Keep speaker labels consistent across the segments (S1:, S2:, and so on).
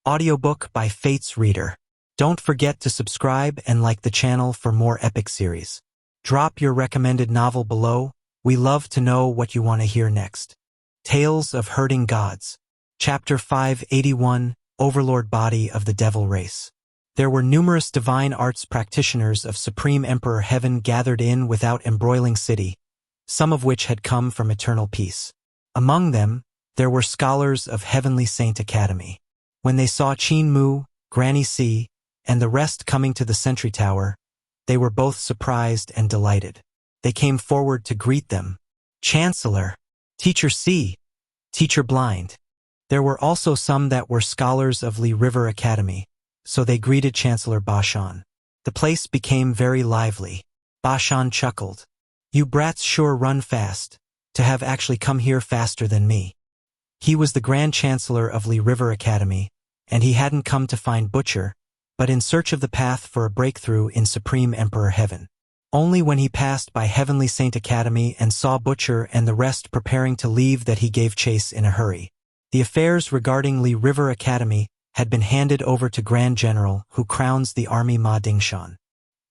S1: Audiobook by Fate's Reader. Don't forget to subscribe and like the channel for more epic series. Drop your recommended novel below. We love to know what you want to hear next. Tales of Hurting Gods. Chapter 581, Overlord Body of the Devil Race. There were numerous divine arts practitioners of Supreme Emperor Heaven gathered in without embroiling city, some of which had come from eternal peace. Among them, there were scholars of Heavenly Saint Academy. When they saw Qin Mu, Granny C, and the rest coming to the sentry tower, they were both surprised and delighted. They came forward to greet them. Chancellor, Teacher C, Teacher Blind. There were also some that were scholars of Li River Academy, so they greeted Chancellor Bashan. The place became very lively. Bashan chuckled. You brats sure run fast, to have actually come here faster than me. He was the Grand Chancellor of Li River Academy, and he hadn't come to find Butcher, but in search of the path for a breakthrough in Supreme Emperor Heaven. Only when he passed by Heavenly Saint Academy and saw Butcher and the rest preparing to leave that he gave chase in a hurry. The affairs regarding Li River Academy had been handed over to Grand General who crowns the army Ma Dingshan.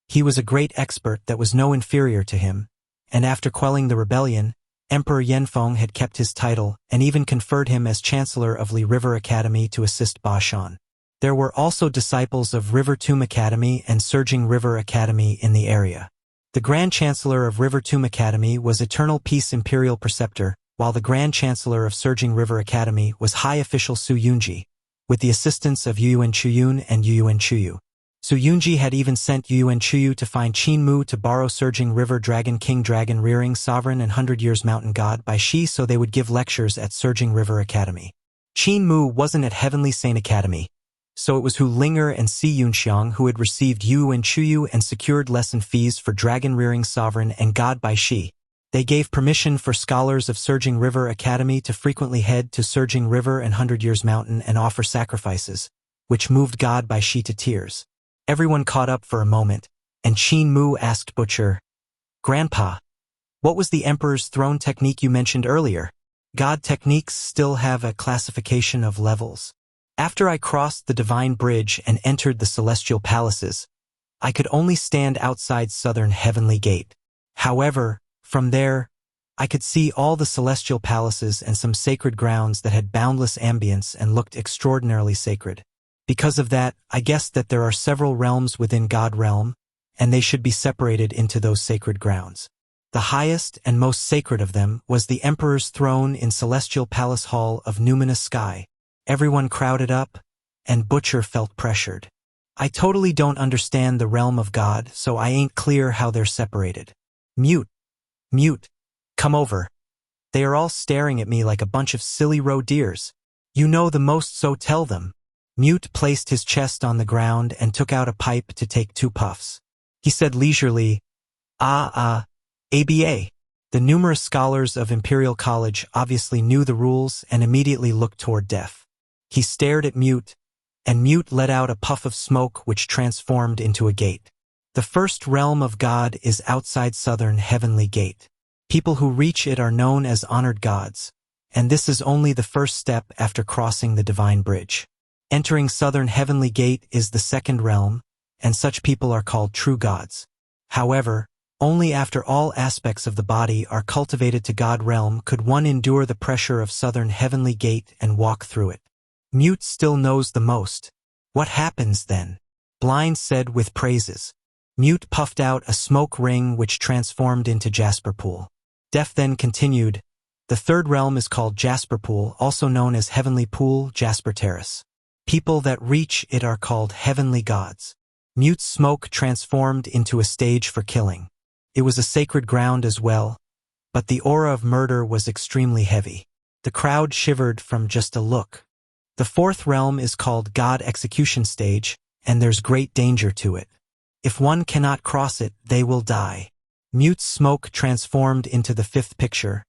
S1: He was a great expert that was no inferior to him, and after quelling the rebellion, Emperor Yanfeng had kept his title and even conferred him as Chancellor of Li River Academy to assist Bashan. There were also disciples of River Tomb Academy and Surging River Academy in the area. The Grand Chancellor of River Tomb Academy was Eternal Peace Imperial Preceptor, while the Grand Chancellor of Surging River Academy was High Official Su Yunji, with the assistance of Yuyuan Chuyun and Yuyuan Chuyu. Su Yunji had even sent Yuyuan Chuyu to find Qin Mu to borrow Surging River Dragon King Dragon Rearing Sovereign and 100 Years Mountain God by Shi so they would give lectures at Surging River Academy. Qin Mu wasn't at Heavenly Saint Academy, so it was Hu Linger and Si Yunxiang who had received Yuyuan Chuyu and secured lesson fees for Dragon Rearing Sovereign and God by Shi. They gave permission for scholars of Surging River Academy to frequently head to Surging River and 100 Years Mountain and offer sacrifices, which moved God by Shi to tears. Everyone caught up for a moment, and Qin Mu asked Butcher, Grandpa, what was the Emperor's throne technique you mentioned earlier? God techniques still have a classification of levels. After I crossed the Divine Bridge and entered the Celestial Palaces, I could only stand outside Southern Heavenly Gate. However, from there, I could see all the Celestial Palaces and some sacred grounds that had boundless ambience and looked extraordinarily sacred. Because of that, I guessed that there are several realms within God Realm, and they should be separated into those sacred grounds. The highest and most sacred of them was the Emperor's throne in Celestial Palace Hall of Numinous Sky. Everyone crowded up, and Butcher felt pressured. I totally don't understand the realm of God, so I ain't clear how they're separated. Mute, come over. They are all staring at me like a bunch of silly roe deers. You know the most, so tell them. Mute placed his chest on the ground and took out a pipe to take 2 puffs. He said leisurely, ABA. The numerous scholars of Imperial College obviously knew the rules and immediately looked toward Deaf. He stared at Mute, and Mute let out a puff of smoke which transformed into a gate. The first realm of God is outside Southern Heavenly Gate. People who reach it are known as honored gods, and this is only the first step after crossing the Divine Bridge. Entering Southern Heavenly Gate is the second realm, and such people are called true gods. However, only after all aspects of the body are cultivated to God realm could one endure the pressure of Southern Heavenly Gate and walk through it. Mute still knows the most. What happens then? Blind said with praises. Mute puffed out a smoke ring which transformed into Jasper Pool. Deaf then continued, the third realm is called Jasper Pool, also known as Heavenly Pool, Jasper Terrace. People that reach it are called heavenly gods. Mute's smoke transformed into a stage for killing. It was a sacred ground as well, but the aura of murder was extremely heavy. The crowd shivered from just a look. The fourth realm is called God Execution Stage, and there's great danger to it. If one cannot cross it, they will die. Mute's smoke transformed into the 5th picture,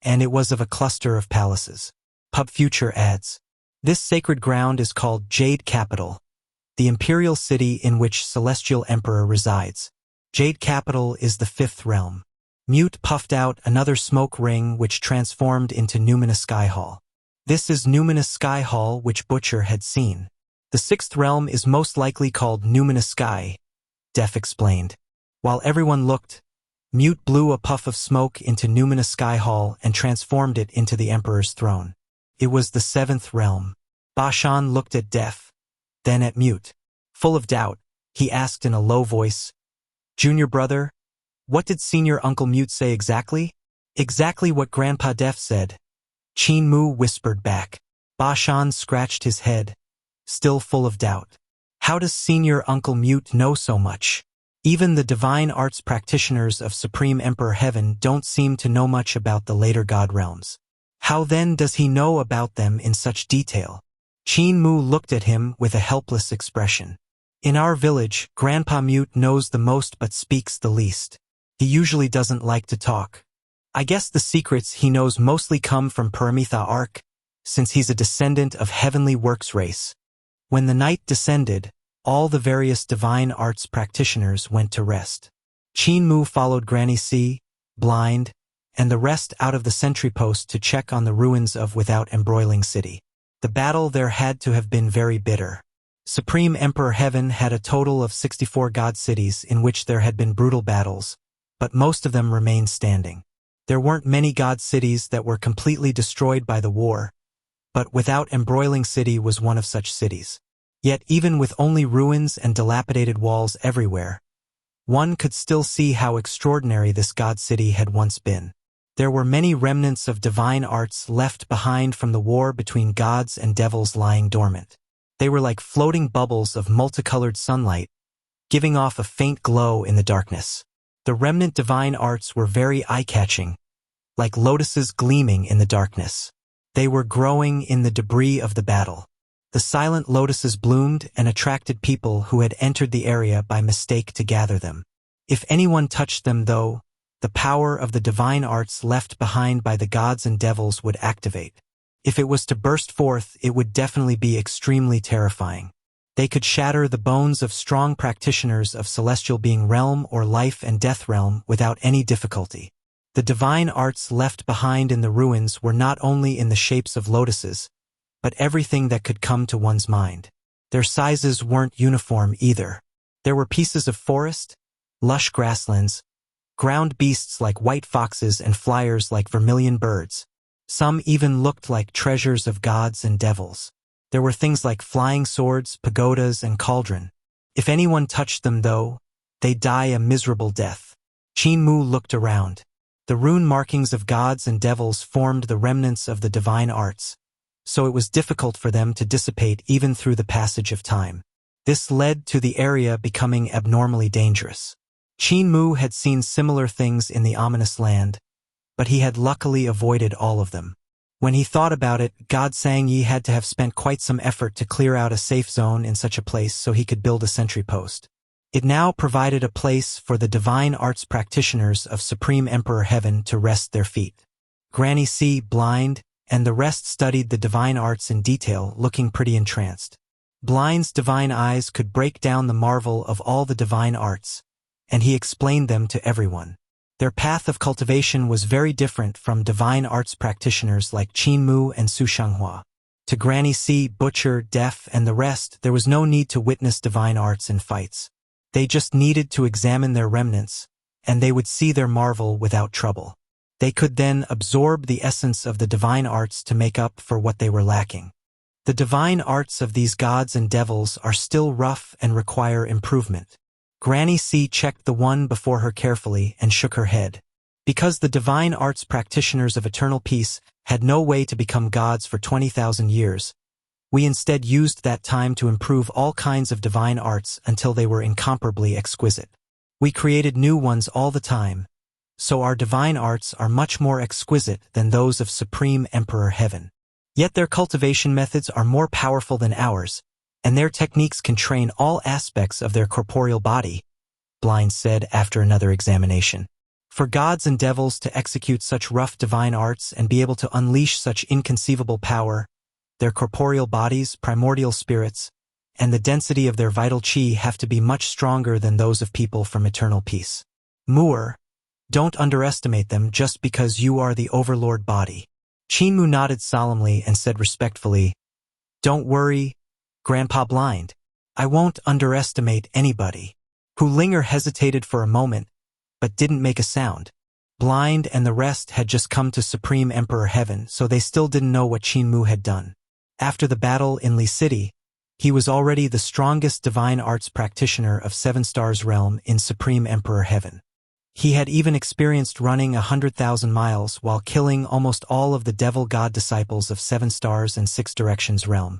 S1: and it was of a cluster of palaces. Pub Future adds, this sacred ground is called Jade Capital, the imperial city in which Celestial Emperor resides. Jade Capital is the 5th realm. Mute puffed out another smoke ring which transformed into Numinous Sky Hall. This is Numinous Sky Hall which Butcher had seen. The sixth realm is most likely called Numinous Sky, Def explained. While everyone looked, Mute blew a puff of smoke into Numinous Sky Hall and transformed it into the Emperor's throne. It was the seventh realm. Bashan looked at Def, then at Mute. Full of doubt, he asked in a low voice, "Junior brother, what did Senior Uncle Mute say exactly?" "Exactly what Grandpa Def said," Qin Mu whispered back. Bashan scratched his head, still full of doubt. How does Senior Uncle Mute know so much? Even the divine arts practitioners of Supreme Emperor Heaven don't seem to know much about the later god realms. How then does he know about them in such detail? Qin Mu looked at him with a helpless expression. In our village, Grandpa Mute knows the most but speaks the least. He usually doesn't like to talk. I guess the secrets he knows mostly come from Paramitha Arc, since he's a descendant of Heavenly Works race. When the night descended, all the various divine arts practitioners went to rest. Qin Mu followed Granny C, blind, and the rest out of the sentry post to check on the ruins of Without Embroiling City. The battle there had to have been very bitter. Supreme Emperor Heaven had a total of 64 god cities in which there had been brutal battles, but most of them remained standing. There weren't many god cities that were completely destroyed by the war, but Without Embroiling City was one of such cities. Yet even with only ruins and dilapidated walls everywhere, one could still see how extraordinary this god city had once been. There were many remnants of divine arts left behind from the war between gods and devils lying dormant. They were like floating bubbles of multicolored sunlight, giving off a faint glow in the darkness. The remnant divine arts were very eye-catching, like lotuses gleaming in the darkness. They were growing in the debris of the battle. The silent lotuses bloomed and attracted people who had entered the area by mistake to gather them. If anyone touched them, though, the power of the divine arts left behind by the gods and devils would activate. If it was to burst forth, it would definitely be extremely terrifying. They could shatter the bones of strong practitioners of Celestial Being Realm or Life and Death Realm without any difficulty. The divine arts left behind in the ruins were not only in the shapes of lotuses, but everything that could come to one's mind. Their sizes weren't uniform either. There were pieces of forest, lush grasslands, ground beasts like white foxes and flyers like vermilion birds. Some even looked like treasures of gods and devils. There were things like flying swords, pagodas, and cauldron. If anyone touched them, though, they'd die a miserable death. Qin Mu looked around. The rune markings of gods and devils formed the remnants of the divine arts, so it was difficult for them to dissipate even through the passage of time. This led to the area becoming abnormally dangerous. Qin Mu had seen similar things in the ominous land, but he had luckily avoided all of them. When he thought about it, God Xianxia had to have spent quite some effort to clear out a safe zone in such a place so he could build a sentry post. It now provided a place for the divine arts practitioners of Supreme Emperor Heaven to rest their feet. Granny C, blind, and the rest studied the divine arts in detail, looking pretty entranced. Blind's divine eyes could break down the marvel of all the divine arts, and he explained them to everyone. Their path of cultivation was very different from divine arts practitioners like Qin Mu and Su Xianxia. To Granny C, Butcher, Deaf, and the rest, there was no need to witness divine arts in fights. They just needed to examine their remnants, and they would see their marvel without trouble. They could then absorb the essence of the divine arts to make up for what they were lacking. The divine arts of these gods and devils are still rough and require improvement. Granny C checked the one before her carefully and shook her head. Because the divine arts practitioners of eternal peace had no way to become gods for 20,000 years, we instead used that time to improve all kinds of divine arts until they were incomparably exquisite. We created new ones all the time, so our divine arts are much more exquisite than those of Supreme Emperor Heaven. Yet their cultivation methods are more powerful than ours, and their techniques can train all aspects of their corporeal body, Blind said after another examination. For gods and devils to execute such rough divine arts and be able to unleash such inconceivable power, their corporeal bodies, primordial spirits, and the density of their vital chi have to be much stronger than those of people from eternal peace. Moor, don't underestimate them just because you are the overlord body. Qin Mu nodded solemnly and said respectfully, "Don't worry, Grandpa Blind. I won't underestimate anybody. Hu Linger hesitated for a moment, but didn't make a sound. Blind and the rest had just come to Supreme Emperor Heaven, so they still didn't know what Qin Mu had done. After the battle in Li City, he was already the strongest divine arts practitioner of Seven Stars Realm in Supreme Emperor Heaven. He had even experienced running 100,000 miles while killing almost all of the devil god disciples of Seven Stars and Six Directions Realm.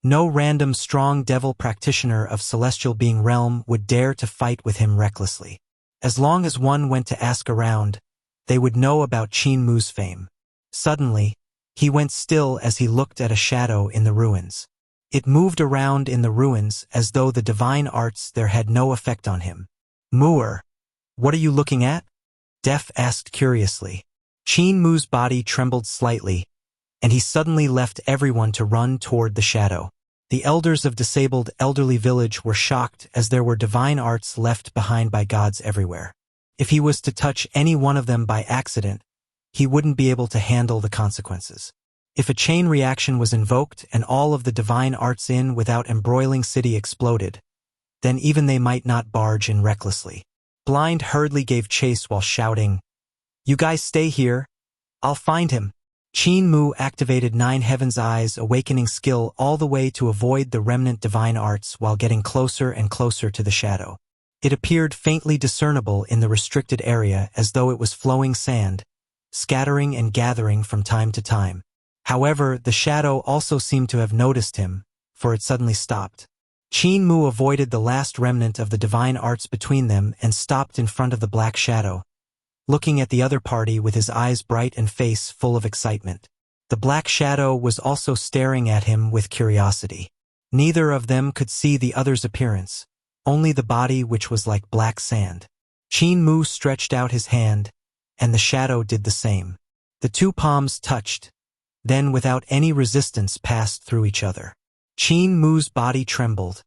S1: No random strong devil practitioner of Celestial Being Realm would dare to fight with him recklessly. As long as one went to ask around, they would know about Qin Mu's fame. Suddenly, he went still as he looked at a shadow in the ruins. It moved around in the ruins as though the divine arts there had no effect on him. Mu'er, what are you looking at? Def asked curiously. Qin Mu's body trembled slightly, and he suddenly left everyone to run toward the shadow. The elders of disabled elderly village were shocked as there were divine arts left behind by gods everywhere. If he was to touch any one of them by accident, he wouldn't be able to handle the consequences. If a chain reaction was invoked and all of the divine arts in without embroiling city exploded, then even they might not barge in recklessly. Blind hurriedly gave chase while shouting, "You guys stay here. I'll find him." Qin Mu activated Nine Heaven's Eyes awakening skill all the way to avoid the remnant divine arts while getting closer and closer to the shadow. It appeared faintly discernible in the restricted area as though it was flowing sand, scattering and gathering from time to time. However, the shadow also seemed to have noticed him, for it suddenly stopped. Qin Mu avoided the last remnant of the divine arts between them and stopped in front of the black shadow, looking at the other party with his eyes bright and face full of excitement. The black shadow was also staring at him with curiosity. Neither of them could see the other's appearance, only the body which was like black sand. Qin Mu stretched out his hand, and the shadow did the same. The two palms touched, then without any resistance passed through each other. Qin Mu's body trembled,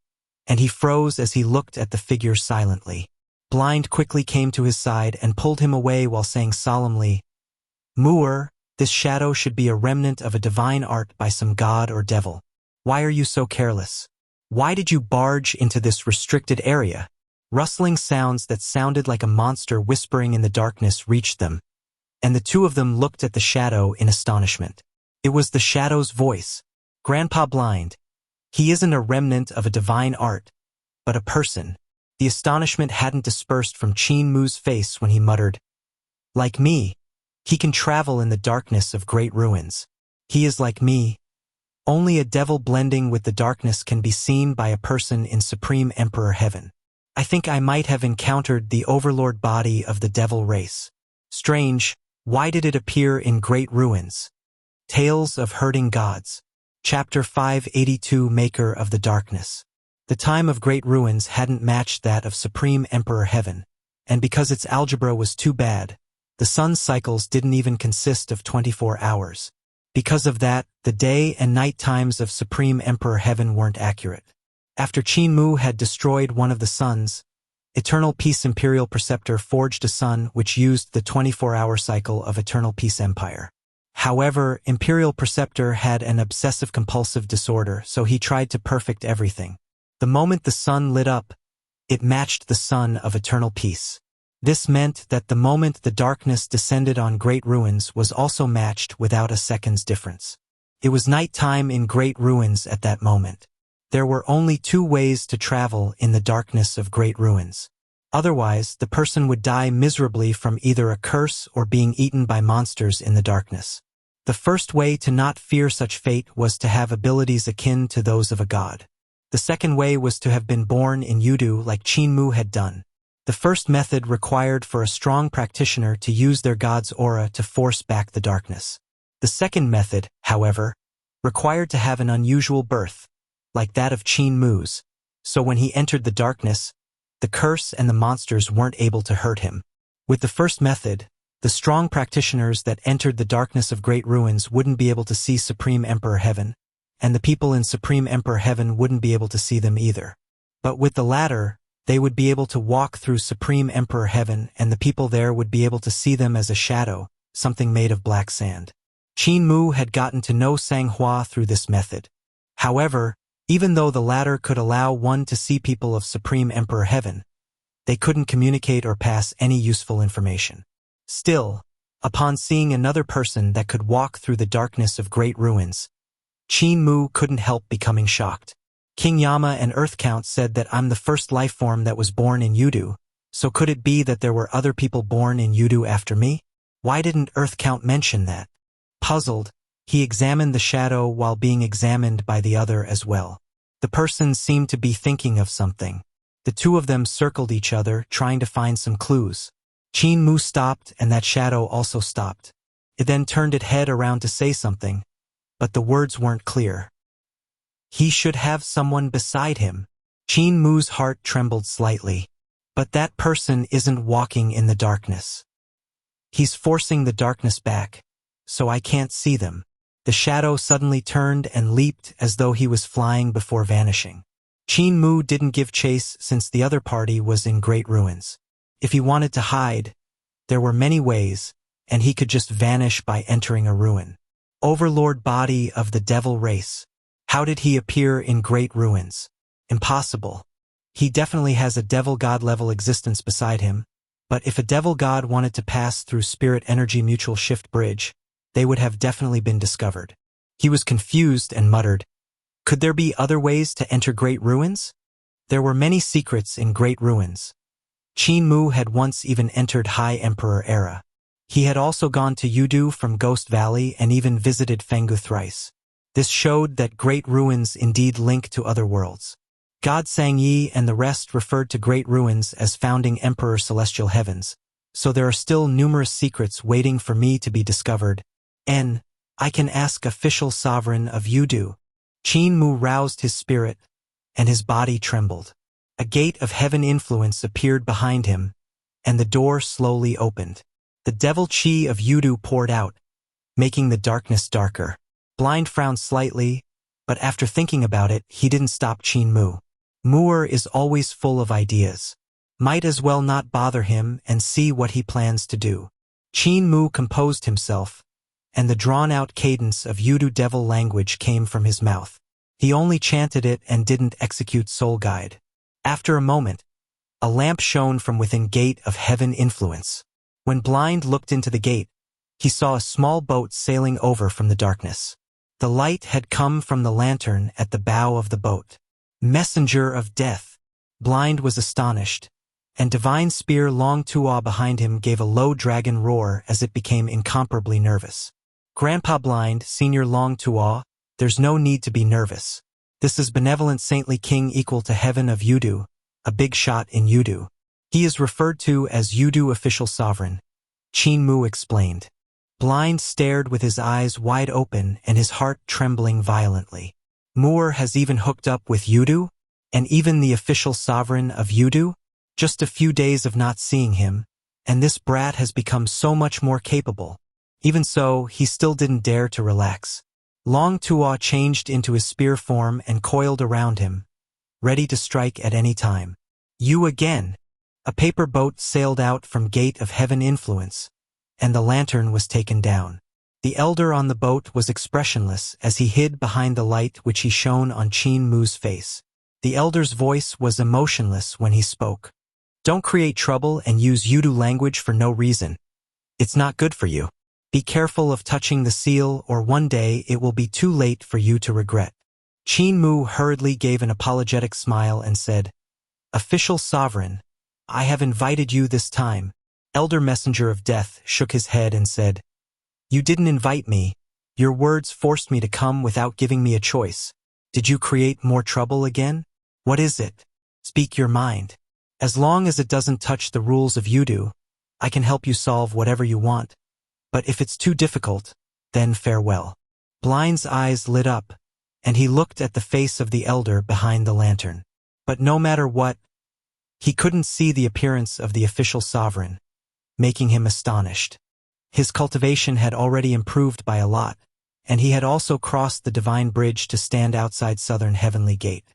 S1: and he froze as he looked at the figure silently. Blind quickly came to his side and pulled him away while saying solemnly, "Mu'er, this shadow should be a remnant of a divine art by some god or devil. Why are you so careless? Why did you barge into this restricted area?" Rustling sounds that sounded like a monster whispering in the darkness reached them, and the two of them looked at the shadow in astonishment. It was the shadow's voice. "Grandpa Blind. He isn't a remnant of a divine art, but a person." The astonishment hadn't dispersed from Qin Mu's face when he muttered, "Like me, he can travel in the darkness of great ruins. He is like me. Only a devil blending with the darkness can be seen by a person in Supreme Emperor Heaven. I think I might have encountered the overlord body of the devil race. Strange, why did it appear in great ruins?" Tales of Hurting Gods. Chapter 582 Maker of the Darkness. The time of Great Ruins hadn't matched that of Supreme Emperor Heaven, and because its algebra was too bad, the sun's cycles didn't even consist of 24 hours. Because of that, the day and night times of Supreme Emperor Heaven weren't accurate. After Qin Mu had destroyed one of the suns, Eternal Peace Imperial Preceptor forged a sun which used the 24-hour cycle of Eternal Peace Empire. However, Imperial Preceptor had an obsessive-compulsive disorder, so he tried to perfect everything. The moment the sun lit up, it matched the sun of eternal peace. This meant that the moment the darkness descended on Great Ruins was also matched without a second's difference. It was nighttime in Great Ruins at that moment. There were only two ways to travel in the darkness of Great Ruins. Otherwise, the person would die miserably from either a curse or being eaten by monsters in the darkness. The first way to not fear such fate was to have abilities akin to those of a god. The second way was to have been born in Yudu like Qin Mu had done. The first method required for a strong practitioner to use their god's aura to force back the darkness. The second method, however, required to have an unusual birth, like that of Qin Mu's, so when he entered the darkness, the curse and the monsters weren't able to hurt him. With the first method, the strong practitioners that entered the darkness of Great Ruins wouldn't be able to see Supreme Emperor Heaven, and the people in Supreme Emperor Heaven wouldn't be able to see them either. But with the latter, they would be able to walk through Supreme Emperor Heaven, and the people there would be able to see them as a shadow, something made of black sand. Qin Mu had gotten to know Xianxia through this method. However, Even though the latter could allow one to see people of Supreme Emperor Heaven, they couldn't communicate or pass any useful information. Still, upon seeing another person that could walk through the darkness of great ruins, Qin Mu couldn't help becoming shocked. King Yama and Earth Count said that I'm the first life form that was born in Yudu, so could it be that there were other people born in Yudu after me? Why didn't Earth Count mention that? Puzzled, he examined the shadow while being examined by the other as well. The person seemed to be thinking of something. The two of them circled each other, trying to find some clues. Qin Mu stopped, and that shadow also stopped. It then turned its head around to say something, but the words weren't clear. He should have someone beside him. Qin Mu's heart trembled slightly. But that person isn't walking in the darkness. He's forcing the darkness back, so I can't see them. The shadow suddenly turned and leaped as though he was flying before vanishing. Qin Mu didn't give chase since the other party was in great ruins. If he wanted to hide, there were many ways, and he could just vanish by entering a ruin. Overlord body of the devil race. How did he appear in great ruins? Impossible. He definitely has a devil god level existence beside him, but if a devil god wanted to pass through spirit energy mutual shift bridge, they would have definitely been discovered. He was confused and muttered, could there be other ways to enter great ruins? There were many secrets in great ruins. Qin Mu had once even entered High Emperor era. He had also gone to Yudu from Ghost Valley and even visited Fengu thrice. This showed that great ruins indeed link to other worlds. God Xianxia and the rest referred to great ruins as founding Emperor Celestial Heavens, so there are still numerous secrets waiting for me to be discovered. I can ask official sovereign of Yudu. Qin Mu roused his spirit, and his body trembled. A gate of heaven influence appeared behind him, and the door slowly opened. The devil chi of Yudu poured out, making the darkness darker. Blind frowned slightly, but after thinking about it, he didn't stop Qin Mu. Muir is always full of ideas. Might as well not bother him and see what he plans to do. Qin Mu composed himself, and the drawn-out cadence of Yudu devil language came from his mouth. He only chanted it and didn't execute soul guide. After a moment, a lamp shone from within gate of heaven influence. When Blind looked into the gate, he saw a small boat sailing over from the darkness. The light had come from the lantern at the bow of the boat. Messenger of death. Blind was astonished, and Divine Spear Long Tuo behind him gave a low dragon roar as it became incomparably nervous. Grandpa Blind, Senior Long Tuo, there's no need to be nervous. This is benevolent saintly king equal to heaven of Yudu, a big shot in Yudu. He is referred to as Yudu official sovereign. Qin Mu explained. Blind stared with his eyes wide open and his heart trembling violently. Moore has even hooked up with Yudu? And even the official sovereign of Yudu? Just a few days of not seeing him, and this brat has become so much more capable. Even so, he still didn't dare to relax. Long Tuo changed into his spear form and coiled around him, ready to strike at any time. You again! A paper boat sailed out from Gate of Heaven Influence, and the lantern was taken down. The elder on the boat was expressionless as he hid behind the light which he shone on Qin Mu's face. The elder's voice was emotionless when he spoke. Don't create trouble and use Yudu language for no reason. It's not good for you. Be careful of touching the seal or one day it will be too late for you to regret. Qin Mu hurriedly gave an apologetic smile and said, Official sovereign, I have invited you this time. Elder Messenger of Death shook his head and said, You didn't invite me. Your words forced me to come without giving me a choice. Did you create more trouble again? What is it? Speak your mind. As long as it doesn't touch the rules of Yudu, I can help you solve whatever you want. But if it's too difficult, then farewell. Blind's eyes lit up, and he looked at the face of the elder behind the lantern. But no matter what, he couldn't see the appearance of the official sovereign, making him astonished. His cultivation had already improved by a lot, and he had also crossed the divine bridge to stand outside Southern Heavenly Gate.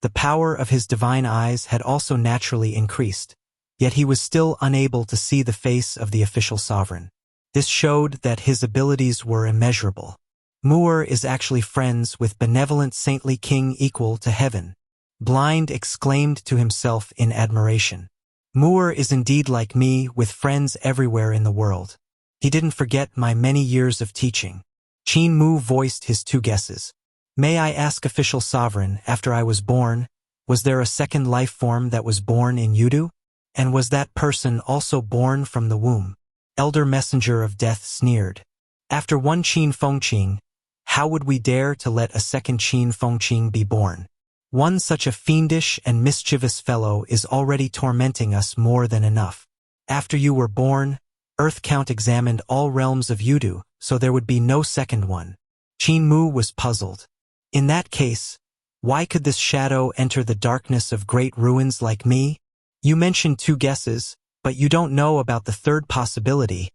S1: The power of his divine eyes had also naturally increased, yet he was still unable to see the face of the official sovereign. This showed that his abilities were immeasurable. Mu'er is actually friends with benevolent saintly king equal to heaven. Blind exclaimed to himself in admiration. Mu'er is indeed like me, with friends everywhere in the world. He didn't forget my many years of teaching. Qin Mu voiced his two guesses. May I ask, official sovereign, after I was born, was there a second life form that was born in Yudu? And was that person also born from the womb? Elder Messenger of Death sneered. After one Qin Fengqing, how would we dare to let a second Qin Fengqing be born? One such a fiendish and mischievous fellow is already tormenting us more than enough. After you were born, Earth Count examined all realms of Yudu, so there would be no second one. Qin Mu was puzzled. In that case, why could this shadow enter the darkness of great ruins like me? You mentioned two guesses, but you don't know about the third possibility,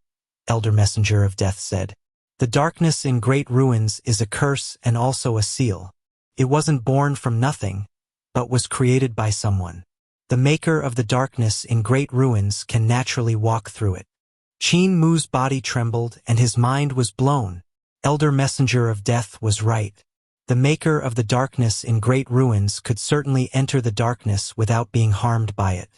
S1: Elder Messenger of Death said. The darkness in great ruins is a curse and also a seal. It wasn't born from nothing, but was created by someone. The maker of the darkness in great ruins can naturally walk through it. Qin Mu's body trembled and his mind was blown. Elder Messenger of Death was right. The maker of the darkness in great ruins could certainly enter the darkness without being harmed by it.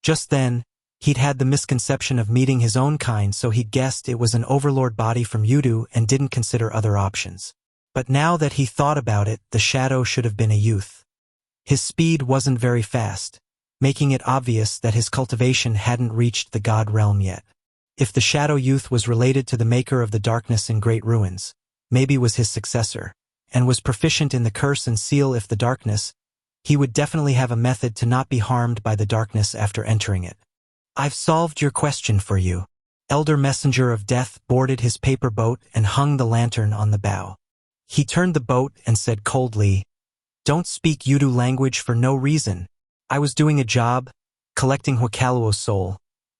S1: Just then, he'd had the misconception of meeting his own kind, so he'd guessed it was an overlord body from Yudu and didn't consider other options. But now that he thought about it, the shadow should have been a youth. His speed wasn't very fast, making it obvious that his cultivation hadn't reached the god realm yet. If the shadow youth was related to the maker of the darkness in great ruins, maybe was his successor, and was proficient in the curse and seal if the darkness, he would definitely have a method to not be harmed by the darkness after entering it. I've solved your question for you. Elder Messenger of Death boarded his paper boat and hung the lantern on the bow. He turned the boat and said coldly, "Don't speak Yudu language for no reason. I was doing a job, collecting Huakaluo's soul,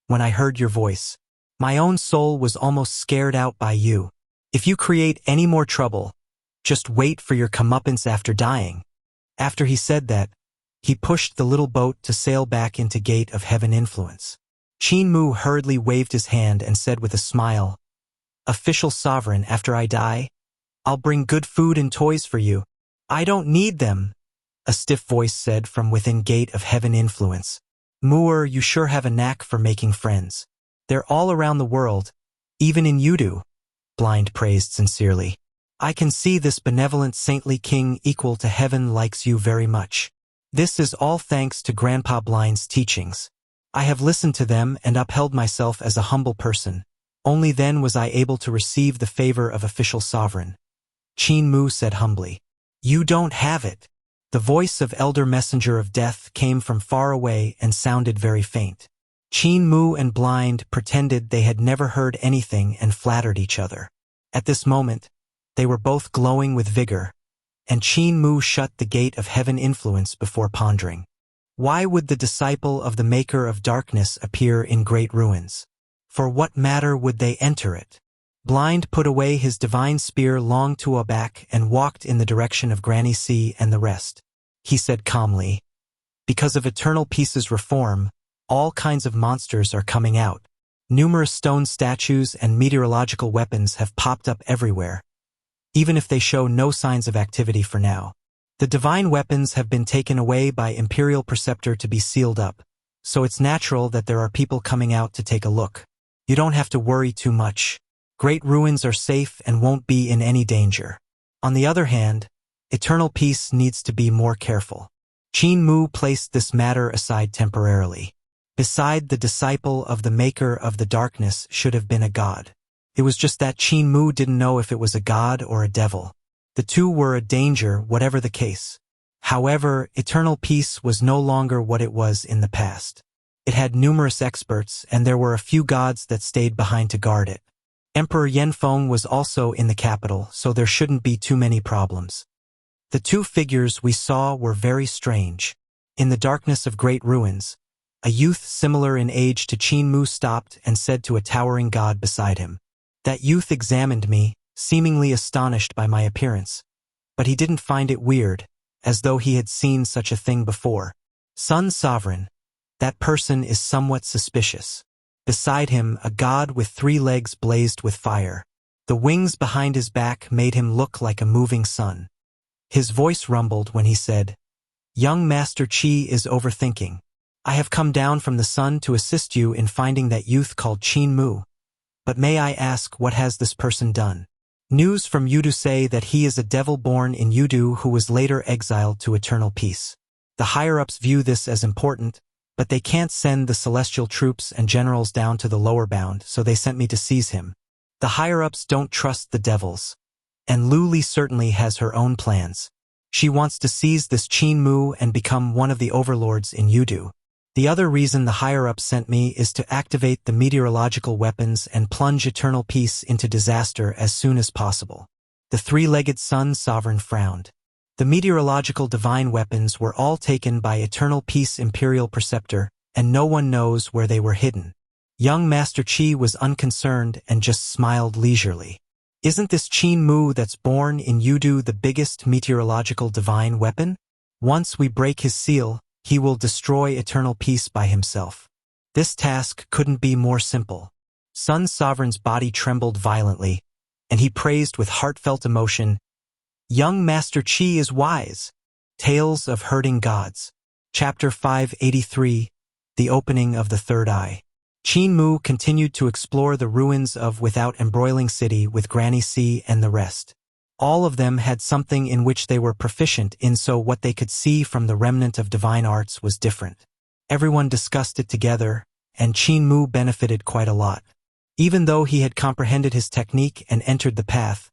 S1: when I heard your voice. My own soul was almost scared out by you. If you create any more trouble, just wait for your comeuppance after dying." After he said that, he pushed the little boat to sail back into Gate of Heaven influence. Qin Mu hurriedly waved his hand and said with a smile, "Official sovereign, after I die, I'll bring good food and toys for you." "I don't need them," a stiff voice said from within Gate of Heaven influence. "Mu'er, you sure have a knack for making friends. They're all around the world, even in Yudu," Blind praised sincerely. "I can see this benevolent saintly king equal to heaven likes you very much. This is all thanks to Grandpa Blind's teachings. I have listened to them and upheld myself as a humble person. Only then was I able to receive the favor of official sovereign." Qin Mu said humbly. "You don't have it." The voice of Elder Messenger of Death came from far away and sounded very faint. Qin Mu and Blind pretended they had never heard anything and flattered each other. At this moment, they were both glowing with vigor, and Qin Mu shut the Gate of Heaven influence before pondering. Why would the disciple of the Maker of Darkness appear in great ruins? For what matter would they enter it? Blind put away his divine spear Long Tua back and walked in the direction of Granny C and the rest. He said calmly, "Because of Eternal Peace's reform, all kinds of monsters are coming out. Numerous stone statues and meteorological weapons have popped up everywhere, even if they show no signs of activity for now. The divine weapons have been taken away by Imperial Preceptor to be sealed up, so it's natural that there are people coming out to take a look. You don't have to worry too much. Great ruins are safe and won't be in any danger. On the other hand, Eternal Peace needs to be more careful." Qin Mu placed this matter aside temporarily. Beside, the disciple of the Maker of the Darkness should have been a god. It was just that Qin Mu didn't know if it was a god or a devil. The two were a danger, whatever the case. However, Eternal Peace was no longer what it was in the past. It had numerous experts, and there were a few gods that stayed behind to guard it. Emperor Yanfeng was also in the capital, so there shouldn't be too many problems. The two figures we saw were very strange. In the darkness of great ruins, a youth similar in age to Qin Mu stopped and said to a towering god beside him. That youth examined me, seemingly astonished by my appearance, but he didn't find it weird, as though he had seen such a thing before. "Sun Sovereign, that person is somewhat suspicious." Beside him, a god with 3 legs blazed with fire. The wings behind his back made him look like a moving sun. His voice rumbled when he said, "Young Master Qi is overthinking. I have come down from the sun to assist you in finding that youth called Qin Mu. But may I ask, what has this person done?" News from Yudu say that he is a devil born in Yudu who was later exiled to eternal peace. The higher-ups view this as important, but they can't send the celestial troops and generals down to the lower bound, so they sent me to seize him. The higher-ups don't trust the devils, and Lu Li certainly has her own plans. She wants to seize this Qin Mu and become one of the overlords in Yudu. The other reason the higher-ups sent me is to activate the meteorological weapons and plunge eternal peace into disaster as soon as possible. The three-legged sun sovereign frowned. The meteorological divine weapons were all taken by Eternal Peace Imperial Preceptor, and no one knows where they were hidden. Young Master Qi was unconcerned and just smiled leisurely. Isn't this Qin Mu that's born in Yudu the biggest meteorological divine weapon? Once we break his seal, he will destroy eternal peace by himself. This task couldn't be more simple. Sun Sovereign's body trembled violently, and he praised with heartfelt emotion, "Young Master Qi is wise." Tales of Herding Gods. Chapter 583, The Opening of the Third Eye. Qin Mu continued to explore the ruins of Without Embroiling City with Granny C and the rest. All of them had something in which they were proficient in, so what they could see from the remnant of divine arts was different. Everyone discussed it together, and Qin Mu benefited quite a lot. Even though he had comprehended his technique and entered the path,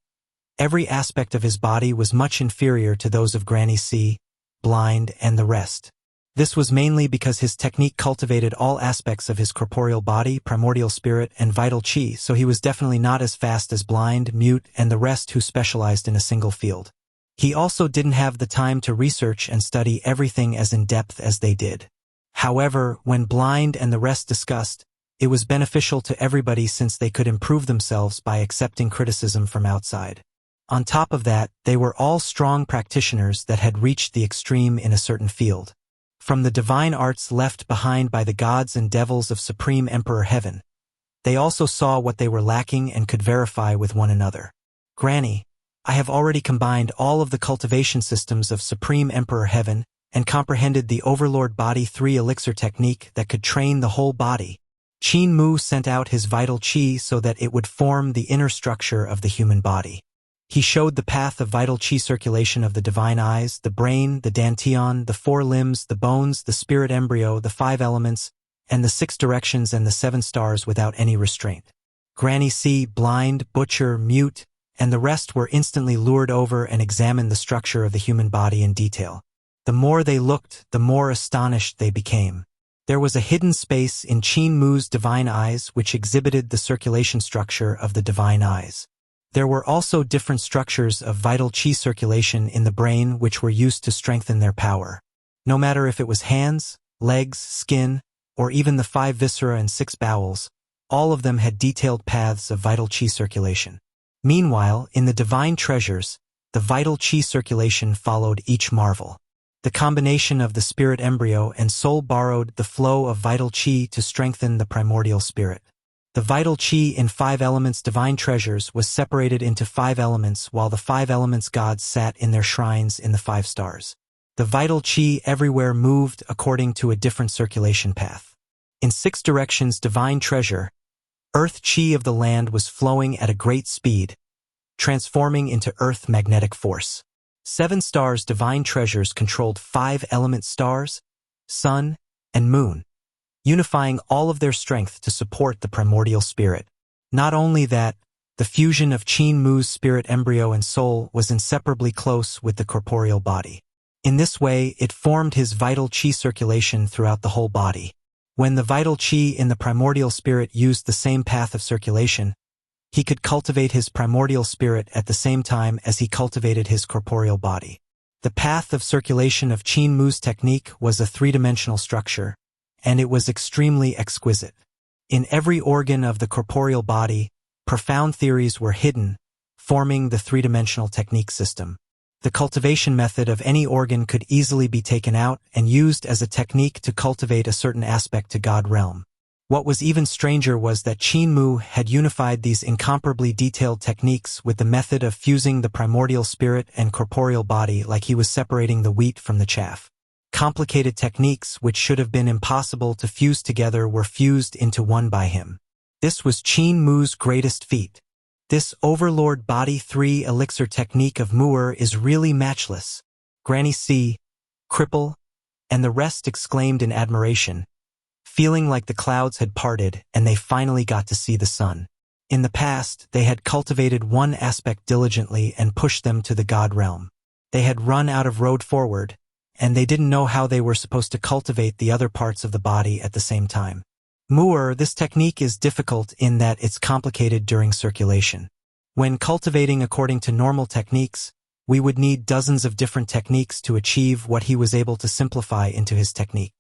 S1: every aspect of his body was much inferior to those of Granny C, Blind, and the rest. This was mainly because his technique cultivated all aspects of his corporeal body, primordial spirit, and vital qi, so he was definitely not as fast as Blind, Mute, and the rest who specialized in a single field. He also didn't have the time to research and study everything as in-depth as they did. However, when Blind and the rest discussed, it was beneficial to everybody since they could improve themselves by accepting criticism from outside. On top of that, they were all strong practitioners that had reached the extreme in a certain field. From the divine arts left behind by the gods and devils of Supreme Emperor Heaven, they also saw what they were lacking and could verify with one another. "Granny, I have already combined all of the cultivation systems of Supreme Emperor Heaven and comprehended the Overlord Body 3 elixir technique that could train the whole body." Qin Mu sent out his vital qi so that it would form the inner structure of the human body. He showed the path of vital qi circulation of the divine eyes, the brain, the dantian, the four limbs, the bones, the spirit embryo, the 5 elements, and the 6 directions and the 7 stars without any restraint. Granny C, Blind, Butcher, Mute, and the rest were instantly lured over and examined the structure of the human body in detail. The more they looked, the more astonished they became. There was a hidden space in Qin Mu's divine eyes which exhibited the circulation structure of the divine eyes. There were also different structures of vital qi circulation in the brain which were used to strengthen their power. No matter if it was hands, legs, skin, or even the 5 viscera and 6 bowels, all of them had detailed paths of vital qi circulation. Meanwhile, in the divine treasures, the vital qi circulation followed each marvel. The combination of the spirit embryo and soul borrowed the flow of vital qi to strengthen the primordial spirit. The vital qi in 5 elements divine treasures was separated into 5 elements while the 5 elements gods sat in their shrines in the 5 stars. The vital qi everywhere moved according to a different circulation path. In 6 directions divine treasure, earth qi of the land was flowing at a great speed, transforming into earth magnetic force. 7 stars divine treasures controlled 5 element stars, sun, and moon, unifying all of their strength to support the primordial spirit. Not only that, the fusion of Qin Mu's spirit embryo and soul was inseparably close with the corporeal body. In this way, it formed his vital qi circulation throughout the whole body. When the vital qi in the primordial spirit used the same path of circulation, he could cultivate his primordial spirit at the same time as he cultivated his corporeal body. The path of circulation of Qin Mu's technique was a 3-dimensional structure, and it was extremely exquisite. In every organ of the corporeal body, profound theories were hidden, forming the 3-dimensional technique system. The cultivation method of any organ could easily be taken out and used as a technique to cultivate a certain aspect to God realm. What was even stranger was that Qin Mu had unified these incomparably detailed techniques with the method of fusing the primordial spirit and corporeal body like he was separating the wheat from the chaff. Complicated techniques which should have been impossible to fuse together were fused into one by him. This was Qin Mu's greatest feat. This Overlord Body 3 elixir technique of Mu'er is really matchless. Granny C, Cripple, and the rest exclaimed in admiration, feeling like the clouds had parted and they finally got to see the sun. In the past, they had cultivated one aspect diligently and pushed them to the god realm. They had run out of road forward, and they didn't know how they were supposed to cultivate the other parts of the body at the same time. Mu'er, this technique is difficult in that it's complicated during circulation. When cultivating according to normal techniques, we would need dozens of different techniques to achieve what he was able to simplify into his technique.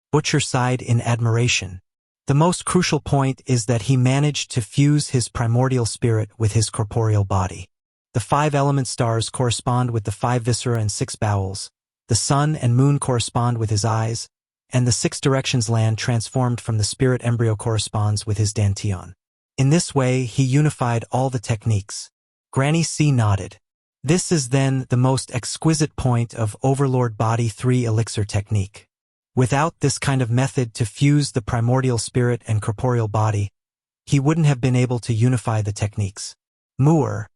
S1: Butcher sighed in admiration. The most crucial point is that he managed to fuse his primordial spirit with his corporeal body. The 5 element stars correspond with the 5 viscera and 6 bowels. The sun and moon correspond with his eyes, and the 6 directions land transformed from the spirit embryo corresponds with his dantian. In this way, he unified all the techniques. Granny C nodded. This is then the most exquisite point of Overlord Body 3 elixir technique. Without this kind of method to fuse the primordial spirit and corporeal body, he wouldn't have been able to unify the techniques. Mu'er,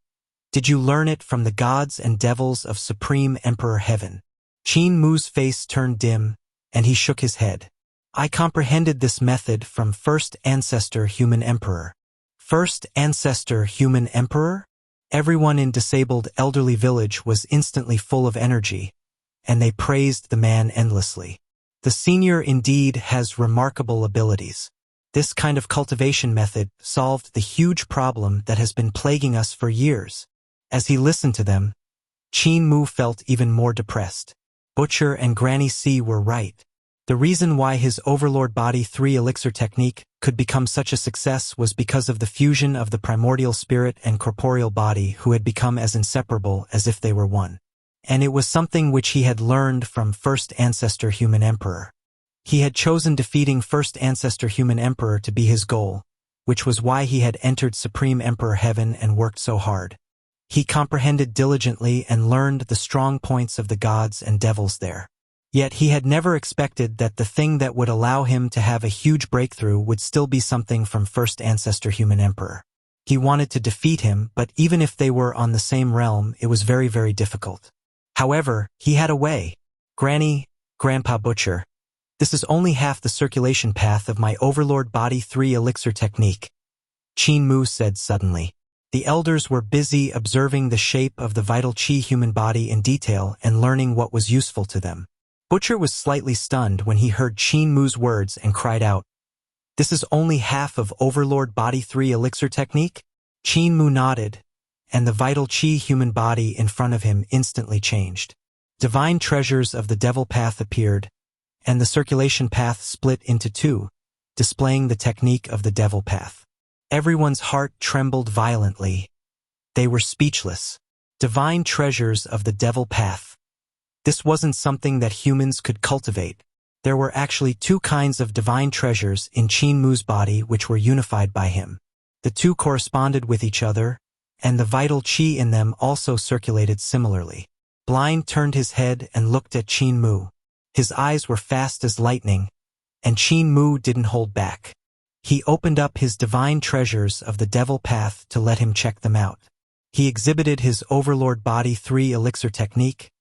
S1: did you learn it from the gods and devils of Supreme Emperor Heaven? Qin Mu's face turned dim, and he shook his head. I comprehended this method from First Ancestor Human Emperor. First Ancestor Human Emperor? Everyone in disabled elderly village was instantly full of energy, and they praised the man endlessly. The senior indeed has remarkable abilities. This kind of cultivation method solved the huge problem that has been plaguing us for years. As he listened to them, Qin Mu felt even more depressed. Butcher and Granny C were right. The reason why his Overlord Body 3 elixir technique could become such a success was because of the fusion of the primordial spirit and corporeal body who had become as inseparable as if they were one. And it was something which he had learned from First Ancestor Human Emperor. He had chosen defeating First Ancestor Human Emperor to be his goal, which was why he had entered Supreme Emperor Heaven and worked so hard. He comprehended diligently and learned the strong points of the gods and devils there. Yet he had never expected that the thing that would allow him to have a huge breakthrough would still be something from First Ancestor Human Emperor. He wanted to defeat him, but even if they were on the same realm, it was very, very difficult. However, he had a way. Granny, Grandpa Butcher, this is only half the circulation path of my Overlord Body 3 elixir technique, Qin Mu said suddenly. The elders were busy observing the shape of the vital qi human body in detail and learning what was useful to them. Butcher was slightly stunned when he heard Qin Mu's words and cried out, "This is only half of Overlord Body 3 elixir technique?" Qin Mu nodded, and the vital qi human body in front of him instantly changed. Divine treasures of the devil path appeared, and the circulation path split into 2, displaying the technique of the devil path. Everyone's heart trembled violently. They were speechless. Divine treasures of the devil path. This wasn't something that humans could cultivate. There were actually 2 kinds of divine treasures in Qin Mu's body which were unified by him. The 2 corresponded with each other, and the vital qi in them also circulated similarly. Blind turned his head and looked at Qin Mu. His eyes were fast as lightning, and Qin Mu didn't hold back. He opened up his divine treasures of the devil path to let him check them out. He exhibited his Overlord Body 3 elixir technique,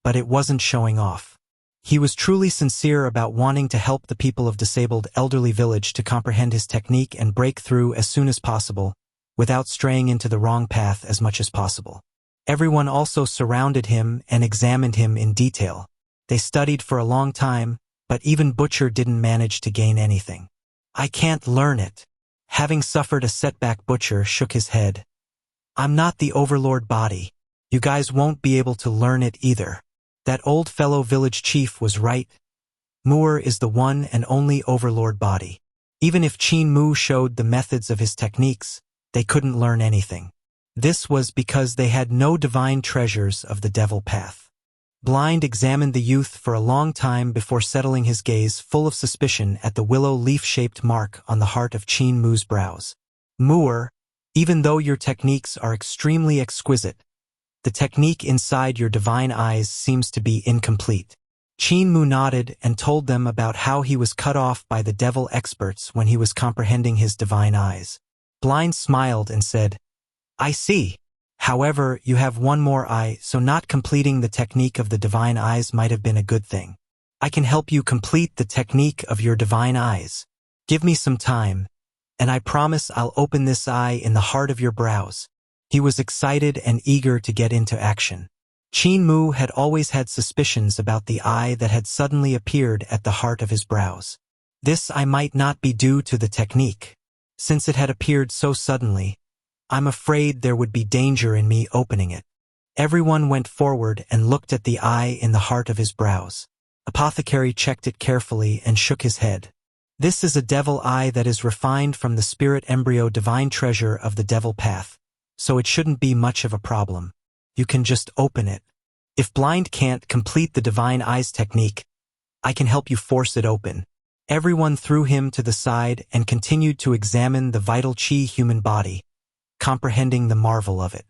S1: but it wasn't showing off. He was truly sincere about wanting to help the people of disabled elderly village to comprehend his technique and break through as soon as possible, without straying into the wrong path as much as possible. Everyone also surrounded him and examined him in detail. They studied for a long time, but even Butcher didn't manage to gain anything. I can't learn it. Having suffered a setback, Butcher shook his head. I'm not the Overlord Body. You guys won't be able to learn it either. That old fellow village chief was right. Mu'er is the one and only Overlord Body. Even if Qin Mu showed the methods of his techniques, they couldn't learn anything. This was because they had no divine treasures of the devil path. Blind examined the youth for a long time before settling his gaze full of suspicion at the willow leaf-shaped mark on the heart of Qin Mu's brows. Mu'er, even though your techniques are extremely exquisite, the technique inside your divine eyes seems to be incomplete. Qin Mu nodded and told them about how he was cut off by the devil experts when he was comprehending his divine eyes. Blind smiled and said, "I see. However, you have one more eye, so not completing the technique of the divine eyes might have been a good thing. I can help you complete the technique of your divine eyes. Give me some time, and I promise I'll open this eye in the heart of your brows." He was excited and eager to get into action. Qin Mu had always had suspicions about the eye that had suddenly appeared at the heart of his brows. This eye might not be due to the technique. Since it had appeared so suddenly, I'm afraid there would be danger in me opening it. Everyone went forward and looked at the eye in the heart of his brows. Apothecary checked it carefully and shook his head. This is a devil eye that is refined from the spirit embryo divine treasure of the devil path, so it shouldn't be much of a problem. You can just open it. If Blind can't complete the divine eyes technique, I can help you force it open. Everyone threw him to the side and continued to examine the vital qi human body, comprehending the marvel of it.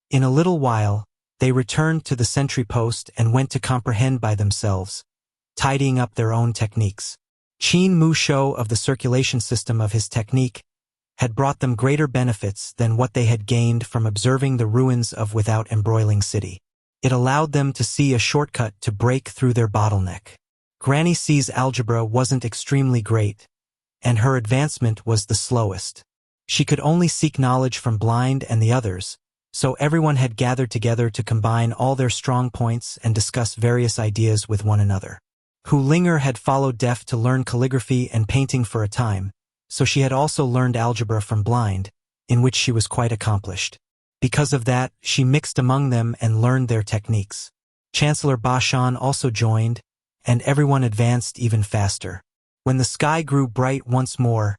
S1: In a little while, they returned to the sentry post and went to comprehend by themselves, tidying up their own techniques. Qin Mu's show of the circulation system of his technique had brought them greater benefits than what they had gained from observing the ruins of Without Embroiling City. It allowed them to see a shortcut to break through their bottleneck. Granny C's algebra wasn't extremely great, and her advancement was the slowest. She could only seek knowledge from Blind and the others, so everyone had gathered together to combine all their strong points and discuss various ideas with one another. Hu Linger had followed Deaf to learn calligraphy and painting for a time, so she had also learned algebra from Blind, in which she was quite accomplished. Because of that, she mixed among them and learned their techniques. Chancellor Bashan also joined, and everyone advanced even faster. When the sky grew bright once more,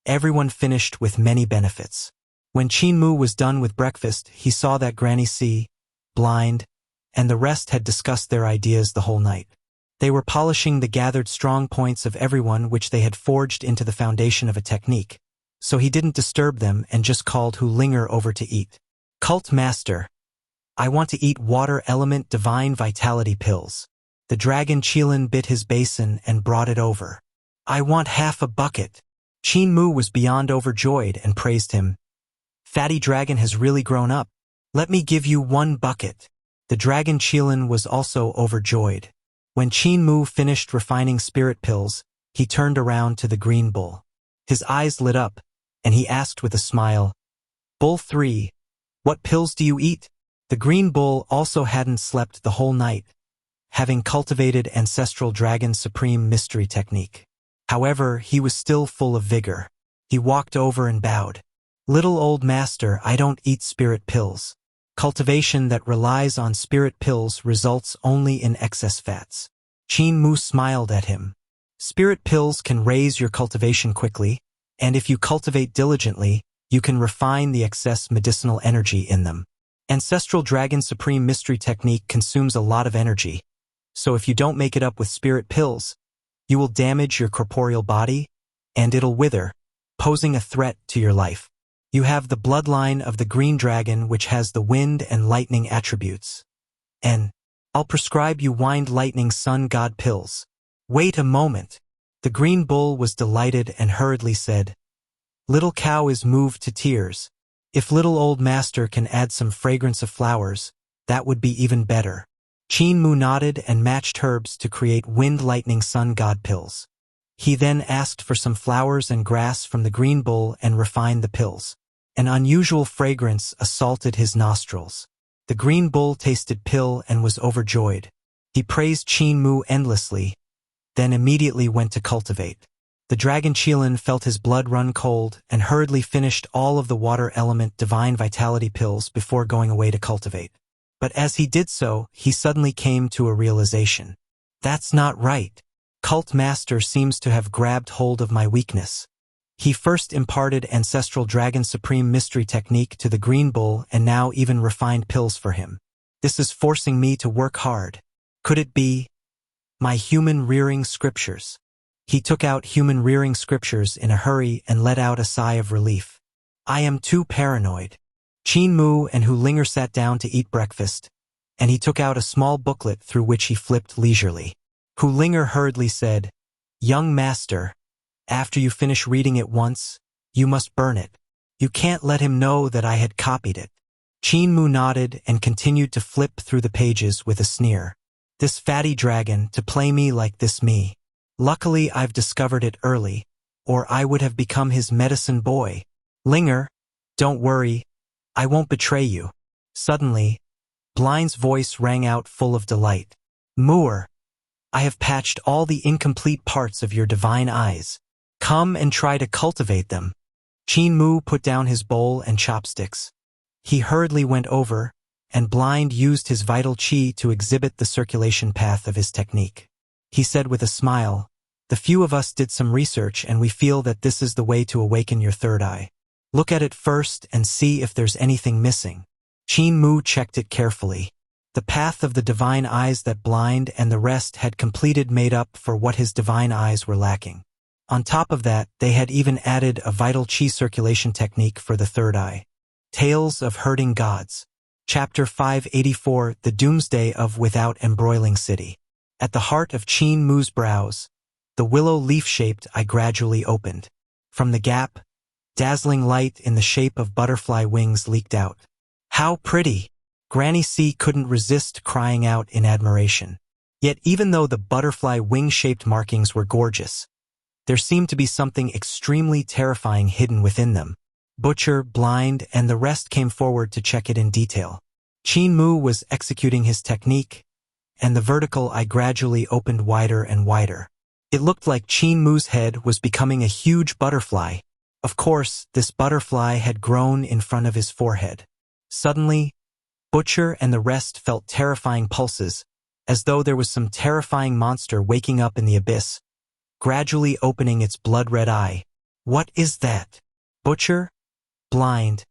S1: everyone finished with many benefits. When Qin Mu was done with breakfast, he saw that Granny C, Blind, and the rest had discussed their ideas the whole night. They were polishing the gathered strong points of everyone which they had forged into the foundation of a technique, so he didn't disturb them and just called Hu Linger over to eat. "Cult Master, I want to eat water element divine vitality pills." The dragon Qilin bit his basin and brought it over. "I want half a bucket." Qin Mu was beyond overjoyed and praised him. "Fatty Dragon has really grown up. Let me give you 1 bucket." The dragon Qilin was also overjoyed. When Qin Mu finished refining spirit pills, he turned around to the green bull. His eyes lit up, and he asked with a smile, "Bull 3, what pills do you eat?" The green bull also hadn't slept the whole night, having cultivated Ancestral Dragon's Supreme Mystery Technique. However, he was still full of vigor. He walked over and bowed. "Little old master, I don't eat spirit pills. Cultivation that relies on spirit pills results only in excess fats." Qin Mu smiled at him. "Spirit pills can raise your cultivation quickly, and if you cultivate diligently, you can refine the excess medicinal energy in them. Ancestral Dragon Supreme Mystery Technique consumes a lot of energy, so if you don't make it up with spirit pills, you will damage your corporeal body, and it'll wither, posing a threat to your life. You have the bloodline of the green dragon which has the wind and lightning attributes. And I'll prescribe you Wind Lightning Sun God pills." "Wait a moment." The green bull was delighted and hurriedly said, "Little cow is moved to tears. If little old master can add some fragrance of flowers, that would be even better." Qin Mu nodded and matched herbs to create Wind Lightning Sun God pills. He then asked for some flowers and grass from the green bull and refined the pills. An unusual fragrance assaulted his nostrils. The green bull tasted pill and was overjoyed. He praised Qin Mu endlessly, then immediately went to cultivate. The dragon Qilin felt his blood run cold and hurriedly finished all of the water element divine vitality pills before going away to cultivate. But as he did so, he suddenly came to a realization. "That's not right. Cult Master seems to have grabbed hold of my weakness." He first imparted Ancestral Dragon Supreme Mystery Technique to the green bull and now even refined pills for him. "This is forcing me to work hard. Could it be my human rearing scriptures? He took out human rearing scriptures in a hurry and let out a sigh of relief. I am too paranoid. Qin Mu and Hu Linger sat down to eat breakfast, and he took out a small booklet through which he flipped leisurely. Hu Linger hurriedly said, "Young master, after you finish reading it once, you must burn it. You can't let him know that I had copied it." Qin Mu nodded and continued to flip through the pages with a sneer. This fatty dragon to play me like this me. Luckily I've discovered it early, or I would have become his medicine boy. Linger, don't worry, I won't betray you. Suddenly, Blind's voice rang out full of delight. Moor, I have patched all the incomplete parts of your divine eyes. Come and try to cultivate them. Qin Mu put down his bowl and chopsticks. He hurriedly went over, and Blind used his vital qi to exhibit the circulation path of his technique. He said with a smile, "The few of us did some research and we feel that this is the way to awaken your third eye. Look at it first and see if there's anything missing." Qin Mu checked it carefully. The path of the divine eyes that Blind and the rest had completed made up for what his divine eyes were lacking. On top of that, they had even added a vital qi circulation technique for the third eye. Tales of Herding Gods. Chapter 584, The Doomsday of Without Embroiling City. At the heart of Qin Mu's brows, the willow leaf-shaped eye gradually opened. From the gap, dazzling light in the shape of butterfly wings leaked out. How pretty! Granny C couldn't resist crying out in admiration. Yet even though the butterfly wing-shaped markings were gorgeous, there seemed to be something extremely terrifying hidden within them. Butcher, Blind, and the rest came forward to check it in detail. Qin Mu was executing his technique, and the vertical eye gradually opened wider and wider. It looked like Qin Mu's head was becoming a huge butterfly. Of course, this butterfly had grown in front of his forehead. Suddenly, Butcher and the rest felt terrifying pulses, as though there was some terrifying monster waking up in the abyss, gradually opening its blood-red eye. What is that? Butcher, Blind,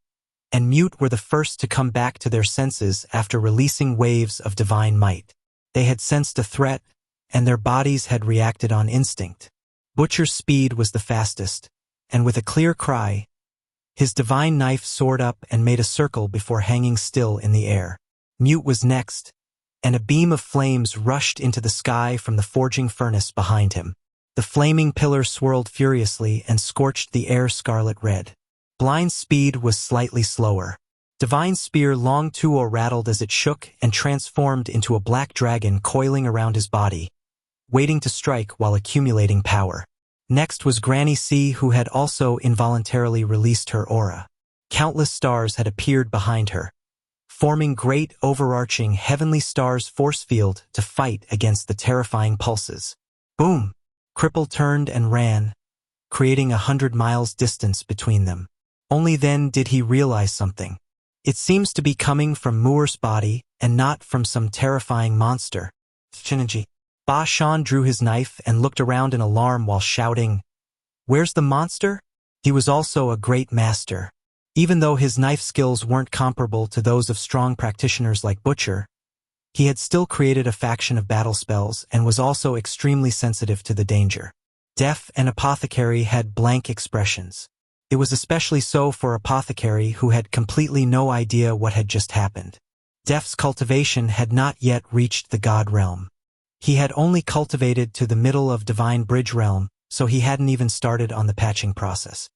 S1: and Mute were the first to come back to their senses after releasing waves of divine might. They had sensed a threat, and their bodies had reacted on instinct. Butcher's speed was the fastest, and with a clear cry, his divine knife soared up and made a circle before hanging still in the air. Mute was next, and a beam of flames rushed into the sky from the forging furnace behind him. The flaming pillar swirled furiously and scorched the air scarlet red. Blind's speed was slightly slower. Divine Spear Long Tuo rattled as it shook and transformed into a black dragon coiling around his body, waiting to strike while accumulating power. Next was Granny C, who had also involuntarily released her aura. Countless stars had appeared behind her, forming great overarching heavenly stars force field to fight against the terrifying pulses. Boom! Cripple turned and ran, creating 100 miles distance between them. Only then did he realize something. It seems to be coming from Moor's body and not from some terrifying monster. Xianxia. Ba Shan drew his knife and looked around in alarm while shouting, "Where's the monster?" He was also a great master. Even though his knife skills weren't comparable to those of strong practitioners like Butcher, he had still created a faction of battle spells and was also extremely sensitive to the danger. Deaf and Apothecary had blank expressions. It was especially so for Apothecary, who had completely no idea what had just happened. Deaf's cultivation had not yet reached the god realm. He had only cultivated to the middle of Divine Bridge realm, so he hadn't even started on the patching process.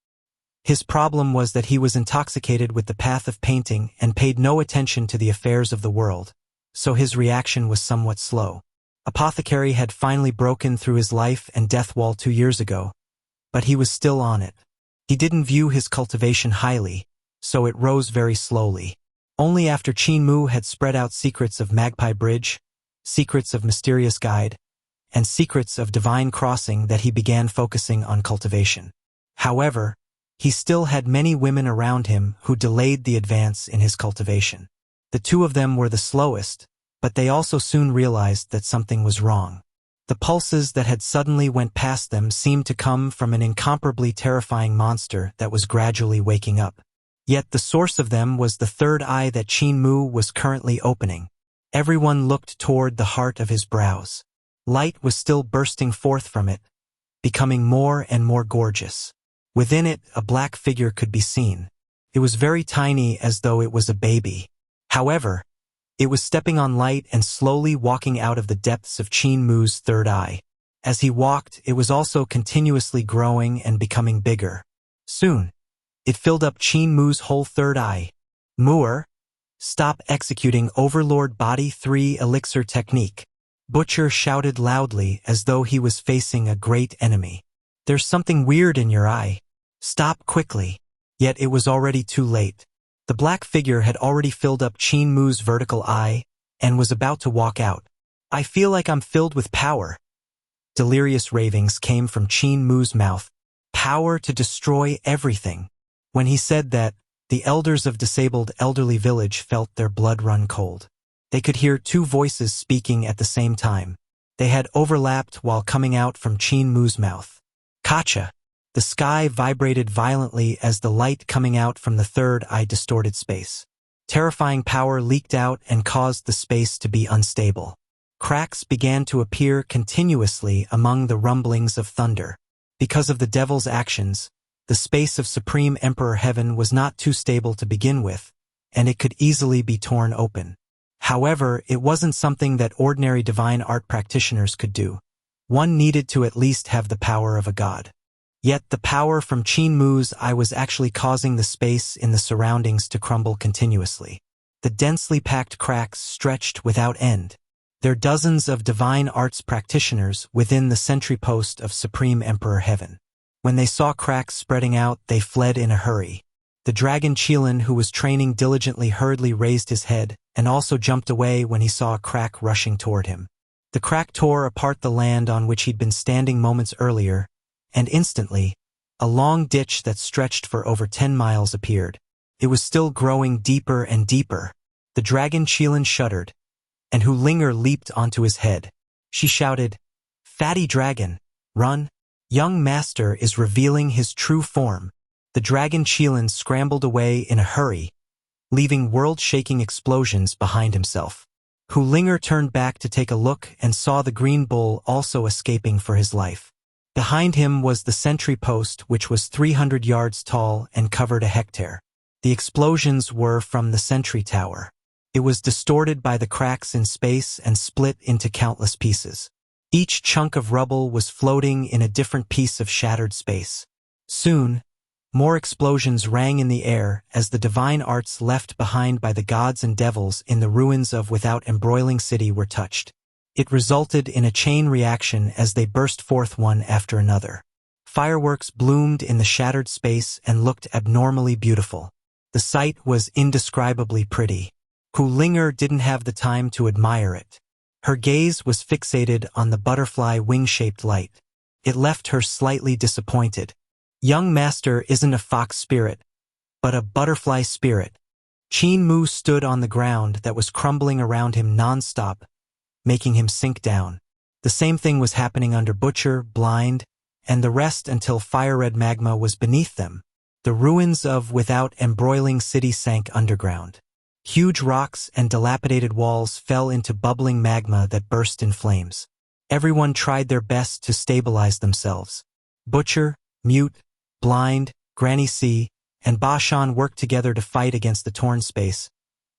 S1: His problem was that he was intoxicated with the path of painting and paid no attention to the affairs of the world, so his reaction was somewhat slow. Apothecary had finally broken through his life and death wall 2 years ago, but he was still on it. He didn't view his cultivation highly, so it rose very slowly. Only after Qin Mu had spread out secrets of Magpie Bridge, secrets of Mysterious Guide, and secrets of Divine Crossing that he began focusing on cultivation. However, he still had many women around him who delayed the advance in his cultivation. The two of them were the slowest, but they also soon realized that something was wrong. The pulses that had suddenly went past them seemed to come from an incomparably terrifying monster that was gradually waking up. Yet the source of them was the third eye that Qin Mu was currently opening. Everyone looked toward the heart of his brows. Light was still bursting forth from it, becoming more and more gorgeous. Within it, a black figure could be seen. It was very tiny, as though it was a baby. However, it was stepping on light and slowly walking out of the depths of Qin Mu's third eye. As he walked, it was also continuously growing and becoming bigger. Soon, it filled up Qin Mu's whole third eye. Mu'er, stop executing Overlord Body 3 Elixir technique. Butcher shouted loudly as though he was facing a great enemy. There's something weird in your eye. Stop quickly. Yet it was already too late. The black figure had already filled up Qin Mu's vertical eye and was about to walk out. I feel like I'm filled with power. Delirious ravings came from Qin Mu's mouth. Power to destroy everything. When he said that, the elders of disabled elderly village felt their blood run cold. They could hear two voices speaking at the same time. They had overlapped while coming out from Qin Mu's mouth. Kacha! The sky vibrated violently as the light coming out from the third eye distorted space. Terrifying power leaked out and caused the space to be unstable. Cracks began to appear continuously among the rumblings of thunder. Because of the devil's actions, the space of Supreme Emperor Heaven was not too stable to begin with, and it could easily be torn open. However, it wasn't something that ordinary divine art practitioners could do. One needed to at least have the power of a god. Yet the power from Qin Mu's eye was actually causing the space in the surroundings to crumble continuously. The densely packed cracks stretched without end. There are dozens of divine arts practitioners within the sentry post of Supreme Emperor Heaven. When they saw cracks spreading out, they fled in a hurry. The dragon Qilin, who was training diligently, hurriedly raised his head and also jumped away when he saw a crack rushing toward him. The crack tore apart the land on which he'd been standing moments earlier, and instantly, a long ditch that stretched for over 10 miles appeared. It was still growing deeper and deeper. The dragon Qilin shuddered, and Hu Linger leaped onto his head. She shouted, "Fatty dragon, run! Young master is revealing his true form." The dragon Qilin scrambled away in a hurry, leaving world-shaking explosions behind himself. Hu Linger turned back to take a look and saw the green bull also escaping for his life. Behind him was the sentry post, which was 300 yards tall and covered a hectare. The explosions were from the sentry tower. It was distorted by the cracks in space and split into countless pieces. Each chunk of rubble was floating in a different piece of shattered space. Soon, more explosions rang in the air as the divine arts left behind by the gods and devils in the ruins of Without Embroiling City were touched. It resulted in a chain reaction as they burst forth one after another. Fireworks bloomed in the shattered space and looked abnormally beautiful. The sight was indescribably pretty. Hu Linger didn't have the time to admire it. Her gaze was fixated on the butterfly wing-shaped light. It left her slightly disappointed. Young master isn't a fox spirit, but a butterfly spirit. Qin Mu stood on the ground that was crumbling around him non-stop, making him sink down. The same thing was happening under Butcher, Blind, and the rest until fire-red magma was beneath them. The ruins of Without Embroiling City sank underground. Huge rocks and dilapidated walls fell into bubbling magma that burst in flames. Everyone tried their best to stabilize themselves. Butcher, Mute, Blind, Granny C, and Ba Shan worked together to fight against the torn space,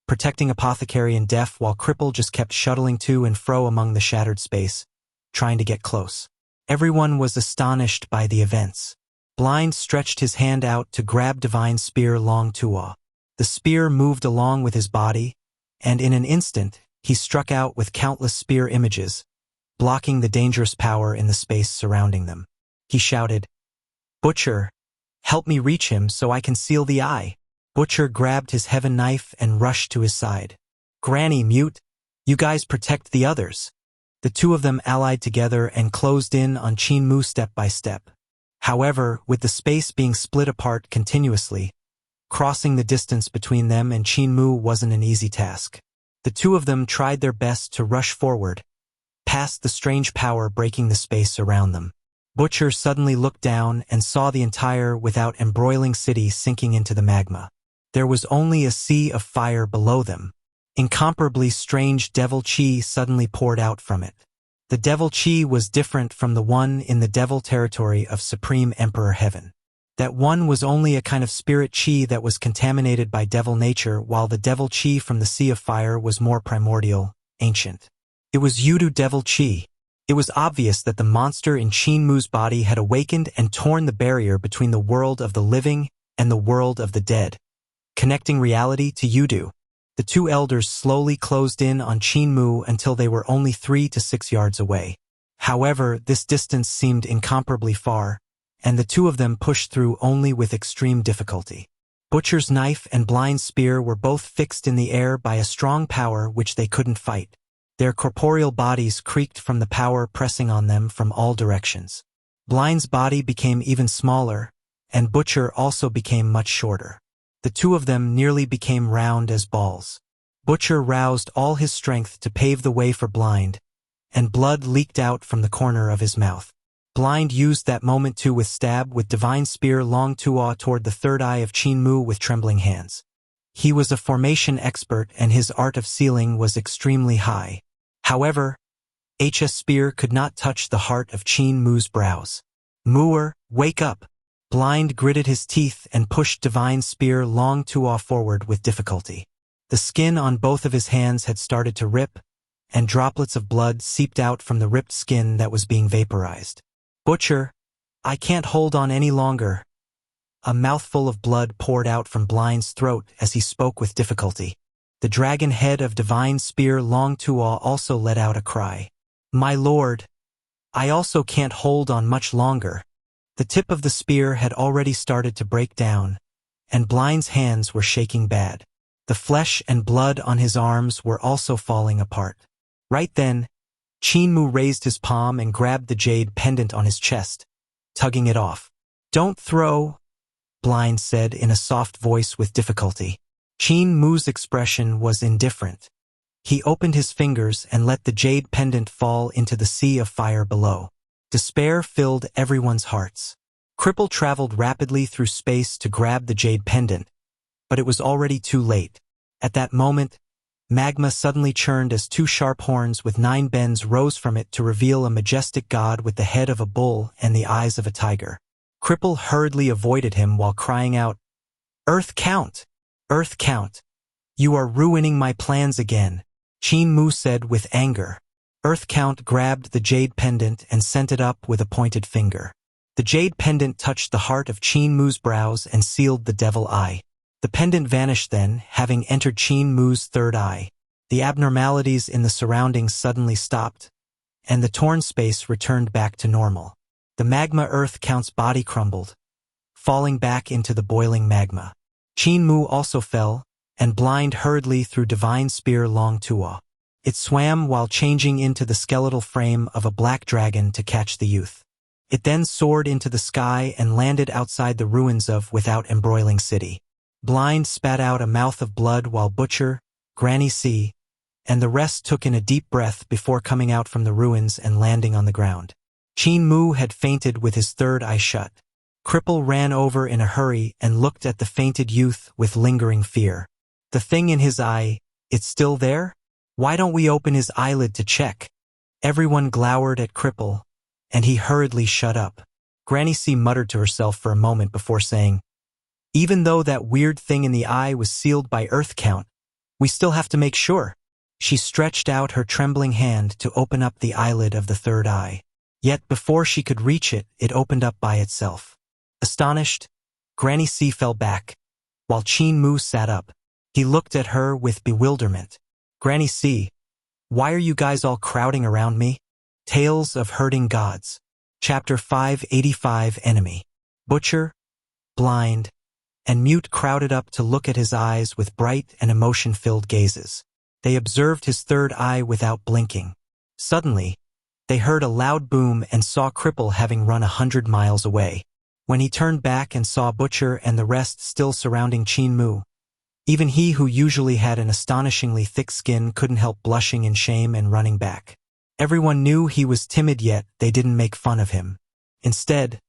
S1: protecting Apothecary and Deaf while Cripple just kept shuttling to and fro among the shattered space, trying to get close. Everyone was astonished by the events. Blind stretched his hand out to grab Divine Spear Long Tua. The spear moved along with his body, and in an instant, he struck out with countless spear images, blocking the dangerous power in the space surrounding them. He shouted, "Butcher, help me reach him so I can seal the eye." Butcher grabbed his heaven knife and rushed to his side. "Granny, Mute, you guys protect the others." The two of them allied together and closed in on Qin Mu step by step. However, with the space being split apart continuously, crossing the distance between them and Qin Mu wasn't an easy task. The two of them tried their best to rush forward, past the strange power breaking the space around them. Butcher suddenly looked down and saw the entire Without Embroiling City sinking into the magma. There was only a sea of fire below them. Incomparably strange devil chi suddenly poured out from it. The devil chi was different from the one in the devil territory of Supreme Emperor Heaven. That one was only a kind of spirit chi that was contaminated by devil nature, while the devil chi from the Sea of Fire was more primordial, ancient. It was Yudu devil chi. It was obvious that the monster in Qin Mu's body had awakened and torn the barrier between the world of the living and the world of the dead, connecting reality to Yudu. The two elders slowly closed in on Qin Mu until they were only 3 to 6 yards away. However, this distance seemed incomparably far, and the two of them pushed through only with extreme difficulty. Butcher's knife and Blind's spear were both fixed in the air by a strong power which they couldn't fight. Their corporeal bodies creaked from the power pressing on them from all directions. Blind's body became even smaller, and Butcher also became much shorter. The two of them nearly became round as balls. Butcher roused all his strength to pave the way for Blind, and blood leaked out from the corner of his mouth. Blind used that moment to stab with divine spear Long Tuo toward the third eye of Qin Mu with trembling hands. He was a formation expert and his art of sealing was extremely high. However, H's spear could not touch the heart of Qin Mu's brows. Muer, wake up! Blind gritted his teeth and pushed divine spear Long Tuo forward with difficulty. The skin on both of his hands had started to rip, and droplets of blood seeped out from the ripped skin that was being vaporized. Butcher, I can't hold on any longer. A mouthful of blood poured out from Blind's throat as he spoke with difficulty. The dragon head of divine spear Long Tuo also let out a cry. My lord, I also can't hold on much longer. The tip of the spear had already started to break down, and Blind's hands were shaking bad. The flesh and blood on his arms were also falling apart. Right then, Qin Mu raised his palm and grabbed the jade pendant on his chest, tugging it off. Don't throw, Blind said in a soft voice with difficulty. Qin Mu's expression was indifferent. He opened his fingers and let the jade pendant fall into the sea of fire below. Despair filled everyone's hearts. Cripple traveled rapidly through space to grab the jade pendant, but it was already too late. At that moment, magma suddenly churned as 2 sharp horns with 9 bends rose from it to reveal a majestic god with the head of a bull and the eyes of a tiger. Cripple hurriedly avoided him while crying out, Earth Count! Earth Count! You are ruining my plans again, Qin Mu said with anger. Earth Count grabbed the jade pendant and sent it up with a pointed finger. The jade pendant touched the heart of Qin Mu's brows and sealed the devil eye. The pendant vanished then, having entered Qin Mu's third eye. The abnormalities in the surroundings suddenly stopped, and the torn space returned back to normal. The magma Earth Count's body crumbled, falling back into the boiling magma. Qin Mu also fell, and Blind hurriedly threw divine spear Long Tuo. It swam while changing into the skeletal frame of a black dragon to catch the youth. It then soared into the sky and landed outside the ruins of Without Embroiling City. Blind spat out a mouth of blood while Butcher, Granny C, and the rest took in a deep breath before coming out from the ruins and landing on the ground. Qin Mu had fainted with his third eye shut. Cripple ran over in a hurry and looked at the fainted youth with lingering fear. The thing in his eye, it's still there? Why don't we open his eyelid to check? Everyone glowered at Cripple, and he hurriedly shut up. Granny C muttered to herself for a moment before saying, Even though that weird thing in the eye was sealed by Earth Count, we still have to make sure. She stretched out her trembling hand to open up the eyelid of the third eye. Yet before she could reach it, it opened up by itself. Astonished, Granny C fell back, while Qin Mu sat up. He looked at her with bewilderment. Granny C, why are you guys all crowding around me? Tales of Hurting Gods. Chapter 585 Enemy. Butcher, Blind, and Mute crowded up to look at his eyes with bright and emotion-filled gazes. They observed his third eye without blinking. Suddenly, they heard a loud boom and saw Cripple having run 100 miles away. When he turned back and saw Butcher and the rest still surrounding Qin Mu, even he who usually had an astonishingly thick skin couldn't help blushing in shame and running back. Everyone knew he was timid, yet they didn't make fun of him. Instead,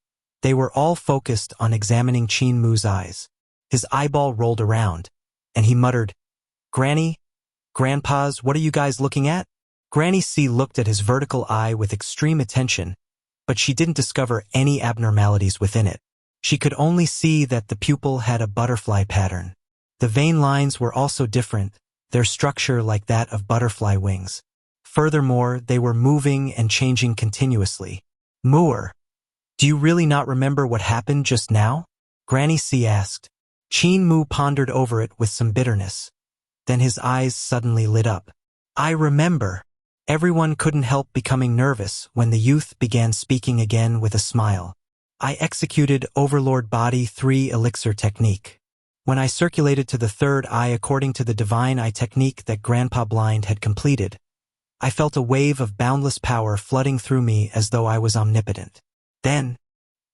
S1: they were all focused on examining Qin Mu's eyes. His eyeball rolled around, and he muttered, Granny, Grandpas, what are you guys looking at? Granny C looked at his vertical eye with extreme attention, but she didn't discover any abnormalities within it. She could only see that the pupil had a butterfly pattern. The vein lines were also different, their structure like that of butterfly wings. Furthermore, they were moving and changing continuously. Moor, do you really not remember what happened just now? Granny C asked. Qin Mu pondered over it with some bitterness. Then his eyes suddenly lit up. I remember. Everyone couldn't help becoming nervous when the youth began speaking again with a smile. I executed Overlord Body 3 Elixir technique. When I circulated to the third eye according to the divine eye technique that Grandpa Blind had completed, I felt a wave of boundless power flooding through me as though I was omnipotent. Then,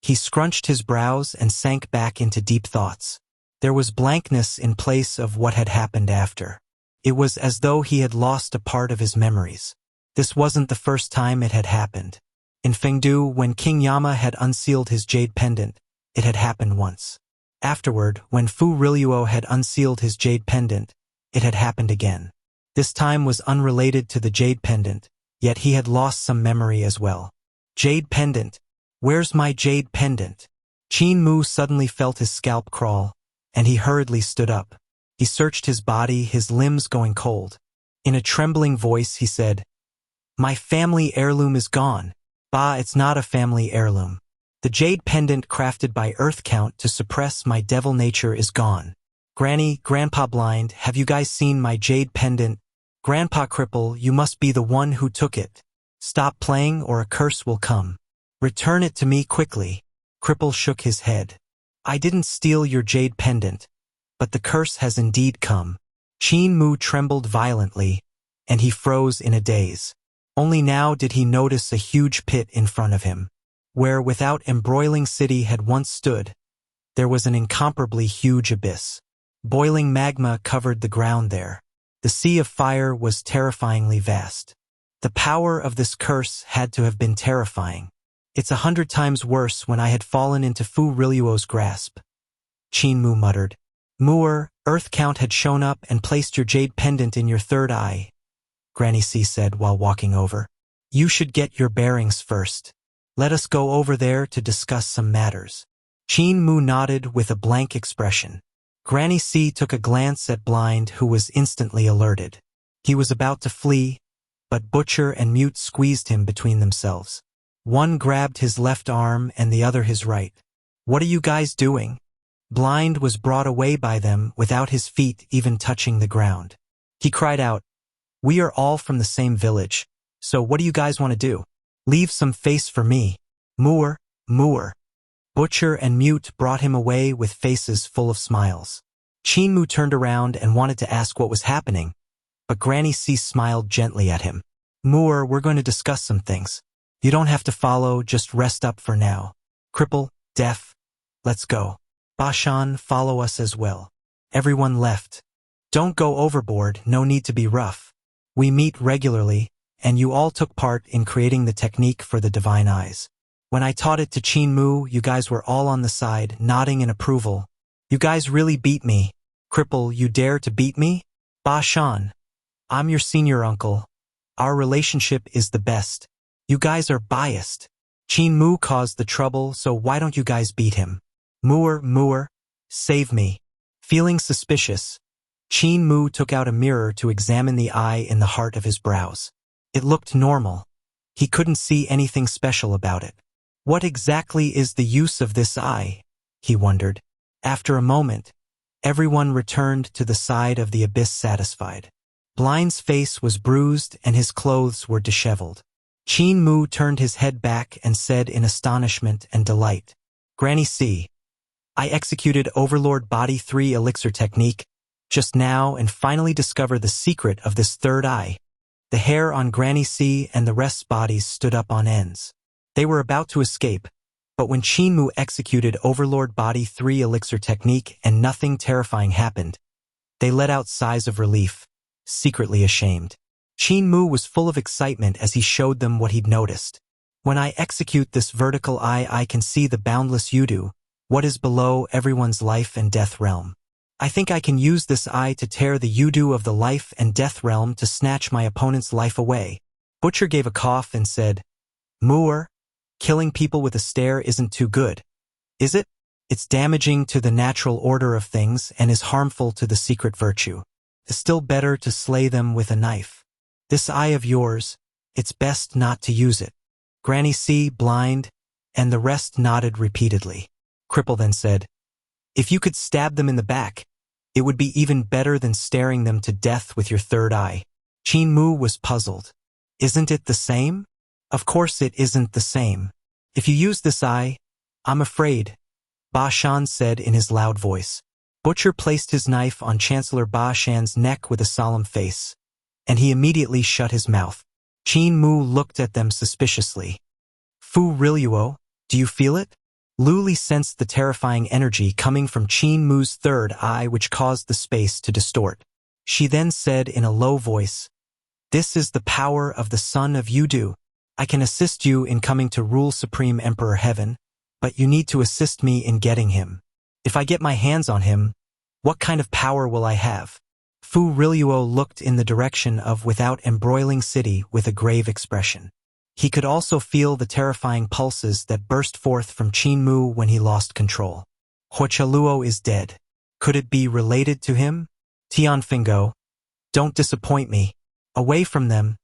S1: he scrunched his brows and sank back into deep thoughts. There was blankness in place of what had happened after. It was as though he had lost a part of his memories. This wasn't the first time it had happened. In Fengdu, when King Yama had unsealed his jade pendant, it had happened once. Afterward, when Fu Riluo had unsealed his jade pendant, it had happened again. This time was unrelated to the jade pendant, yet he had lost some memory as well. Jade pendant. Where's my jade pendant? Qin Mu suddenly felt his scalp crawl, and he hurriedly stood up. He searched his body, his limbs going cold. In a trembling voice, he said, My family heirloom is gone. Bah, it's not a family heirloom. The jade pendant crafted by Earth Count to suppress my devil nature is gone. Granny, Grandpa Blind, have you guys seen my jade pendant? Grandpa Cripple, you must be the one who took it. Stop playing or a curse will come. Return it to me quickly. Cripple shook his head. I didn't steal your jade pendant, but the curse has indeed come. Qin Mu trembled violently, and he froze in a daze. Only now did he notice a huge pit in front of him. Where without embroiling city had once stood, there was an incomparably huge abyss. Boiling magma covered the ground there. The sea of fire was terrifyingly vast. The power of this curse had to have been terrifying. It's 100 times worse when I had fallen into Fu Riluo's grasp. Qin Mu muttered. Moor, Earth Count had shown up and placed your jade pendant in your third eye, Granny C said while walking over. You should get your bearings first. Let us go over there to discuss some matters. Qin Mu nodded with a blank expression. Granny C took a glance at Blind, who was instantly alerted. He was about to flee, but Butcher and Mute squeezed him between themselves. One grabbed his left arm and the other his right. What are you guys doing? Blind was brought away by them without his feet even touching the ground. He cried out, We are all from the same village, so what do you guys want to do? Leave some face for me. Moor, Moor. Butcher and Mute brought him away with faces full of smiles. Qin Mu turned around and wanted to ask what was happening, but Granny C smiled gently at him. Moor, we're going to discuss some things. You don't have to follow, just rest up for now. Cripple, Deaf, let's go. Bashan, follow us as well. Everyone left. Don't go overboard, no need to be rough. We meet regularly, and you all took part in creating the technique for the divine eyes. When I taught it to Qin Mu, you guys were all on the side, nodding in approval. You guys really beat me. Cripple, you dare to beat me? Bashan, I'm your senior uncle. Our relationship is the best. You guys are biased. Qin Mu caused the trouble, so why don't you guys beat him? Moor, save me. Feeling suspicious, Qin Mu took out a mirror to examine the eye in the heart of his brows. It looked normal. He couldn't see anything special about it. What exactly is the use of this eye? He wondered. After a moment, everyone returned to the side of the abyss satisfied. Blind's face was bruised and his clothes were disheveled. Qin Mu turned his head back and said in astonishment and delight, Granny C, I executed Overlord Body 3 Elixir technique just now and finally discovered the secret of this third eye. The hair on Granny C and the rest's bodies stood up on ends. They were about to escape, but when Qin Mu executed Overlord Body 3 Elixir technique and nothing terrifying happened, they let out sighs of relief, secretly ashamed. Qin Mu was full of excitement as he showed them what he'd noticed. When I execute this vertical eye, I can see the boundless Yudu, what is below everyone's life and death realm. I think I can use this eye to tear the Yudu of the life and death realm to snatch my opponent's life away. Butcher gave a cough and said, Moor, killing people with a stare isn't too good, is it? It's damaging to the natural order of things and is harmful to the secret virtue. It's still better to slay them with a knife. This eye of yours, it's best not to use it. Granny C, blind, and the rest nodded repeatedly. Cripple then said, If you could stab them in the back, it would be even better than staring them to death with your third eye. Qin Mu was puzzled. Isn't it the same? Of course it isn't the same. If you use this eye, I'm afraid, Ba Shan said in his loud voice. Butcher placed his knife on Chancellor Ba Shan's neck with a solemn face, and he immediately shut his mouth. Qin Mu looked at them suspiciously. Fu Riluo, do you feel it? Lu Li sensed the terrifying energy coming from Qin Mu's third eye, which caused the space to distort. She then said in a low voice, This is the power of the Son of Yudu. I can assist you in coming to rule Supreme Emperor Heaven, but you need to assist me in getting him. If I get my hands on him, what kind of power will I have? Fu Riluo looked in the direction of Without Embroiling City with a grave expression. He could also feel the terrifying pulses that burst forth from Qin Mu when he lost control. Huachaluo is dead. Could it be related to him? Tianfingo, don't disappoint me. Away from them,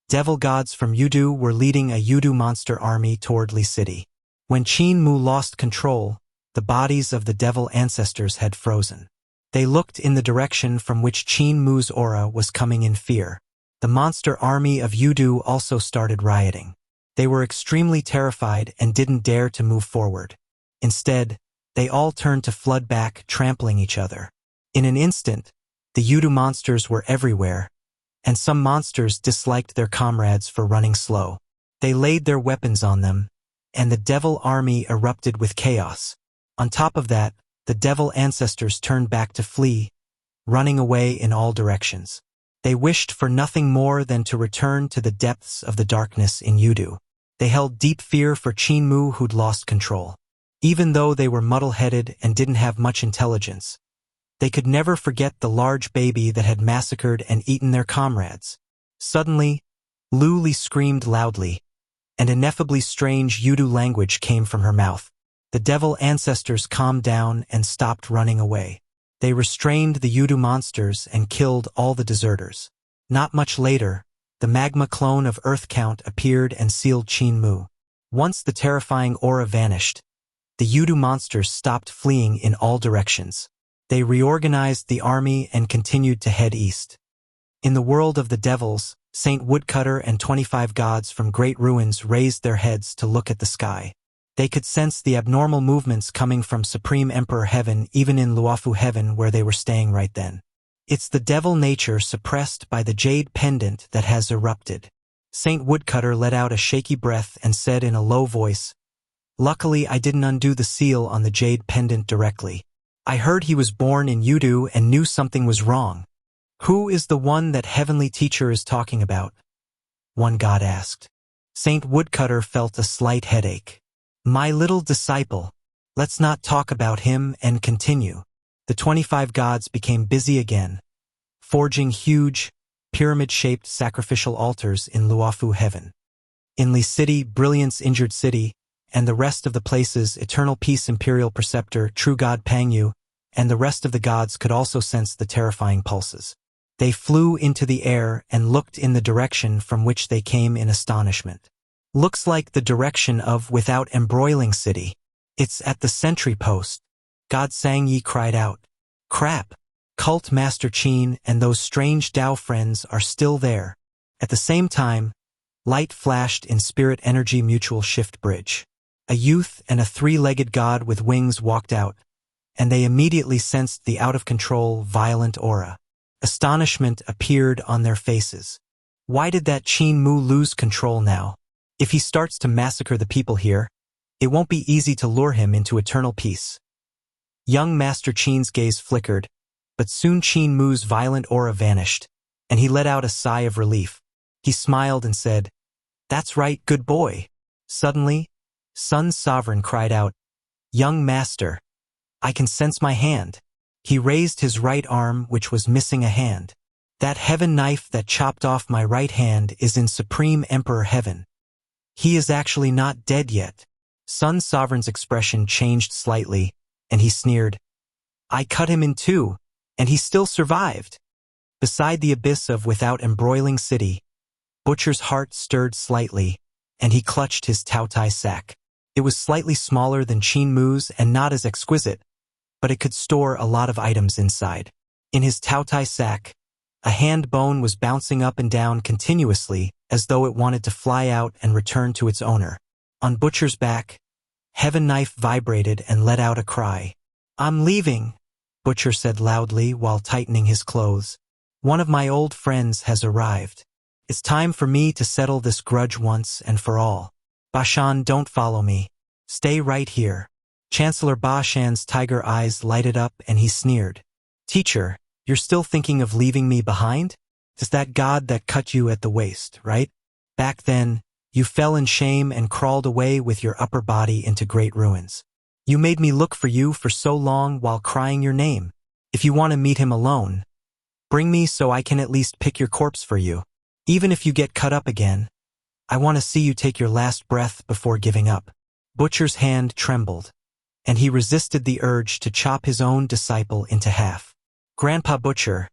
S1: devil gods from Yudu were leading a Yudu monster army toward Li City. When Qin Mu lost control, the bodies of the devil ancestors had frozen. They looked in the direction from which Qin Mu's aura was coming in fear. The monster army of Yudu also started rioting. They were extremely terrified and didn't dare to move forward. Instead, they all turned to flood back, trampling each other. In an instant, the Yudu monsters were everywhere, and some monsters disliked their comrades for running slow. They laid their weapons on them, and the devil army erupted with chaos. On top of that, the devil ancestors turned back to flee, running away in all directions. They wished for nothing more than to return to the depths of the darkness in Yudu. They held deep fear for Qin Mu, who'd lost control. Even though they were muddle-headed and didn't have much intelligence, they could never forget the large baby that had massacred and eaten their comrades. Suddenly, Lu Li screamed loudly, and ineffably strange Yudu language came from her mouth. The devil ancestors calmed down and stopped running away. They restrained the Yudu monsters and killed all the deserters. Not much later, the magma clone of Earth Count appeared and sealed Qin Mu. Once the terrifying aura vanished, the Yudu monsters stopped fleeing in all directions. They reorganized the army and continued to head east. In the world of the devils, Saint Woodcutter and 25 gods from great ruins raised their heads to look at the sky. They could sense the abnormal movements coming from Supreme Emperor Heaven, even in Luofu Heaven where they were staying right then. It's the devil nature suppressed by the jade pendant that has erupted. Saint Woodcutter let out a shaky breath and said in a low voice, Luckily I didn't undo the seal on the jade pendant directly. I heard he was born in Yudu and knew something was wrong. Who is the one that heavenly teacher is talking about? One god asked. Saint Woodcutter felt a slight headache. My little disciple. Let's not talk about him and continue. The 25 gods became busy again, forging huge, pyramid-shaped sacrificial altars in Luofu Heaven. In Li City, Brilliance Injured City, and the rest of the places, Eternal Peace Imperial Preceptor, True God Pangyu, and the rest of the gods could also sense the terrifying pulses. They flew into the air and looked in the direction from which they came in astonishment. Looks like the direction of Without Embroiling City. It's at the sentry post. God Sangyi cried out. Crap! Cult Master Qin and those strange Dao friends are still there. At the same time, light flashed in Spirit Energy Mutual Shift Bridge. A youth and a three-legged god with wings walked out, and they immediately sensed the out-of-control, violent aura. Astonishment appeared on their faces. Why did that Qin Mu lose control now? If he starts to massacre the people here, it won't be easy to lure him into eternal peace. Young Master Qin's gaze flickered, but soon Qin Mu's violent aura vanished, and he let out a sigh of relief. He smiled and said, That's right, good boy. Suddenly, Sun's sovereign cried out, Young Master, I can sense my hand. He raised his right arm, which was missing a hand. That heaven knife that chopped off my right hand is in Supreme Emperor Heaven. He is actually not dead yet. Sun Sovereign's expression changed slightly, and he sneered. I cut him in two, and he still survived. Beside the abyss of without embroiling city, Butcher's heart stirred slightly, and he clutched his Taotai sack. It was slightly smaller than Qin Mu's and not as exquisite, but it could store a lot of items inside. In his Taotai sack, a hand bone was bouncing up and down continuously as though it wanted to fly out and return to its owner. On Butcher's back, Heaven Knife vibrated and let out a cry. I'm leaving, Butcher said loudly while tightening his clothes. One of my old friends has arrived. It's time for me to settle this grudge once and for all. Bashan, don't follow me. Stay right here. Chancellor Bashan's tiger eyes lighted up and he sneered. Teacher, you're still thinking of leaving me behind? It's that god that cut you at the waist, right? Back then, you fell in shame and crawled away with your upper body into great ruins. You made me look for you for so long while crying your name. If you want to meet him alone, bring me so I can at least pick your corpse for you. Even if you get cut up again, I want to see you take your last breath before giving up. Butcher's hand trembled, and he resisted the urge to chop his own disciple into half. Grandpa Butcher,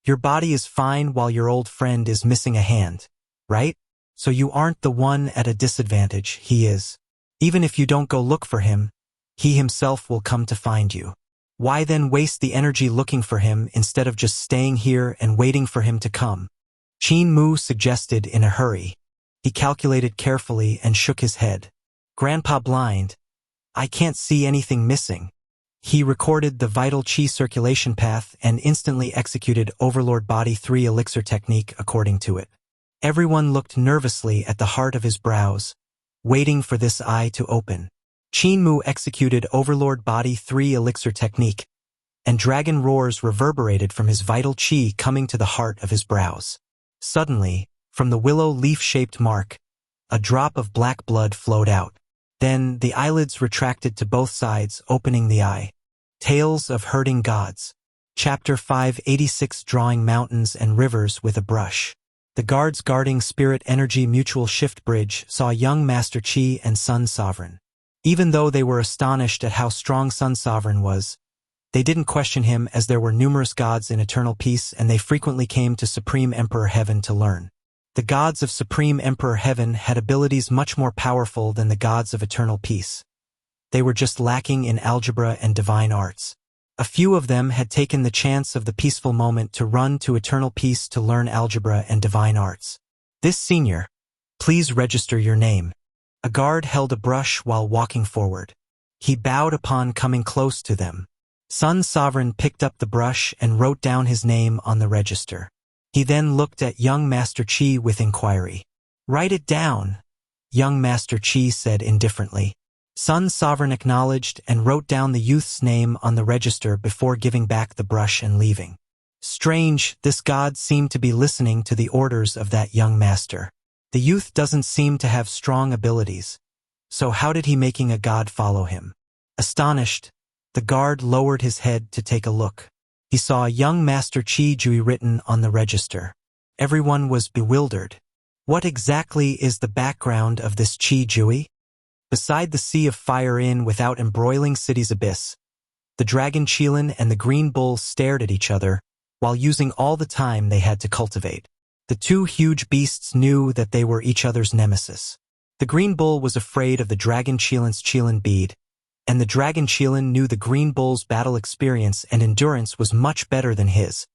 S1: your body is fine while your old friend is missing a hand, right? So you aren't the one at a disadvantage, he is. Even if you don't go look for him, he himself will come to find you. Why then waste the energy looking for him instead of just staying here and waiting for him to come? Qin Mu suggested in a hurry. He calculated carefully and shook his head. Grandpa blind, I can't see anything missing. He recorded the vital qi circulation path and instantly executed Overlord Body 3 elixir technique according to it. Everyone looked nervously at the heart of his brows, waiting for this eye to open. Qin Mu executed Overlord Body 3 elixir technique, and dragon roars reverberated from his vital qi coming to the heart of his brows. Suddenly, from the willow leaf-shaped mark, a drop of black blood flowed out. Then the eyelids retracted to both sides, opening the eye. Tales of Herding Gods. Chapter 586 Drawing Mountains and Rivers with a Brush. The guards guarding Spirit Energy Mutual Shift Bridge saw young Master Qi and Sun Sovereign. Even though they were astonished at how strong Sun Sovereign was, they didn't question him as there were numerous gods in eternal peace and they frequently came to Supreme Emperor Heaven to learn. The gods of Supreme Emperor Heaven had abilities much more powerful than the gods of eternal peace. They were just lacking in algebra and divine arts. A few of them had taken the chance of the peaceful moment to run to eternal peace to learn algebra and divine arts. This senior, please register your name. A guard held a brush while walking forward. He bowed upon coming close to them. Sun Sovereign picked up the brush and wrote down his name on the register. He then looked at young Master Qi with inquiry. Write it down, young Master Qi said indifferently. Sun Sovereign acknowledged and wrote down the youth's name on the register before giving back the brush and leaving. Strange, this god seemed to be listening to the orders of that young master. The youth doesn't seem to have strong abilities, so how did he making a god follow him? Astonished, the guard lowered his head to take a look. He saw young Master Qi Jui written on the register. Everyone was bewildered. What exactly is the background of this Qi Jui? Beside the sea of fire in without embroiling city's abyss, the dragon Qilin and the green bull stared at each other while using all the time they had to cultivate. The two huge beasts knew that they were each other's nemesis. The green bull was afraid of the dragon Qilin's Qilin bead, and the dragon Qilin knew the green bull's battle experience and endurance was much better than his,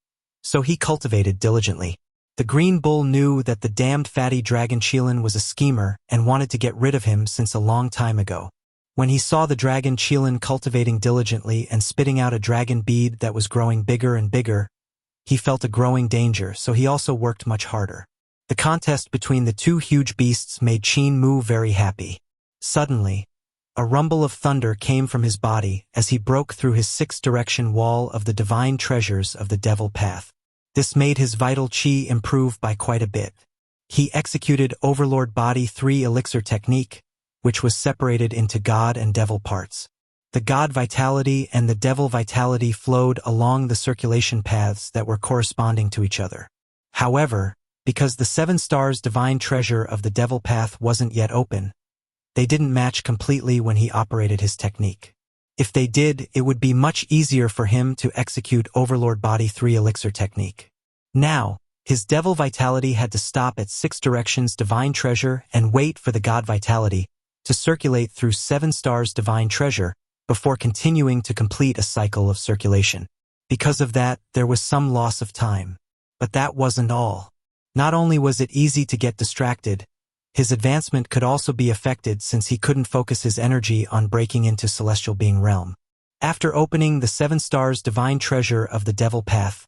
S1: so he cultivated diligently. The green bull knew that the damned fatty dragon Qilin was a schemer and wanted to get rid of him since a long time ago. When he saw the dragon Qilin cultivating diligently and spitting out a dragon bead that was growing bigger and bigger, he felt a growing danger, so he also worked much harder. The contest between the two huge beasts made Qin Mu very happy. Suddenly, a rumble of thunder came from his body as he broke through his six-direction wall of the divine treasures of the Devil Path. This made his vital qi improve by quite a bit. He executed Overlord Body 3 elixir technique, which was separated into God and Devil parts. The god vitality and the devil vitality flowed along the circulation paths that were corresponding to each other. However, because the 7 stars divine treasure of the devil path wasn't yet open, they didn't match completely when he operated his technique. If they did, it would be much easier for him to execute Overlord Body 3 Elixir technique. Now, his devil vitality had to stop at 6 directions divine treasure and wait for the god vitality to circulate through 7 stars divine treasure before continuing to complete a cycle of circulation. Because of that, there was some loss of time. But that wasn't all. Not only was it easy to get distracted, his advancement could also be affected since he couldn't focus his energy on breaking into Celestial Being Realm. After opening the 7 stars divine treasure of the devil path,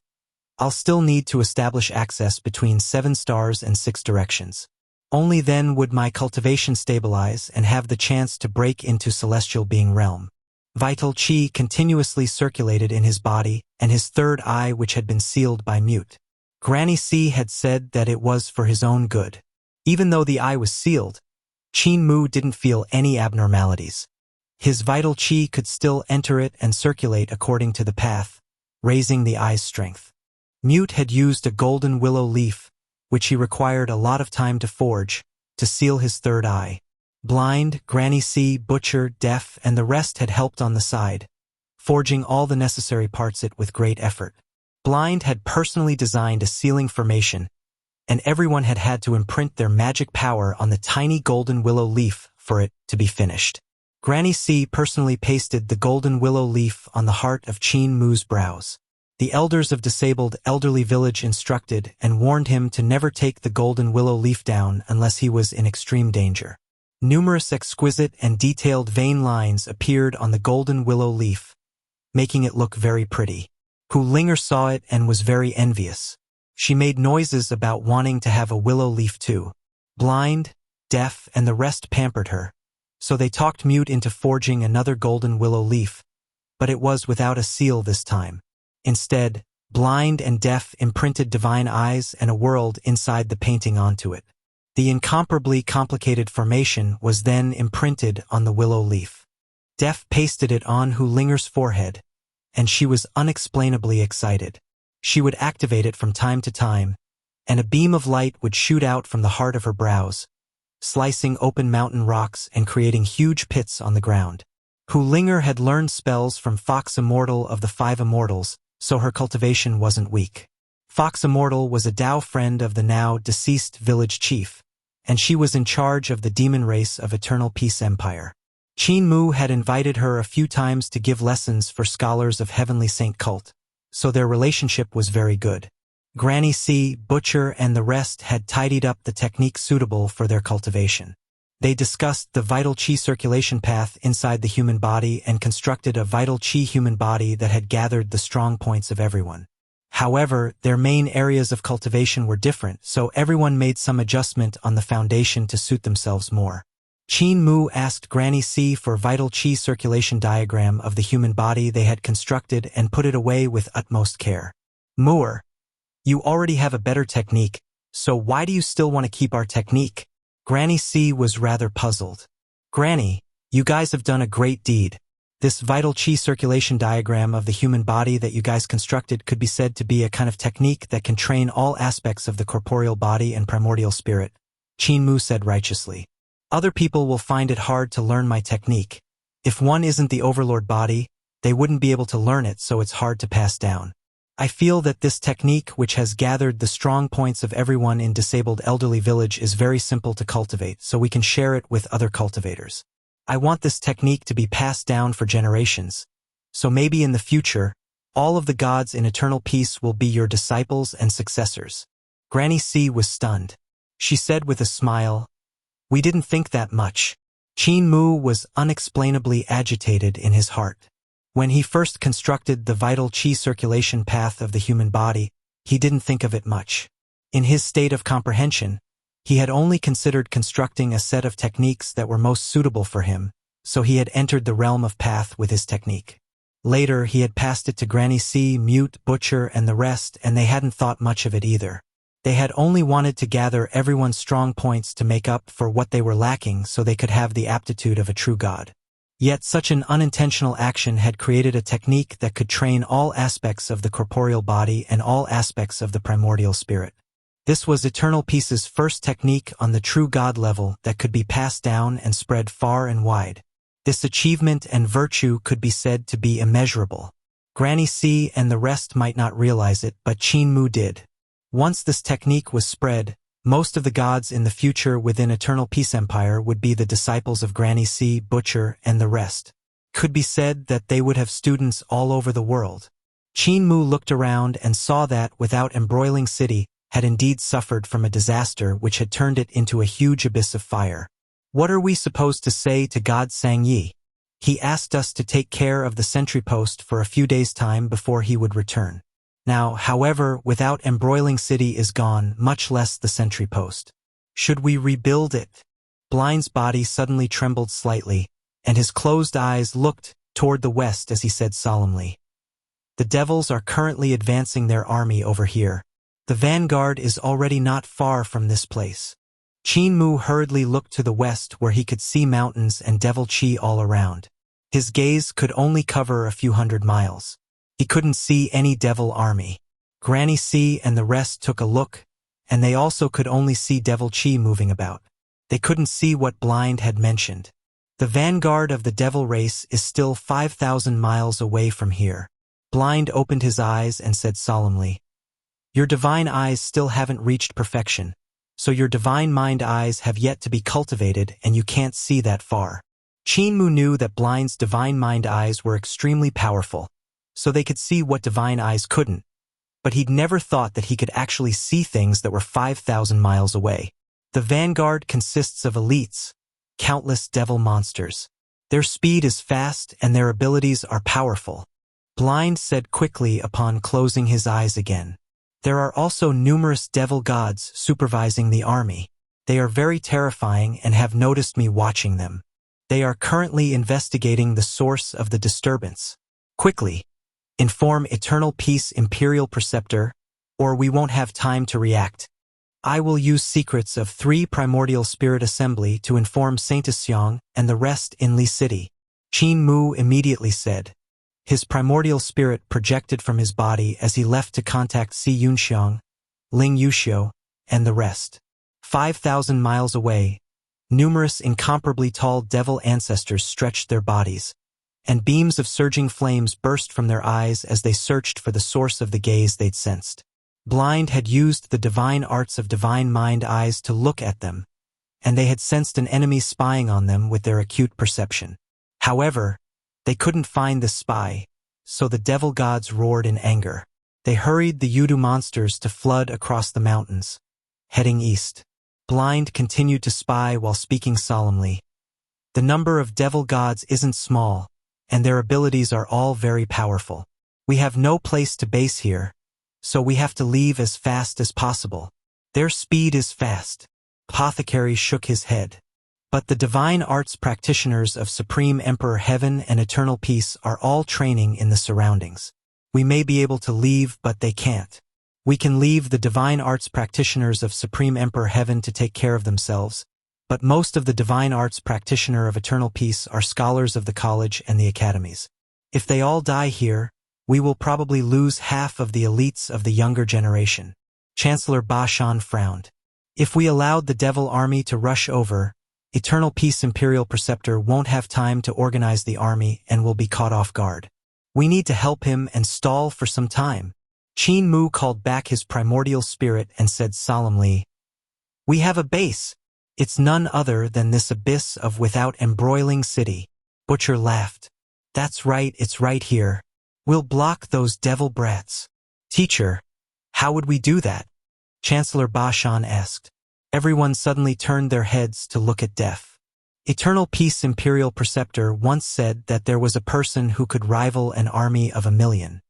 S1: I'll still need to establish access between 7 stars and 6 directions. Only then would my cultivation stabilize and have the chance to break into Celestial Being Realm. Vital Chi continuously circulated in his body and his third eye, which had been sealed by Mute. Granny C had said that it was for his own good. Even though the eye was sealed, Qin Mu didn't feel any abnormalities. His vital Chi could still enter it and circulate according to the path, raising the eye's strength. Mute had used a golden willow leaf, which he required a lot of time to forge, to seal his third eye. Blind, Granny C, Butcher, Deaf, and the rest had helped on the side, forging all the necessary parts it with great effort. Blind had personally designed a sealing formation, and everyone had had to imprint their magic power on the tiny golden willow leaf for it to be finished. Granny C personally pasted the golden willow leaf on the heart of Qin Mu's brows. The elders of disabled elderly village instructed and warned him to never take the golden willow leaf down unless he was in extreme danger. Numerous exquisite and detailed vein lines appeared on the golden willow leaf, making it look very pretty. Hu Linger saw it and was very envious. She made noises about wanting to have a willow leaf too. Blind, Deaf, and the rest pampered her, so they talked Mute into forging another golden willow leaf, but it was without a seal this time. Instead, Blind and Deaf imprinted divine eyes and a world inside the painting onto it. The incomparably complicated formation was then imprinted on the willow leaf. Deaf pasted it on Hu Linger's forehead, and she was unexplainably excited. She would activate it from time to time, and a beam of light would shoot out from the heart of her brows, slicing open mountain rocks and creating huge pits on the ground. Hu Linger had learned spells from Fox Immortal of the 5 Immortals, so her cultivation wasn't weak. Fox Immortal was a Dao friend of the now deceased village chief, and she was in charge of the demon race of Eternal Peace Empire. Qin Mu had invited her a few times to give lessons for scholars of Heavenly Saint Cult, so their relationship was very good. Granny C, Butcher, and the rest had tidied up the technique suitable for their cultivation. They discussed the vital Qi circulation path inside the human body and constructed a vital Qi human body that had gathered the strong points of everyone. However, their main areas of cultivation were different, so everyone made some adjustment on the foundation to suit themselves more. Qin Mu asked Granny C for vital Qi circulation diagram of the human body they had constructed and put it away with utmost care. Muir, you already have a better technique, so why do you still want to keep our technique? Granny C was rather puzzled. Granny, you guys have done a great deed. This vital Qi circulation diagram of the human body that you guys constructed could be said to be a kind of technique that can train all aspects of the corporeal body and primordial spirit, Qin Mu said righteously. Other people will find it hard to learn my technique. If one isn't the overlord body, they wouldn't be able to learn it, so it's hard to pass down. I feel that this technique, which has gathered the strong points of everyone in disabled elderly village, is very simple to cultivate, so we can share it with other cultivators. I want this technique to be passed down for generations, so maybe in the future, all of the gods in eternal peace will be your disciples and successors. Granny C was stunned. She said with a smile, "We didn't think that much." Qin Mu was unexplainably agitated in his heart. When he first constructed the vital Qi circulation path of the human body, he didn't think of it much. In his state of comprehension, he had only considered constructing a set of techniques that were most suitable for him, so he had entered the realm of path with his technique. Later, he had passed it to Granny C, Mute, Butcher, and the rest, and they hadn't thought much of it either. They had only wanted to gather everyone's strong points to make up for what they were lacking so they could have the aptitude of a true god. Yet such an unintentional action had created a technique that could train all aspects of the corporeal body and all aspects of the primordial spirit. This was Eternal Peace's first technique on the true God level that could be passed down and spread far and wide. This achievement and virtue could be said to be immeasurable. Granny C and the rest might not realize it, but Qin Mu did. Once this technique was spread, most of the gods in the future within Eternal Peace Empire would be the disciples of Granny C, Butcher, and the rest. Could be said that they would have students all over the world. Qin Mu looked around and saw that, without embroiling city, had indeed suffered from a disaster which had turned it into a huge abyss of fire. What are we supposed to say to God Xianxia? He asked us to take care of the sentry post for a few days' time before he would return. Now, however, without embroiling city is gone, much less the sentry post. Should we rebuild it? Blind's body suddenly trembled slightly, and his closed eyes looked toward the west as he said solemnly, "The devils are currently advancing their army over here. The vanguard is already not far from this place." Qin Mu hurriedly looked to the west where he could see mountains and devil chi all around. His gaze could only cover a few hundred miles. He couldn't see any devil army. Granny C and the rest took a look, and they also could only see devil chi moving about. They couldn't see what Blind had mentioned. The vanguard of the devil race is still 5,000 miles away from here. Blind opened his eyes and said solemnly, "Your divine eyes still haven't reached perfection, so your divine mind eyes have yet to be cultivated and you can't see that far." Qin Mu knew that Blind's divine mind eyes were extremely powerful, so they could see what divine eyes couldn't, but he'd never thought that he could actually see things that were 5,000 miles away. The vanguard consists of elites, countless devil monsters. Their speed is fast and their abilities are powerful. Blind said quickly upon closing his eyes again. There are also numerous devil gods supervising the army. They are very terrifying and have noticed me watching them. They are currently investigating the source of the disturbance. Quickly, inform Eternal Peace Imperial Preceptor, or we won't have time to react. I will use secrets of 3 Primordial Spirit Assembly to inform Saint Xiang and the rest in Li City. Qin Mu immediately said. His primordial spirit projected from his body as he left to contact Si Yunxiang, Ling Yuxiu, and the rest. 5,000 miles away, numerous incomparably tall devil ancestors stretched their bodies, and beams of surging flames burst from their eyes as they searched for the source of the gaze they'd sensed. Blind had used the divine arts of divine mind eyes to look at them, and they had sensed an enemy spying on them with their acute perception. However, they couldn't find the spy, so the devil gods roared in anger. They hurried the Yudu monsters to flood across the mountains, heading east. Blind continued to spy while speaking solemnly. The number of devil gods isn't small, and their abilities are all very powerful. We have no place to base here, so we have to leave as fast as possible. Their speed is fast. Apothecary shook his head. But the divine arts practitioners of Supreme Emperor Heaven and Eternal Peace are all training in the surroundings. We may be able to leave, but they can't. We can leave the divine arts practitioners of Supreme Emperor Heaven to take care of themselves, but most of the divine arts practitioner of Eternal Peace are scholars of the college and the academies. If they all die here, we will probably lose half of the elites of the younger generation. Chancellor Ba Shan frowned. If we allowed the devil army to rush over, Eternal Peace Imperial Preceptor won't have time to organize the army and will be caught off guard. We need to help him and stall for some time. Qin Mu called back his primordial spirit and said solemnly, "We have a base. It's none other than this abyss of without embroiling city." Butcher laughed. "That's right, it's right here. We'll block those devil brats." "Teacher, how would we do that?" Chancellor Ba Shan asked. Everyone suddenly turned their heads to look at Def. Eternal Peace Imperial Preceptor once said that there was a person who could rival an army of 1,000,000.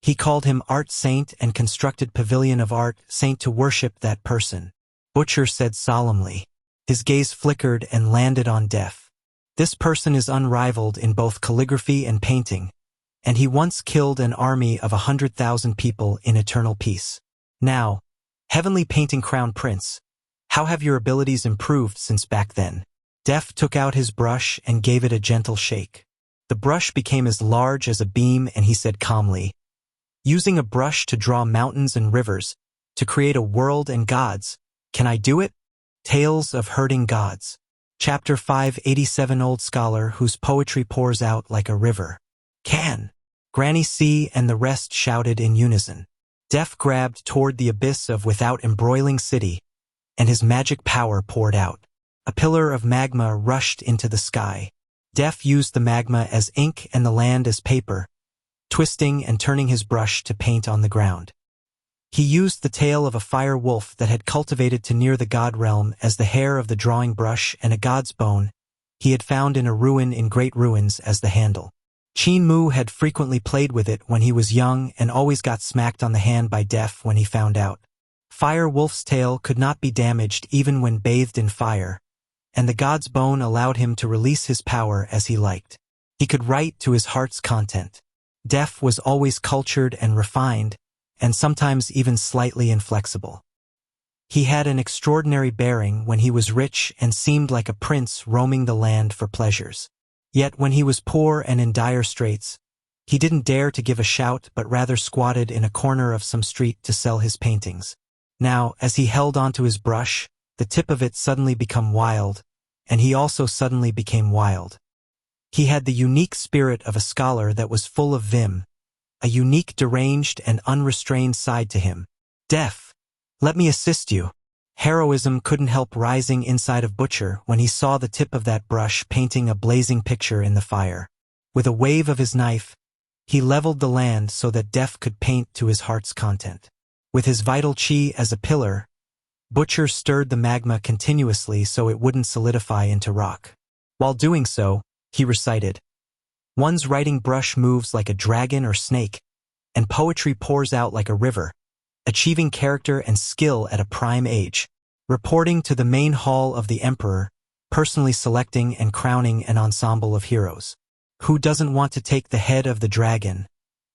S1: He called him Art Saint and constructed Pavilion of Art Saint to worship that person. Butcher said solemnly. His gaze flickered and landed on Def. This person is unrivaled in both calligraphy and painting, and he once killed an army of 100,000 people in Eternal Peace. Now, Heavenly Painting Crown Prince, how have your abilities improved since back then? Def took out his brush and gave it a gentle shake. The brush became as large as a beam, and he said calmly, "Using a brush to draw mountains and rivers, to create a world and gods, can I do it?" Tales of Herding Gods. Chapter 587. Old Scholar whose poetry pours out like a river. Can. Granny C and the rest shouted in unison. Def grabbed toward the abyss of without embroiling city, and his magic power poured out. A pillar of magma rushed into the sky. Def used the magma as ink and the land as paper, twisting and turning his brush to paint on the ground. He used the tail of a fire wolf that had cultivated to near the god realm as the hair of the drawing brush, and a god's bone he had found in a ruin in great ruins as the handle. Qin Mu had frequently played with it when he was young and always got smacked on the hand by Def when he found out. Fire wolf's tail could not be damaged even when bathed in fire, and the god's bone allowed him to release his power as he liked. He could write to his heart's content. Def was always cultured and refined, and sometimes even slightly inflexible. He had an extraordinary bearing when he was rich and seemed like a prince roaming the land for pleasures. Yet when he was poor and in dire straits, he didn't dare to give a shout but rather squatted in a corner of some street to sell his paintings. Now, as he held onto his brush, the tip of it suddenly became wild, and he also suddenly became wild. He had the unique spirit of a scholar that was full of vim, a unique deranged and unrestrained side to him. Def, let me assist you. Heroism couldn't help rising inside of Butcher when he saw the tip of that brush painting a blazing picture in the fire. With a wave of his knife, he leveled the land so that Def could paint to his heart's content. With his vital chi as a pillar, Butcher stirred the magma continuously so it wouldn't solidify into rock. While doing so, he recited, "One's writing brush moves like a dragon or snake, and poetry pours out like a river, achieving character and skill at a prime age, reporting to the main hall of the emperor, personally selecting and crowning an ensemble of heroes. Who doesn't want to take the head of the dragon,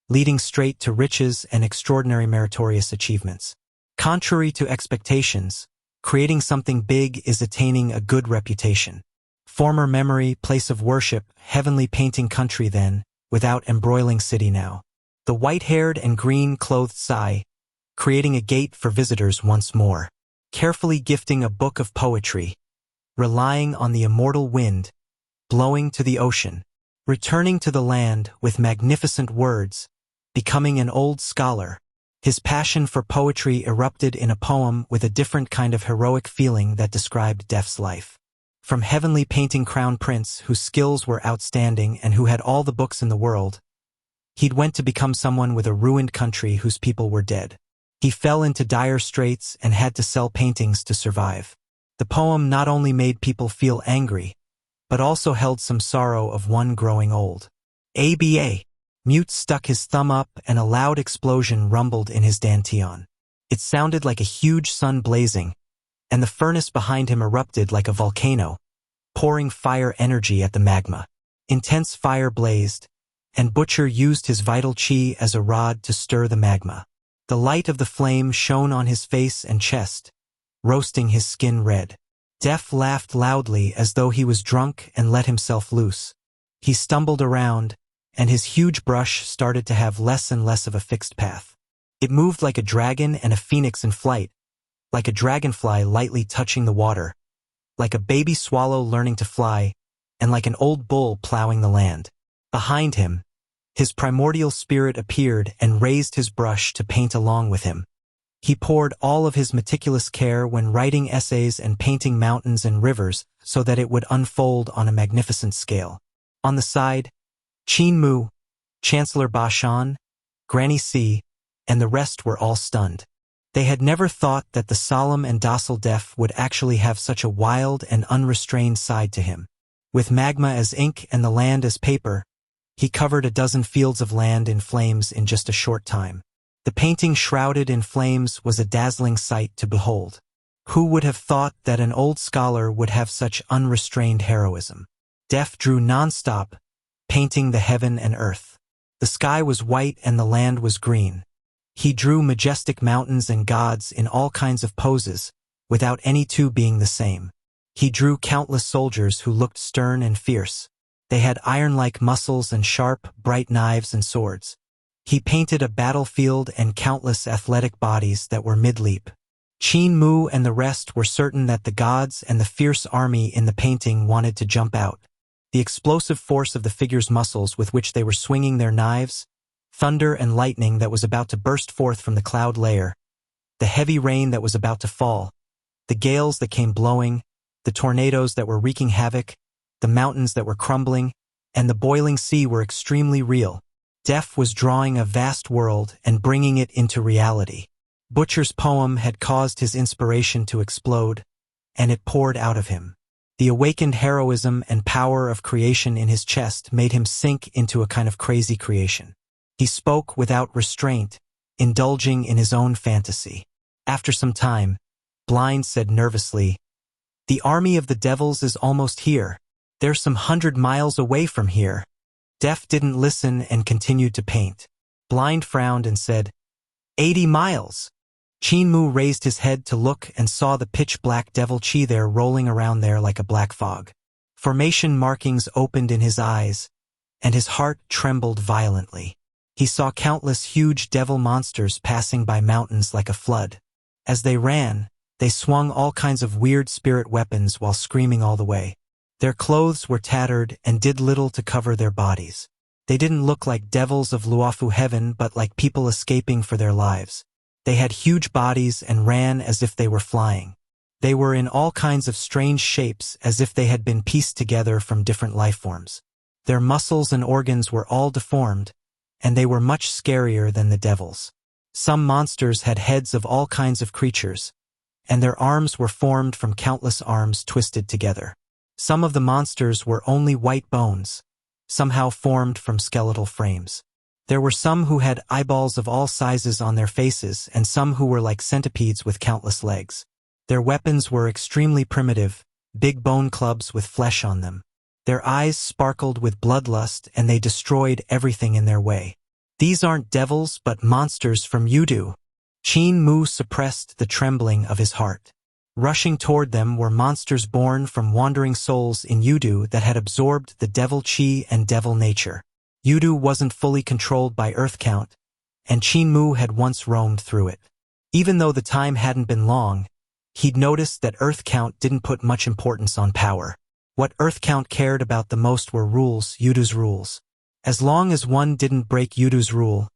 S1: leading straight to riches and extraordinary meritorious achievements? Contrary to expectations, creating something big is attaining a good reputation. Former memory, place of worship, heavenly painting country then, without embroiling city now. The white-haired and green-clothed Sai, creating a gate for visitors once more. Carefully gifting a book of poetry, relying on the immortal wind, blowing to the ocean, returning to the land with magnificent words, becoming an old scholar. His passion for poetry erupted in a poem with a different kind of heroic feeling that described Def's life. From heavenly painting crown prince whose skills were outstanding and who had all the books in the world, he'd went to become someone with a ruined country whose people were dead. He fell into dire straits and had to sell paintings to survive. The poem not only made people feel angry, but also held some sorrow of one growing old. ABA. Mute stuck his thumb up and a loud explosion rumbled in his dantian. It sounded like a huge sun blazing, and the furnace behind him erupted like a volcano, pouring fire energy at the magma. Intense fire blazed, and Butcher used his vital chi as a rod to stir the magma. The light of the flame shone on his face and chest, roasting his skin red. Def laughed loudly as though he was drunk and let himself loose. He stumbled around, and his huge brush started to have less and less of a fixed path. It moved like a dragon and a phoenix in flight, like a dragonfly lightly touching the water, like a baby swallow learning to fly, and like an old bull plowing the land. Behind him, his primordial spirit appeared and raised his brush to paint along with him. He poured all of his meticulous care when writing essays and painting mountains and rivers so that it would unfold on a magnificent scale. On the side, Qin Mu, Chancellor Ba Shan, Granny C, and the rest were all stunned. They had never thought that the solemn and docile Def would actually have such a wild and unrestrained side to him. With magma as ink and the land as paper, he covered a dozen fields of land in flames in just a short time. The painting shrouded in flames was a dazzling sight to behold. Who would have thought that an old scholar would have such unrestrained heroism? Def drew non-stop, painting the heaven and earth. The sky was white and the land was green. He drew majestic mountains and gods in all kinds of poses, without any two being the same. He drew countless soldiers who looked stern and fierce. They had iron-like muscles and sharp, bright knives and swords. He painted a battlefield and countless athletic bodies that were mid-leap. Qin Mu and the rest were certain that the gods and the fierce army in the painting wanted to jump out. The explosive force of the figure's muscles with which they were swinging their knives, thunder and lightning that was about to burst forth from the cloud layer, the heavy rain that was about to fall, the gales that came blowing, the tornadoes that were wreaking havoc, the mountains that were crumbling, and the boiling sea were extremely real. Def was drawing a vast world and bringing it into reality. Butcher's poem had caused his inspiration to explode, and it poured out of him. The awakened heroism and power of creation in his chest made him sink into a kind of crazy creation. He spoke without restraint, indulging in his own fantasy. After some time, Blind said nervously, "The army of the devils is almost here. They're some 100 miles away from here." Def didn't listen and continued to paint. Blind frowned and said, 80 miles. Qin Mu raised his head to look and saw the pitch-black devil Qi there rolling around there like a black fog. Formation markings opened in his eyes, and his heart trembled violently. He saw countless huge devil monsters passing by mountains like a flood. As they ran, they swung all kinds of weird spirit weapons while screaming all the way. Their clothes were tattered and did little to cover their bodies. They didn't look like devils of Luofu heaven but like people escaping for their lives. They had huge bodies and ran as if they were flying. They were in all kinds of strange shapes as if they had been pieced together from different life forms. Their muscles and organs were all deformed, and they were much scarier than the devils. Some monsters had heads of all kinds of creatures, and their arms were formed from countless arms twisted together. Some of the monsters were only white bones, somehow formed from skeletal frames. There were some who had eyeballs of all sizes on their faces and some who were like centipedes with countless legs. Their weapons were extremely primitive, big bone clubs with flesh on them. Their eyes sparkled with bloodlust and they destroyed everything in their way. These aren't devils but monsters from Yudu. Qin Mu suppressed the trembling of his heart. Rushing toward them were monsters born from wandering souls in Yudu that had absorbed the devil Qi and devil nature. Yudu wasn't fully controlled by Earth Count, and Qin Mu had once roamed through it. Even though the time hadn't been long, he'd noticed that Earth Count didn't put much importance on power. What Earth Count cared about the most were rules, Yudu's rules. As long as one didn't break Yudu's rule,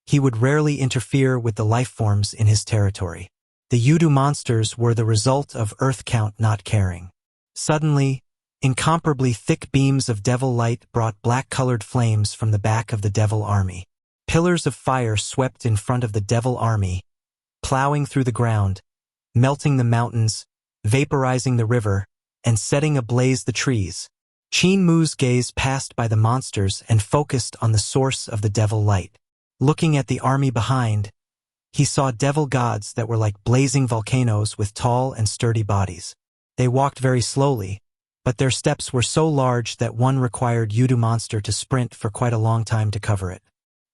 S1: he would rarely interfere with the life forms in his territory. The Yudu monsters were the result of Earth Count not caring. Suddenly, incomparably thick beams of devil light brought black-colored flames from the back of the devil army. Pillars of fire swept in front of the devil army, plowing through the ground, melting the mountains, vaporizing the river, and setting ablaze the trees. Qin Mu's gaze passed by the monsters and focused on the source of the devil light. Looking at the army behind, he saw devil gods that were like blazing volcanoes with tall and sturdy bodies. They walked very slowly, but their steps were so large that one required Yudu monster to sprint for quite a long time to cover it.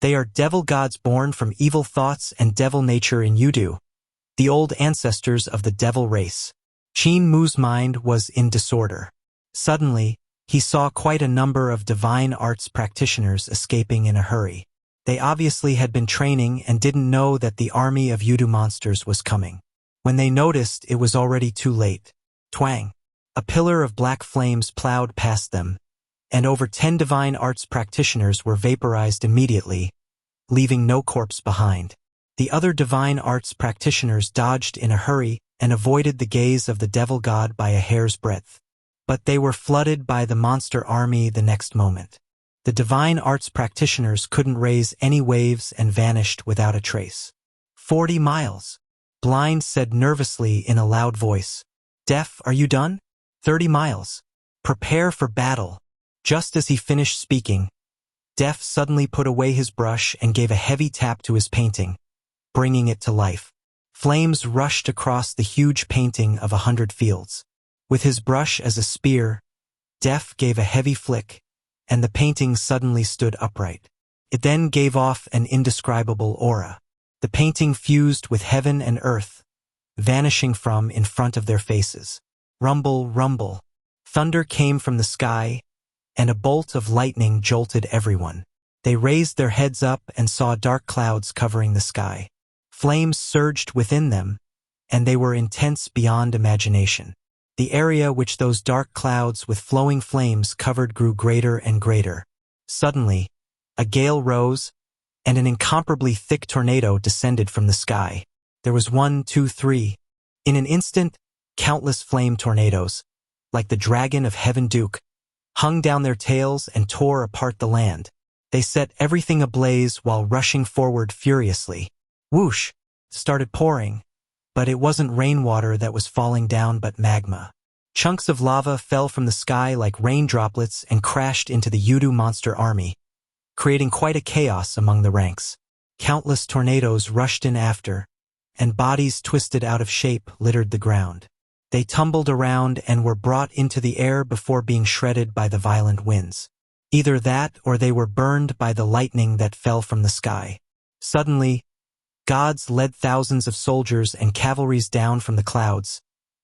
S1: They are devil gods born from evil thoughts and devil nature in Yudu, the old ancestors of the devil race. Qin Mu's mind was in disorder. Suddenly, he saw quite a number of divine arts practitioners escaping in a hurry. They obviously had been training and didn't know that the army of Yudu monsters was coming. When they noticed, it was already too late. Twang! A pillar of black flames plowed past them, and over 10 divine arts practitioners were vaporized immediately, leaving no corpse behind. The other divine arts practitioners dodged in a hurry and avoided the gaze of the devil god by a hair's breadth. But they were flooded by the monster army the next moment. The divine arts practitioners couldn't raise any waves and vanished without a trace. 40 miles. Blind said nervously in a loud voice. Def, are you done? 30 miles. Prepare for battle. Just as he finished speaking, Def suddenly put away his brush and gave a heavy tap to his painting, bringing it to life. Flames rushed across the huge painting of 100 fields. With his brush as a spear, Def gave a heavy flick, and the painting suddenly stood upright. It then gave off an indescribable aura. The painting fused with heaven and earth, vanishing from in front of their faces. Rumble, rumble. Thunder came from the sky, and a bolt of lightning jolted everyone. They raised their heads up and saw dark clouds covering the sky. Flames surged within them, and they were intense beyond imagination. The area which those dark clouds with flowing flames covered grew greater and greater. Suddenly, a gale rose, and an incomparably thick tornado descended from the sky. There was 1, 2, 3. In an instant, countless flame tornadoes, like the dragon of Heaven Duke, hung down their tails and tore apart the land. They set everything ablaze while rushing forward furiously. Whoosh! Started pouring, but it wasn't rainwater that was falling down but magma. Chunks of lava fell from the sky like rain droplets and crashed into the Yudu monster army, creating quite a chaos among the ranks. Countless tornadoes rushed in after, and bodies twisted out of shape littered the ground. They tumbled around and were brought into the air before being shredded by the violent winds. Either that or they were burned by the lightning that fell from the sky. Suddenly, gods led thousands of soldiers and cavalries down from the clouds,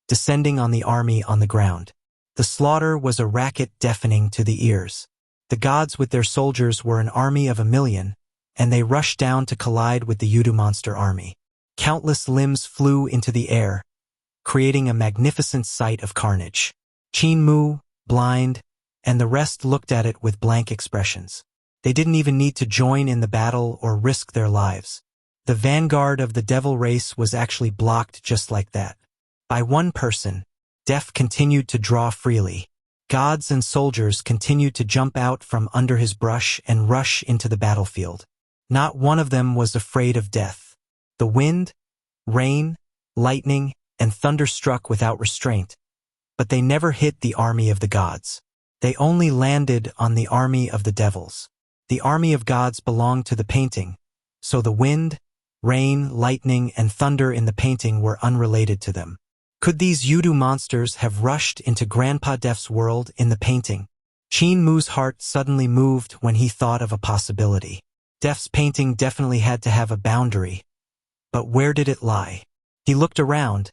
S1: descending on the army on the ground. The slaughter was a racket deafening to the ears. The gods with their soldiers were an army of 1,000,000, and they rushed down to collide with the Yudu monster army. Countless limbs flew into the air, creating a magnificent sight of carnage. Qin, blind, and the rest looked at it with blank expressions. They didn't even need to join in the battle or risk their lives. The vanguard of the devil race was actually blocked just like that. By one person, death continued to draw freely. Gods and soldiers continued to jump out from under his brush and rush into the battlefield. Not one of them was afraid of death. The wind, rain, lightning, and thunder struck without restraint, but they never hit the army of the gods. They only landed on the army of the devils. The army of gods belonged to the painting, so the wind, rain, lightning, and thunder in the painting were unrelated to them. Could these Yudu monsters have rushed into Grandpa Def's world in the painting? Qin Mu's heart suddenly moved when he thought of a possibility. Def's painting definitely had to have a boundary, but where did it lie? He looked around,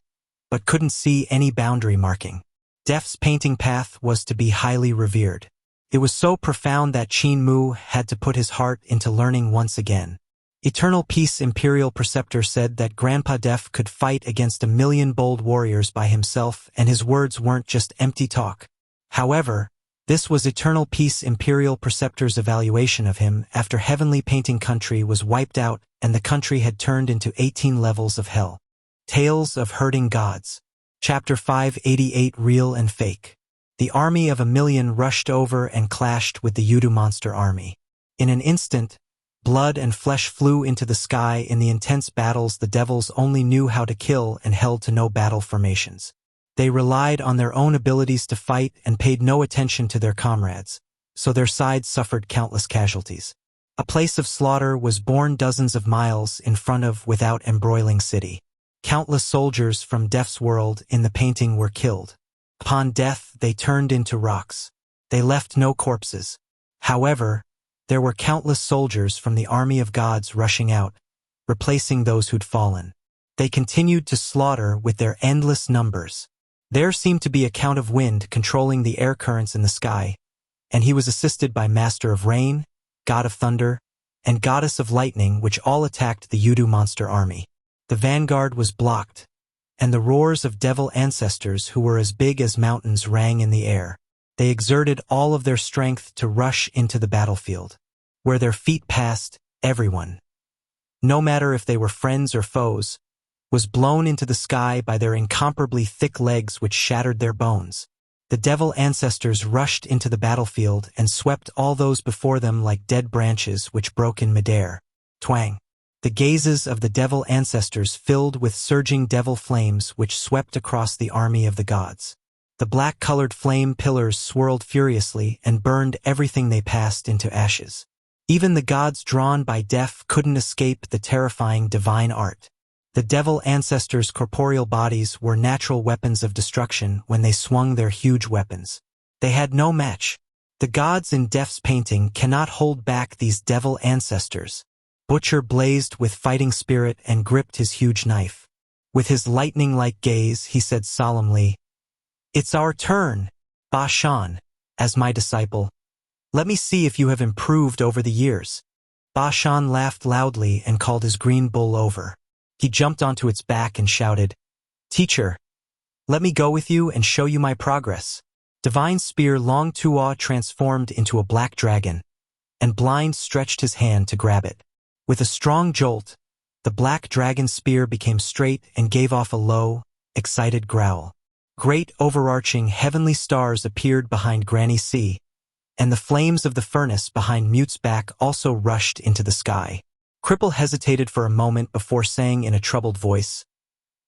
S1: but couldn't see any boundary marking. Def's painting path was to be highly revered. It was so profound that Qin Mu had to put his heart into learning once again. Eternal Peace Imperial Preceptor said that Grandpa Def could fight against 1,000,000 bold warriors by himself, and his words weren't just empty talk. However, this was Eternal Peace Imperial Preceptor's evaluation of him after Heavenly Painting Country was wiped out and the country had turned into 18 levels of hell. Tales of Hurting Gods. Chapter 588 Real and Fake. The army of 1,000,000 rushed over and clashed with the Yudu monster army. In an instant, blood and flesh flew into the sky in the intense battles the devils only knew how to kill and held to no battle formations. They relied on their own abilities to fight and paid no attention to their comrades, so their sides suffered countless casualties. A place of slaughter was born dozens of miles in front of without embroiling city. Countless soldiers from Def's world in the painting were killed. Upon death, they turned into rocks. They left no corpses. However, there were countless soldiers from the army of gods rushing out, replacing those who'd fallen. They continued to slaughter with their endless numbers. There seemed to be a count of wind controlling the air currents in the sky, and he was assisted by Master of Rain, God of Thunder, and Goddess of Lightning, which all attacked the Yudu monster army. The vanguard was blocked, and the roars of devil ancestors who were as big as mountains rang in the air. They exerted all of their strength to rush into the battlefield. Where their feet passed, everyone, no matter if they were friends or foes, was blown into the sky by their incomparably thick legs which shattered their bones. The devil ancestors rushed into the battlefield and swept all those before them like dead branches which broke in midair. Twang! The gazes of the devil ancestors filled with surging devil flames which swept across the army of the gods. The black-colored flame pillars swirled furiously and burned everything they passed into ashes. Even the gods drawn by Def couldn't escape the terrifying divine art. The devil ancestors' corporeal bodies were natural weapons of destruction when they swung their huge weapons. They had no match. The gods in Def's painting cannot hold back these devil ancestors. Butcher blazed with fighting spirit and gripped his huge knife. With his lightning-like gaze, he said solemnly, It's our turn, Ba Shan, as my disciple. Let me see if you have improved over the years. Ba Shan laughed loudly and called his green bull over. He jumped onto its back and shouted, Teacher, let me go with you and show you my progress. Divine Spear Long Tuo transformed into a black dragon, and Blind stretched his hand to grab it. With a strong jolt, the black dragon's spear became straight and gave off a low, excited growl. Great overarching heavenly stars appeared behind Granny C, and the flames of the furnace behind Mute's back also rushed into the sky. Cripple hesitated for a moment before saying in a troubled voice,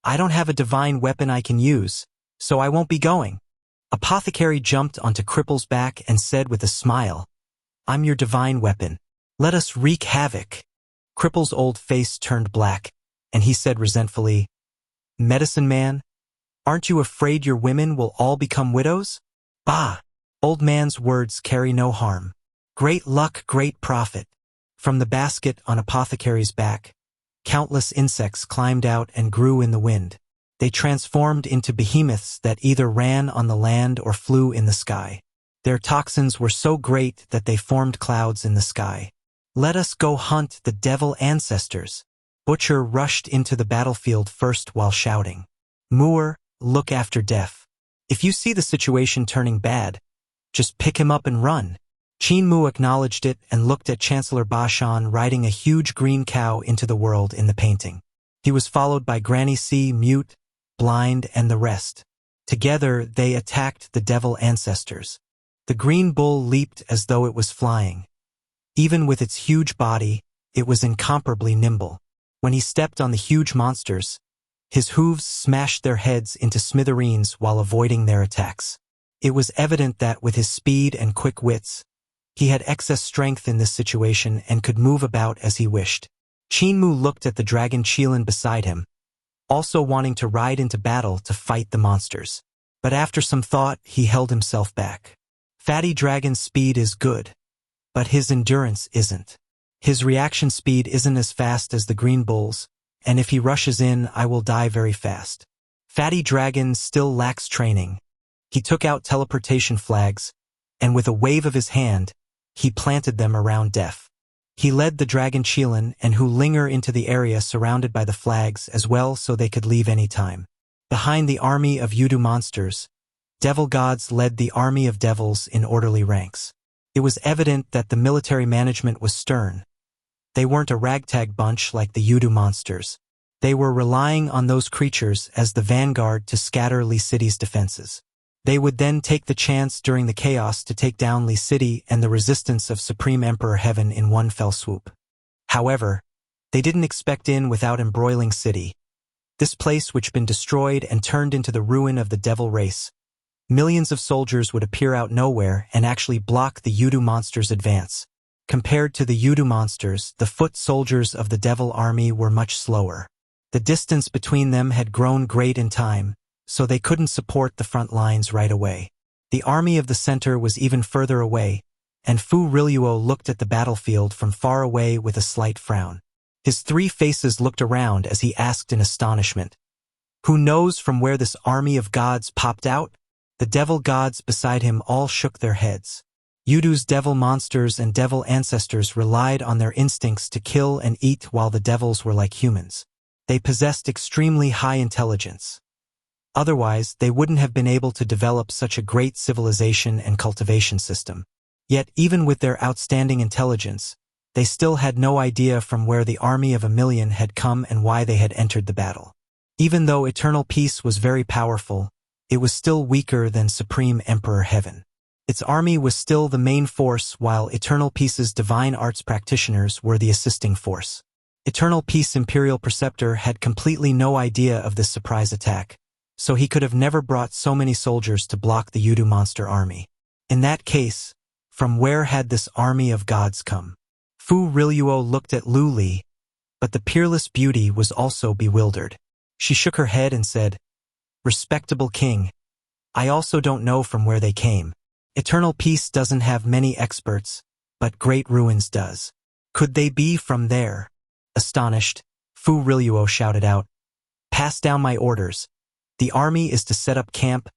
S1: I don't have a divine weapon I can use, so I won't be going. Apothecary jumped onto Cripple's back and said with a smile, I'm your divine weapon. Let us wreak havoc. Cripple's old face turned black, and he said resentfully, Medicine Man, aren't you afraid your women will all become widows? Bah! Old man's words carry no harm. Great luck, great profit. From the basket on Apothecary's back, countless insects climbed out and grew in the wind. They transformed into behemoths that either ran on the land or flew in the sky. Their toxins were so great that they formed clouds in the sky. Let us go hunt the devil ancestors. Butcher rushed into the battlefield first while shouting, Moor, look after Death. If you see the situation turning bad, just pick him up and run. Qin Mu acknowledged it and looked at Chancellor Ba Shan riding a huge green cow into the world in the painting. He was followed by Granny C, Mute, Blind, and the rest. Together, they attacked the devil ancestors. The green bull leaped as though it was flying. Even with its huge body, it was incomparably nimble. When he stepped on the huge monsters, his hooves smashed their heads into smithereens while avoiding their attacks. It was evident that with his speed and quick wits, he had excess strength in this situation and could move about as he wished. Qin Mu looked at the dragon Qilin beside him, also wanting to ride into battle to fight the monsters. But after some thought, he held himself back. Fatty Dragon's speed is good, but his endurance isn't. His reaction speed isn't as fast as the Green Bull's, and if he rushes in, I will die very fast. Fatty Dragon still lacks training. He took out teleportation flags, and with a wave of his hand, he planted them around Death. He led the dragon Qilin and Hu Linger into the area surrounded by the flags as well so they could leave any time. Behind the army of Yudu monsters, devil gods led the army of devils in orderly ranks. It was evident that the military management was stern. They weren't a ragtag bunch like the Yudu monsters. They were relying on those creatures as the vanguard to scatter Li City's defenses. They would then take the chance during the chaos to take down Li City and the resistance of Supreme Emperor Heaven in one fell swoop. However, they didn't expect in without embroiling City. This place which been destroyed and turned into the ruin of the devil race. Millions of soldiers would appear out nowhere and actually block the Yudu monsters' advance. Compared to the Yudu monsters, the foot soldiers of the devil army were much slower. The distance between them had grown great in time, so they couldn't support the front lines right away. The army of the center was even further away, and Fu Riluo looked at the battlefield from far away with a slight frown. His three faces looked around as he asked in astonishment, "Who knows from where this army of gods popped out?" The devil gods beside him all shook their heads. Yudu's devil monsters and devil ancestors relied on their instincts to kill and eat while the devils were like humans. They possessed extremely high intelligence. Otherwise, they wouldn't have been able to develop such a great civilization and cultivation system. Yet, even with their outstanding intelligence, they still had no idea from where the army of 1,000,000 had come and why they had entered the battle. Even though Eternal Peace was very powerful, it was still weaker than Supreme Emperor Heaven. Its army was still the main force while Eternal Peace's divine arts practitioners were the assisting force. Eternal Peace Imperial Preceptor had completely no idea of this surprise attack, so he could have never brought so many soldiers to block the Yudu monster army. In that case, from where had this army of gods come? Fu Riluo looked at Lu Li, but the peerless beauty was also bewildered. She shook her head and said, "Respectable king, I also don't know from where they came. Eternal Peace doesn't have many experts, but Great Ruins does. Could they be from there?" Astonished, Fu Riluo shouted out, "Pass down my orders. The army is to set up camp,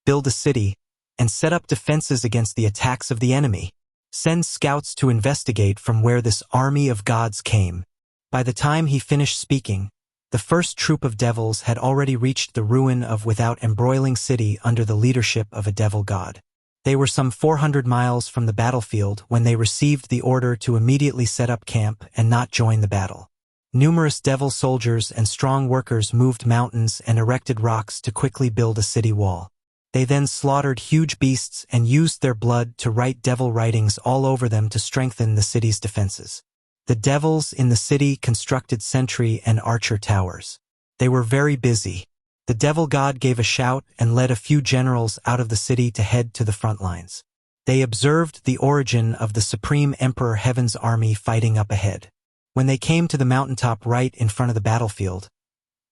S1: build a city, and set up defenses against the attacks of the enemy. Send scouts to investigate from where this army of gods came. By the time he finished speaking, the first troop of devils had already reached the ruin of without embroiling city under the leadership of a devil god. They were some 400 miles from the battlefield when they received the order to immediately set up camp and not join the battle. Numerous devil soldiers and strong workers moved mountains and erected rocks to quickly build a city wall. They then slaughtered huge beasts and used their blood to write devil writings all over them to strengthen the city's defenses. The devils in the city constructed sentry and archer towers. They were very busy. The devil god gave a shout and led a few generals out of the city to head to the front lines. They observed the origin of the Supreme Emperor Heaven's army fighting up ahead. When they came to the mountaintop right in front of the battlefield,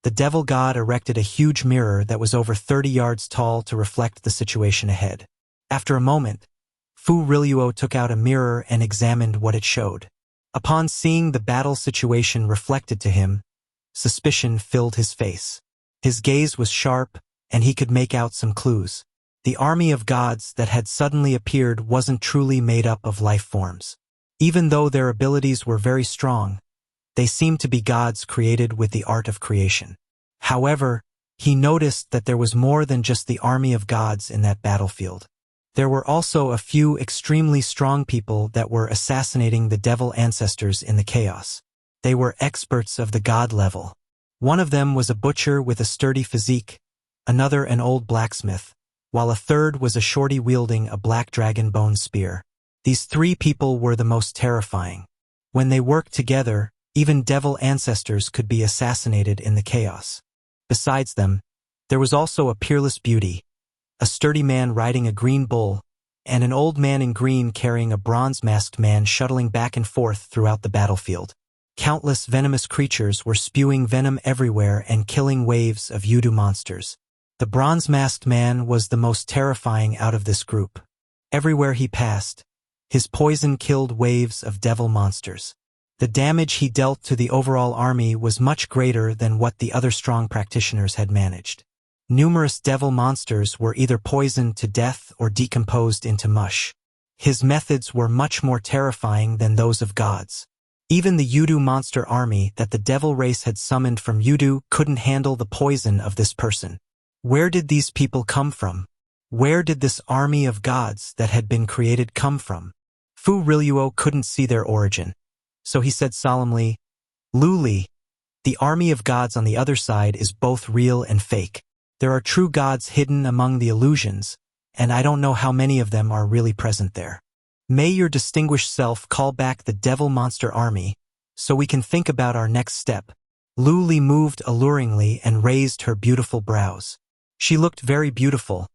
S1: the devil god erected a huge mirror that was over 30 yards tall to reflect the situation ahead. After a moment, Fu Riluo took out a mirror and examined what it showed. Upon seeing the battle situation reflected to him, suspicion filled his face. His gaze was sharp, and he could make out some clues. The army of gods that had suddenly appeared wasn't truly made up of life forms. Even though their abilities were very strong, they seemed to be gods created with the art of creation. However, he noticed that there was more than just the army of gods in that battlefield. There were also a few extremely strong people that were assassinating the devil ancestors in the chaos. They were experts of the god level. One of them was a butcher with a sturdy physique, another an old blacksmith, while a third was a shorty wielding a black dragon bone spear. These three people were the most terrifying. When they worked together, even devil ancestors could be assassinated in the chaos. Besides them, there was also a peerless beauty, a sturdy man riding a green bull, and an old man in green carrying a bronze-masked man shuttling back and forth throughout the battlefield. Countless venomous creatures were spewing venom everywhere and killing waves of Yudu monsters. The bronze-masked man was the most terrifying out of this group. Everywhere he passed, his poison killed waves of devil monsters. The damage he dealt to the overall army was much greater than what the other strong practitioners had managed. Numerous devil monsters were either poisoned to death or decomposed into mush. His methods were much more terrifying than those of gods. Even the Yudu monster army that the devil race had summoned from Yudu couldn't handle the poison of this person. Where did these people come from? Where did this army of gods that had been created come from? Fu Riluo couldn't see their origin, so he said solemnly, "Luli, the army of gods on the other side is both real and fake. There are true gods hidden among the illusions, and I don't know how many of them are really present there. May your distinguished self call back the devil monster army, so we can think about our next step." Luli moved alluringly and raised her beautiful brows. She looked very beautiful,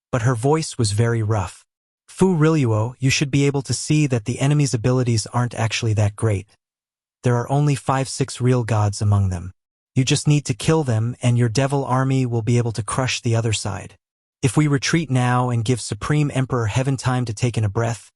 S1: but her voice was very rough. "Fu Riluo, you should be able to see that the enemy's abilities aren't actually that great. There are only 5-6 real gods among them. You just need to kill them and your devil army will be able to crush the other side. If we retreat now and give Supreme Emperor Heaven time to take in a breath,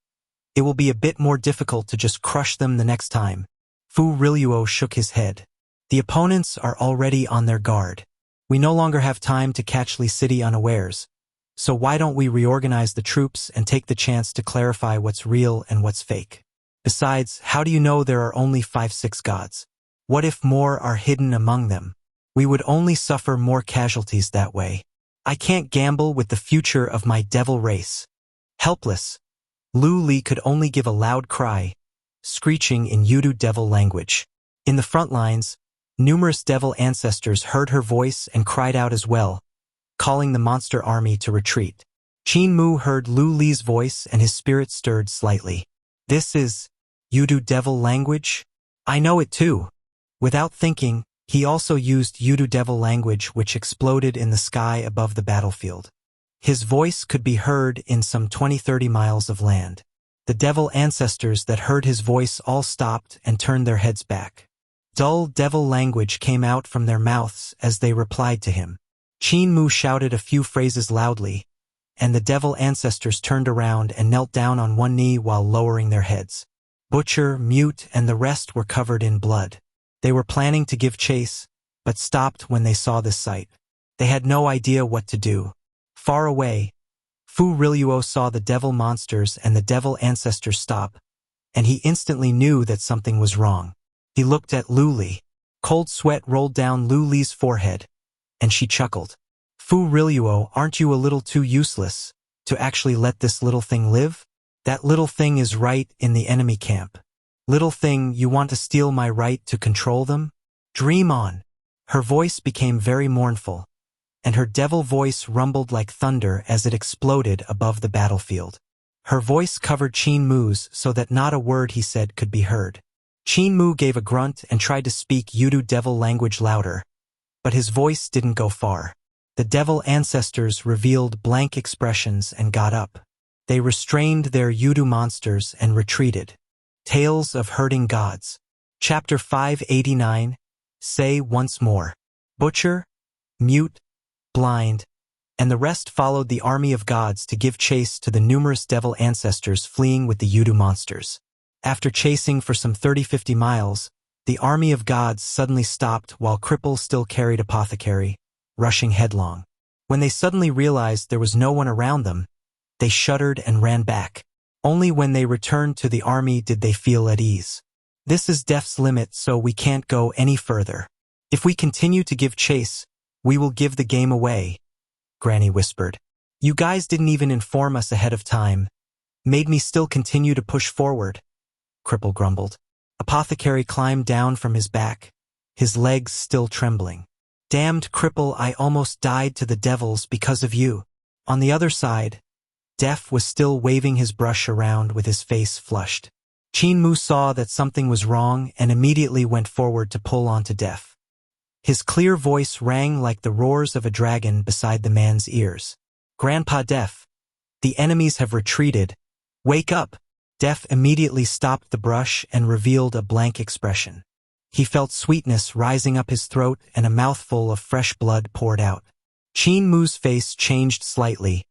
S1: it will be a bit more difficult to just crush them the next time." Fu Riluo shook his head. "The opponents are already on their guard. We no longer have time to catch Li City unawares, so why don't we reorganize the troops and take the chance to clarify what's real and what's fake? Besides, how do you know there are only 5-6 gods? What if more are hidden among them? We would only suffer more casualties that way. I can't gamble with the future of my devil race." Helpless, Lu Li could only give a loud cry, screeching in Yudu devil language. In the front lines, numerous devil ancestors heard her voice and cried out as well, calling the monster army to retreat. Qin Mu heard Lu Li's voice and his spirit stirred slightly. "This is Yudu devil language? I know it too." Without thinking, he also used Yudu devil language which exploded in the sky above the battlefield. His voice could be heard in some 20-30 miles of land. The devil ancestors that heard his voice all stopped and turned their heads back. Dull devil language came out from their mouths as they replied to him. Qin Mu shouted a few phrases loudly, and the devil ancestors turned around and knelt down on one knee while lowering their heads. Butcher, Mute, and the rest were covered in blood. They were planning to give chase, but stopped when they saw this sight. They had no idea what to do. Far away, Fu Riluo saw the devil monsters and the devil ancestors stop, and he instantly knew that something was wrong. He looked at Lu Li. Cold sweat rolled down Lu Li's forehead, and she chuckled. Fu Riluo, aren't you a little too useless to actually let this little thing live? That little thing is right in the enemy camp. Little thing, you want to steal my right to control them? Dream on. Her voice became very mournful, and her devil voice rumbled like thunder as it exploded above the battlefield. Her voice covered Qin Mu's so that not a word he said could be heard. Qin Mu gave a grunt and tried to speak Yudu devil language louder, but his voice didn't go far. The devil ancestors revealed blank expressions and got up. They restrained their Yudu monsters and retreated. Tales of Hurting Gods. Chapter 589. Say once more. Butcher, Mute, Blind, and the rest followed the army of gods to give chase to the numerous devil ancestors fleeing with the Yudu monsters. After chasing for some 30-50 miles, the army of gods suddenly stopped while Cripple still carried Apothecary, rushing headlong. When they suddenly realized there was no one around them, they shuddered and ran back. Only when they returned to the army did they feel at ease. This is Death's limit, so we can't go any further. If we continue to give chase, we will give the game away, Granny whispered. You guys didn't even inform us ahead of time. Made me still continue to push forward, Cripple grumbled. Apothecary climbed down from his back, his legs still trembling. Damned Cripple, I almost died to the devils because of you. On the other side, Deaf was still waving his brush around with his face flushed. Qin Mu saw that something was wrong and immediately went forward to pull onto Deaf. His clear voice rang like the roars of a dragon beside the man's ears. Grandpa Deaf, the enemies have retreated. Wake up! Deaf immediately stopped the brush and revealed a blank expression. He felt sweetness rising up his throat and a mouthful of fresh blood poured out. Qin Mu's face changed slightly,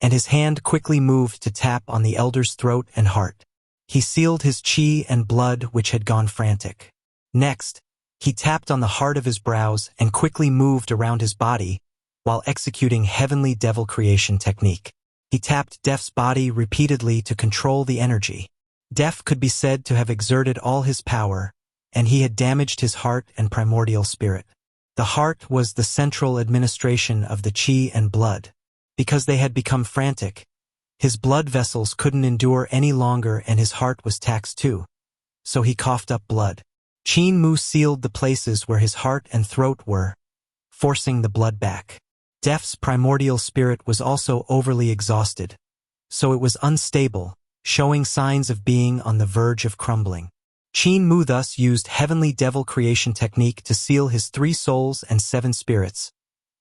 S1: and his hand quickly moved to tap on the elder's throat and heart. He sealed his qi and blood, which had gone frantic. Next, he tapped on the heart of his brows and quickly moved around his body while executing heavenly devil creation technique. He tapped Def's body repeatedly to control the energy. Def could be said to have exerted all his power, and he had damaged his heart and primordial spirit. The heart was the central administration of the qi and blood. Because they had become frantic, his blood vessels couldn't endure any longer and his heart was taxed too. So he coughed up blood. Qin Mu sealed the places where his heart and throat were, forcing the blood back. Def's primordial spirit was also overly exhausted, so it was unstable, showing signs of being on the verge of crumbling. Qin Mu thus used heavenly devil creation technique to seal his 3 souls and 7 spirits,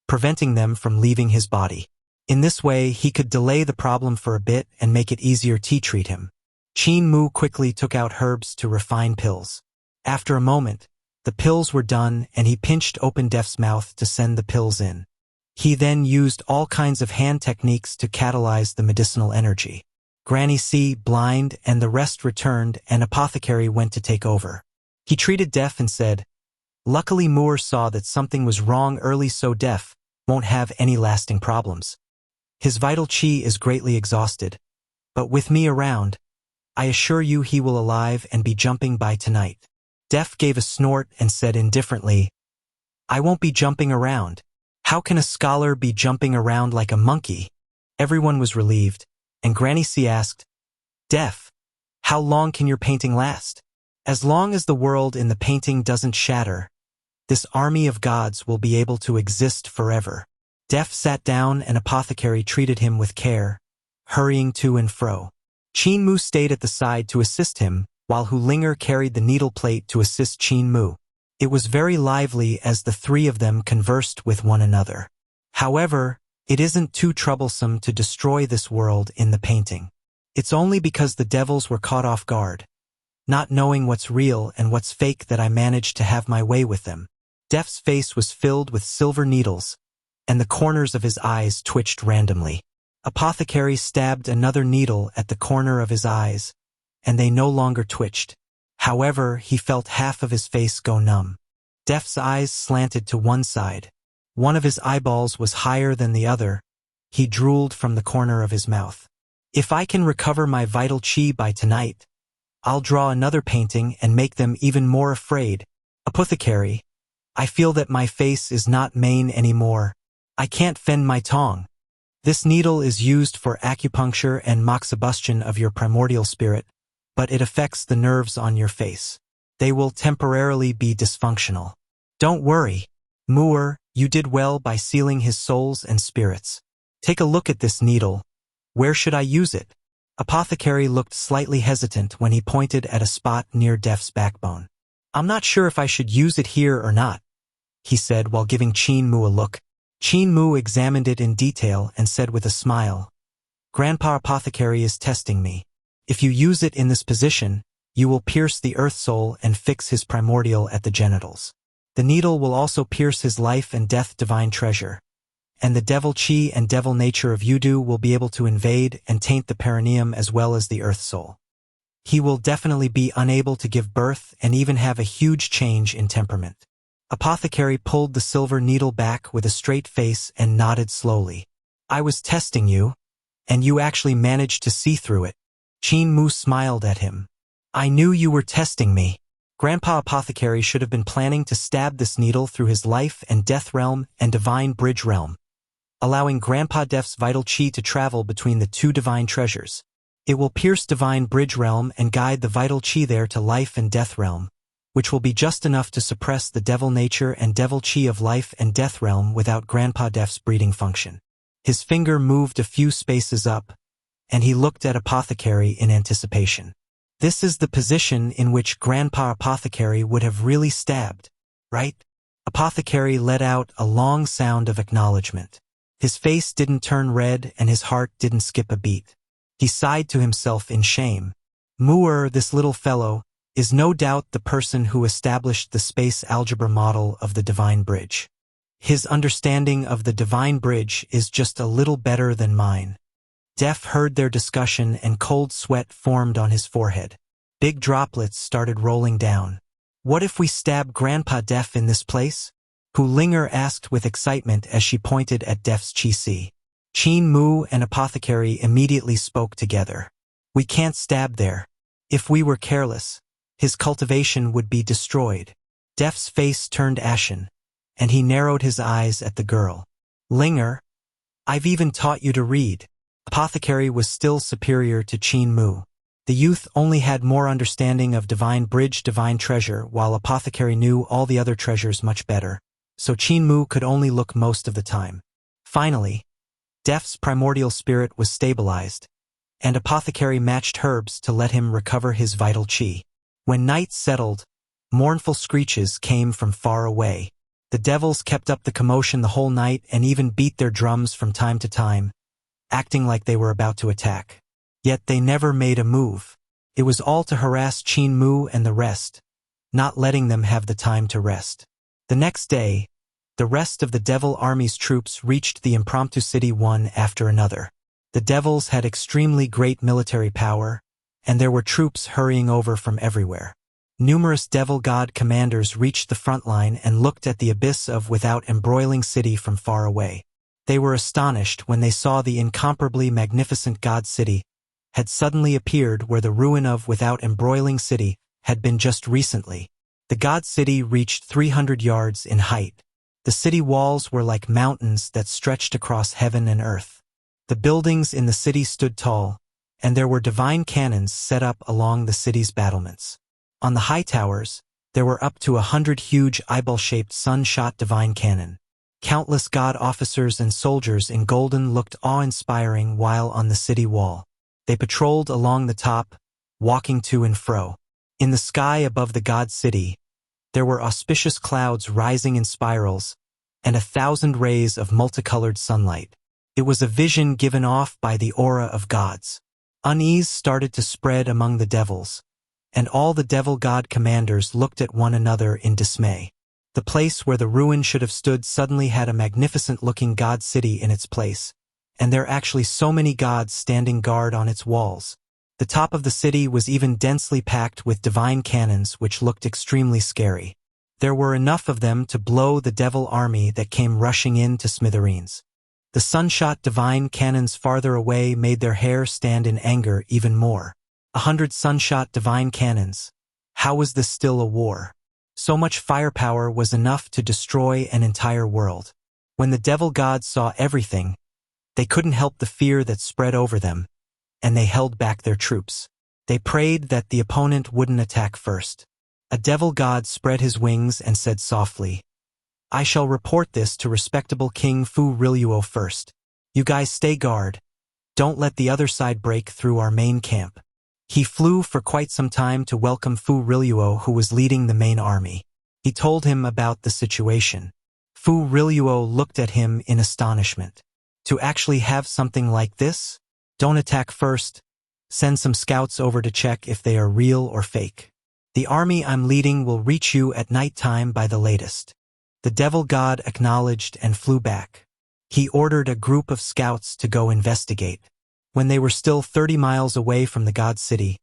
S1: preventing them from leaving his body. In this way, he could delay the problem for a bit and make it easier to treat him. Qin Mu quickly took out herbs to refine pills. After a moment, the pills were done and he pinched open Def's mouth to send the pills in. He then used all kinds of hand techniques to catalyze the medicinal energy. Granny C, Blind, and the rest returned and Apothecary went to take over. He treated Def and said, Luckily Moore saw that something was wrong early, so Def won't have any lasting problems. His vital qi is greatly exhausted, but with me around, I assure you he will alive and be jumping by tonight. Def gave a snort and said indifferently, I won't be jumping around. How can a scholar be jumping around like a monkey? Everyone was relieved, and Granny C asked, Def, how long can your painting last? As long as the world in the painting doesn't shatter, this army of gods will be able to exist forever. Def sat down and Apothecary treated him with care, hurrying to and fro. Qin Mu stayed at the side to assist him, while Hulinger carried the needle plate to assist Qin Mu. It was very lively as the 3 of them conversed with one another. However, it isn't too troublesome to destroy this world in the painting. It's only because the devils were caught off guard, not knowing what's real and what's fake, that I managed to have my way with them. Def's face was filled with silver needles, and the corners of his eyes twitched randomly. Apothecary stabbed another needle at the corner of his eyes, and they no longer twitched. However, he felt half of his face go numb. Def's eyes slanted to one side. One of his eyeballs was higher than the other, He drooled from the corner of his mouth. If I can recover my vital chi by tonight, I'll draw another painting and make them even more afraid. Apothecary, I feel that my face is not main anymore. I can't fend my tongue. This needle is used for acupuncture and moxibustion of your primordial spirit, but it affects the nerves on your face. They will temporarily be dysfunctional. Don't worry. Muir, you did well by sealing his souls and spirits. Take a look at this needle. Where should I use it? Apothecary looked slightly hesitant when he pointed at a spot near Def's backbone. I'm not sure if I should use it here or not, he said while giving Qin Mu a look. Qin Mu examined it in detail and said with a smile, Grandpa Apothecary is testing me. If you use it in this position, you will pierce the earth soul and fix his primordial at the genitals. The needle will also pierce his life and death divine treasure, and the devil chi and devil nature of Yudu will be able to invade and taint the perineum as well as the earth soul. He will definitely be unable to give birth and even have a huge change in temperament. Apothecary pulled the silver needle back with a straight face and nodded slowly. I was testing you, and you actually managed to see through it. Qin Mu smiled at him. I knew you were testing me. Grandpa Apothecary should have been planning to stab this needle through his life and death realm and divine bridge realm, allowing Grandpa Def's vital chi to travel between the two divine treasures. It will pierce divine bridge realm and guide the vital chi there to life and death realm, which will be just enough to suppress the devil nature and devil chi of life and death realm without Grandpa Def's breeding function. His finger moved a few spaces up, and he looked at Apothecary in anticipation. This is the position in which Grandpa Apothecary would have really stabbed, right? Apothecary let out a long sound of acknowledgement. His face didn't turn red and his heart didn't skip a beat. He sighed to himself in shame. Muir, this little fellow, is no doubt the person who established the space algebra model of the divine bridge. His understanding of the divine bridge is just a little better than mine. Def heard their discussion and cold sweat formed on his forehead. Big droplets started rolling down. What if we stab Grandpa Def in this place? Linger asked with excitement as she pointed at Def's chi-si. Qin Mu and Apothecary immediately spoke together. We can't stab there. If we were careless, his cultivation would be destroyed. Def's face turned ashen, and he narrowed his eyes at the girl. Linger, I've even taught you to read. Apothecary was still superior to Qin Mu. The youth only had more understanding of divine bridge, divine treasure, while Apothecary knew all the other treasures much better, so Qin Mu could only look most of the time. Finally, Def's primordial spirit was stabilized, and Apothecary matched herbs to let him recover his vital chi. When night settled, mournful screeches came from far away. The devils kept up the commotion the whole night and even beat their drums from time to time, acting like they were about to attack. Yet they never made a move. It was all to harass Qin Mu and the rest, not letting them have the time to rest. The next day, the rest of the devil army's troops reached the impromptu city one after another. The devils had extremely great military power, and there were troops hurrying over from everywhere. Numerous devil god commanders reached the front line and looked at the abyss of without embroiling city from far away. They were astonished when they saw the incomparably magnificent god city had suddenly appeared where the ruin of without embroiling city had been just recently. The god city reached 300 yards in height. The city walls were like mountains that stretched across heaven and earth. The buildings in the city stood tall, and there were divine cannons set up along the city's battlements. On the high towers, there were up to 100 huge eyeball-shaped sun-shot divine cannon. Countless god officers and soldiers in golden looked awe-inspiring while on the city wall. They patrolled along the top, walking to and fro. In the sky above the god city, there were auspicious clouds rising in spirals, and 1,000 rays of multicolored sunlight. It was a vision given off by the aura of gods. Unease started to spread among the devils, and all the devil god commanders looked at one another in dismay. The place where the ruin should have stood suddenly had a magnificent-looking god city in its place, and there actually so many gods standing guard on its walls. The top of the city was even densely packed with divine cannons which looked extremely scary. There were enough of them to blow the devil army that came rushing in to smithereens. The sunshot divine cannons farther away made their hair stand in anger even more. 100 sunshot divine cannons. How was this still a war? So much firepower was enough to destroy an entire world. When the devil gods saw everything, they couldn't help the fear that spread over them, and they held back their troops. They prayed that the opponent wouldn't attack first. A devil god spread his wings and said softly, "I shall report this to respectable King Fu Riluo first. You guys stay guard. Don't let the other side break through our main camp." He flew for quite some time to welcome Fu Riluo, who was leading the main army. He told him about the situation. Fu Riluo looked at him in astonishment. To actually have something like this? Don't attack first. Send some scouts over to check if they are real or fake. The army I'm leading will reach you at night time by the latest. The devil god acknowledged and flew back. He ordered a group of scouts to go investigate. When they were still 30 miles away from the god city,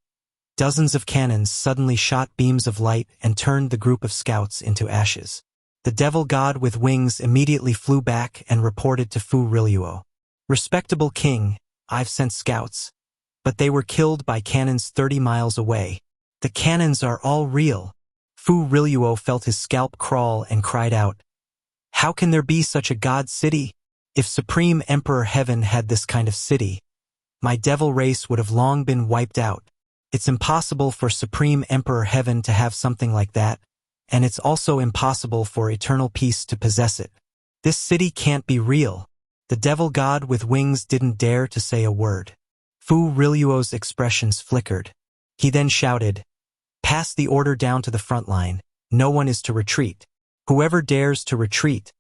S1: dozens of cannons suddenly shot beams of light and turned the group of scouts into ashes. The devil god with wings immediately flew back and reported to Fu Riluo. "Respectable king, I've sent scouts, but they were killed by cannons 30 miles away. The cannons are all real." Fu Riluo felt his scalp crawl and cried out, "How can there be such a god city? If Supreme Emperor Heaven had this kind of city, my devil race would have long been wiped out. It's impossible for Supreme Emperor Heaven to have something like that, and it's also impossible for eternal peace to possess it. This city can't be real." The devil god with wings didn't dare to say a word. Fu Riluo's expressions flickered. He then shouted, "Pass the order down to the front line. No one is to retreat. Whoever dares to retreat,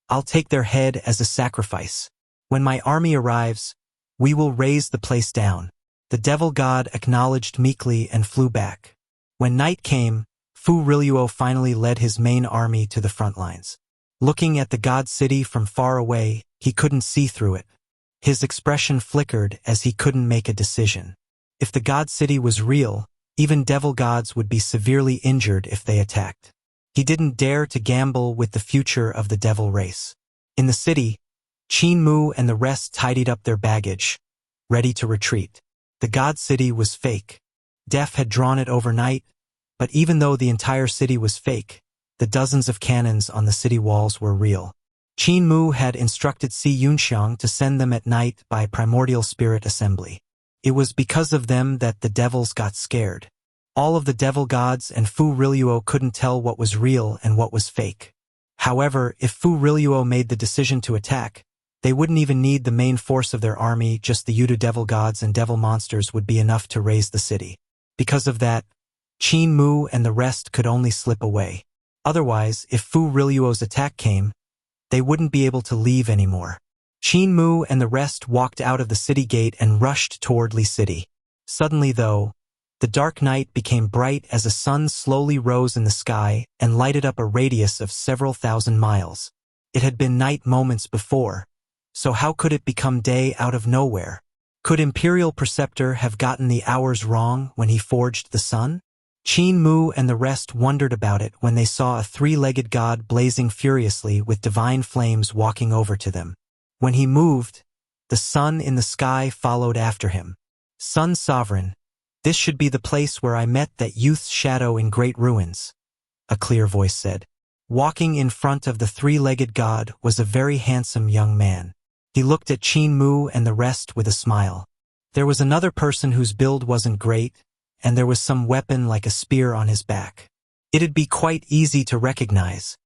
S1: I'll take their head as a sacrifice. When my army arrives, we will raise the place down." The devil god acknowledged meekly and flew back. When night came, Fu Riluo finally led his main army to the front lines. Looking at the god city from far away, he couldn't see through it. His expression flickered as he couldn't make a decision. If the god city was real, even devil gods would be severely injured if they attacked. He didn't dare to gamble with the future of the devil race. In the city, Qin Mu and the rest tidied up their baggage, ready to retreat. The god city was fake. Def had drawn it overnight, but even though the entire city was fake, the dozens of cannons on the city walls were real. Qin Mu had instructed Xianxia to send them at night by primordial spirit assembly. It was because of them that the devils got scared. All of the devil gods and Fu Riluo couldn't tell what was real and what was fake. However, if Fu Riluo made the decision to attack, they wouldn't even need the main force of their army, just the Yudu devil gods and devil monsters would be enough to raise the city. Because of that, Qin Mu and the rest could only slip away. Otherwise, if Fu Riluo's attack came, they wouldn't be able to leave anymore. Qin Mu and the rest walked out of the city gate and rushed toward Li City. Suddenly, though, the dark night became bright as a sun slowly rose in the sky and lighted up a radius of several thousand miles. It had been night moments before, so how could it become day out of nowhere? Could Imperial Preceptor have gotten the hours wrong when he forged the sun? Qin Mu and the rest wondered about it when they saw a three-legged god blazing furiously with divine flames walking over to them. When he moved, the sun in the sky followed after him. "Sun Sovereign, this should be the place where I met that youth's shadow in great ruins," a clear voice said. Walking in front of the three-legged god was a very handsome young man. He looked at Qin Mu and the rest with a smile. There was another person whose build wasn't great, and there was some weapon like a spear on his back. It'd be quite easy to recognize.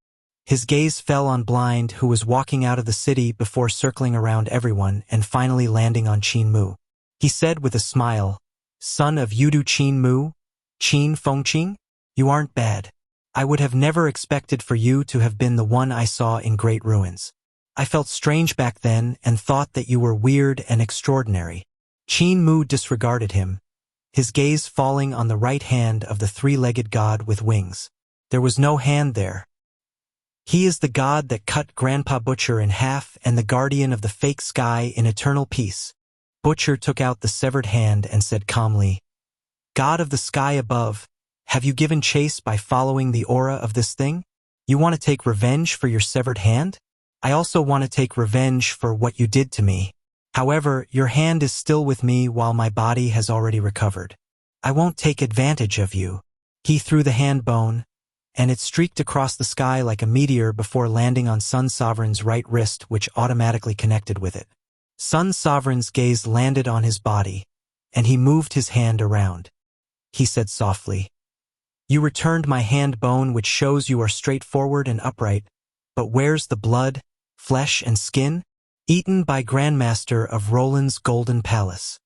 S1: His gaze fell on Blind, who was walking out of the city before circling around everyone and finally landing on Qin Mu. He said with a smile, "Son of Yudu Qin Mu, Qin Fengqing, you aren't bad. I would have never expected for you to have been the one I saw in great ruins. I felt strange back then and thought that you were weird and extraordinary." Qin Mu disregarded him, his gaze falling on the right hand of the three-legged god with wings. There was no hand there. "He is the god that cut Grandpa Butcher in half and the guardian of the fake sky in eternal peace." Butcher took out the severed hand and said calmly, "God of the sky above, have you given chase by following the aura of this thing? You want to take revenge for your severed hand?" I also want to take revenge for what you did to me. However, your hand is still with me while my body has already recovered. I won't take advantage of you." He threw the hand bone, and it streaked across the sky like a meteor before landing on Sun Sovereign's right wrist, which automatically connected with it. Sun Sovereign's gaze landed on his body, and he moved his hand around. He said softly, "You returned my hand bone, which shows you are straightforward and upright, but where's the blood, flesh, and skin? Eaten by Grandmaster of Roland's Golden Palace.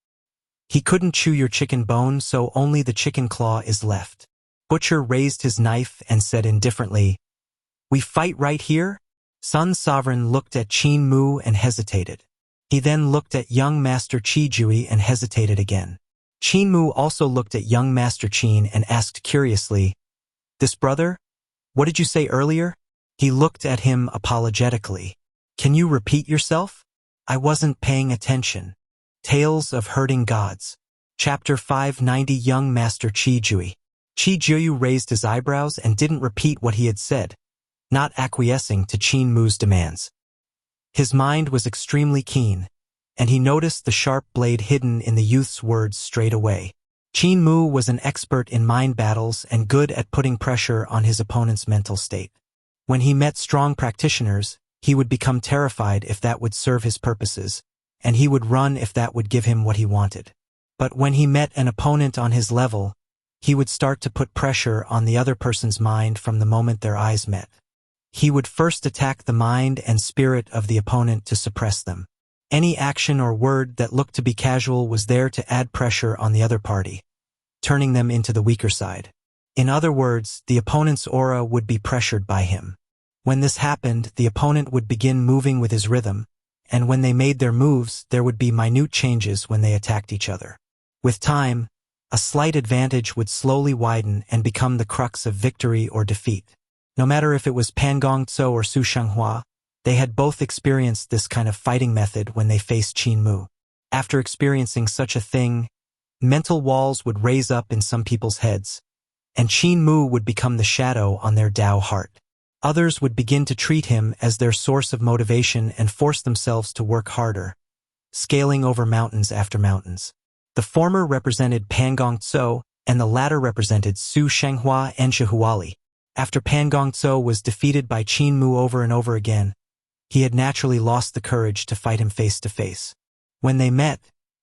S1: He couldn't chew your chicken bone, so only the chicken claw is left." Butcher raised his knife and said indifferently, "We fight right here?" Sun Sovereign looked at Qin Mu and hesitated. He then looked at young Master Qi Jui and hesitated again. Qin Mu also looked at young Master Qin and asked curiously, "This brother? What did you say earlier?" He looked at him apologetically. "Can you repeat yourself? I wasn't paying attention." Tales of Hurting Gods. Chapter 590. Young Master Qi Jui. Qi Jui raised his eyebrows and didn't repeat what he had said, not acquiescing to Qin Mu's demands. His mind was extremely keen, and he noticed the sharp blade hidden in the youth's words straight away. Qin Mu was an expert in mind battles and good at putting pressure on his opponent's mental state. When he met strong practitioners, he would become terrified if that would serve his purposes, and he would run if that would give him what he wanted. But when he met an opponent on his level, he would start to put pressure on the other person's mind from the moment their eyes met. He would first attack the mind and spirit of the opponent to suppress them. Any action or word that looked to be casual was there to add pressure on the other party, turning them into the weaker side. In other words, the opponent's aura would be pressured by him. When this happened, the opponent would begin moving with his rhythm, and when they made their moves, there would be minute changes when they attacked each other. With time, a slight advantage would slowly widen and become the crux of victory or defeat. No matter if it was Pan Gongzhou or Su Xianxia, they had both experienced this kind of fighting method when they faced Qin Mu. After experiencing such a thing, mental walls would raise up in some people's heads, and Qin Mu would become the shadow on their Dao heart. Others would begin to treat him as their source of motivation and force themselves to work harder, scaling over mountains after mountains. The former represented Pan Gongzhou, and the latter represented Su Xianxia and Shahuali. After Pan Gongzhou was defeated by Qin Mu over and over again, he had naturally lost the courage to fight him face to face. When they met,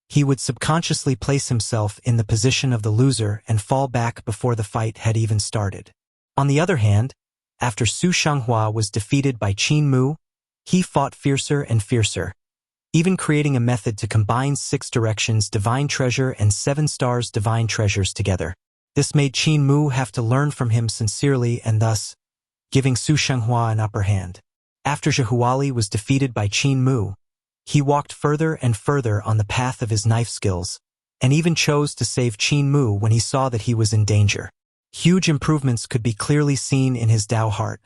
S1: he would subconsciously place himself in the position of the loser and fall back before the fight had even started. On the other hand, after Su Xianxia was defeated by Qin Mu, he fought fiercer and fiercer, even creating a method to combine 6 directions Divine Treasure and 7 stars Divine Treasures together. This made Qin Mu have to learn from him sincerely and thus giving Su Xianxia an upper hand. After Shahuali was defeated by Qin Mu, he walked further and further on the path of his knife skills, and even chose to save Qin Mu when he saw that he was in danger. Huge improvements could be clearly seen in his Dao heart,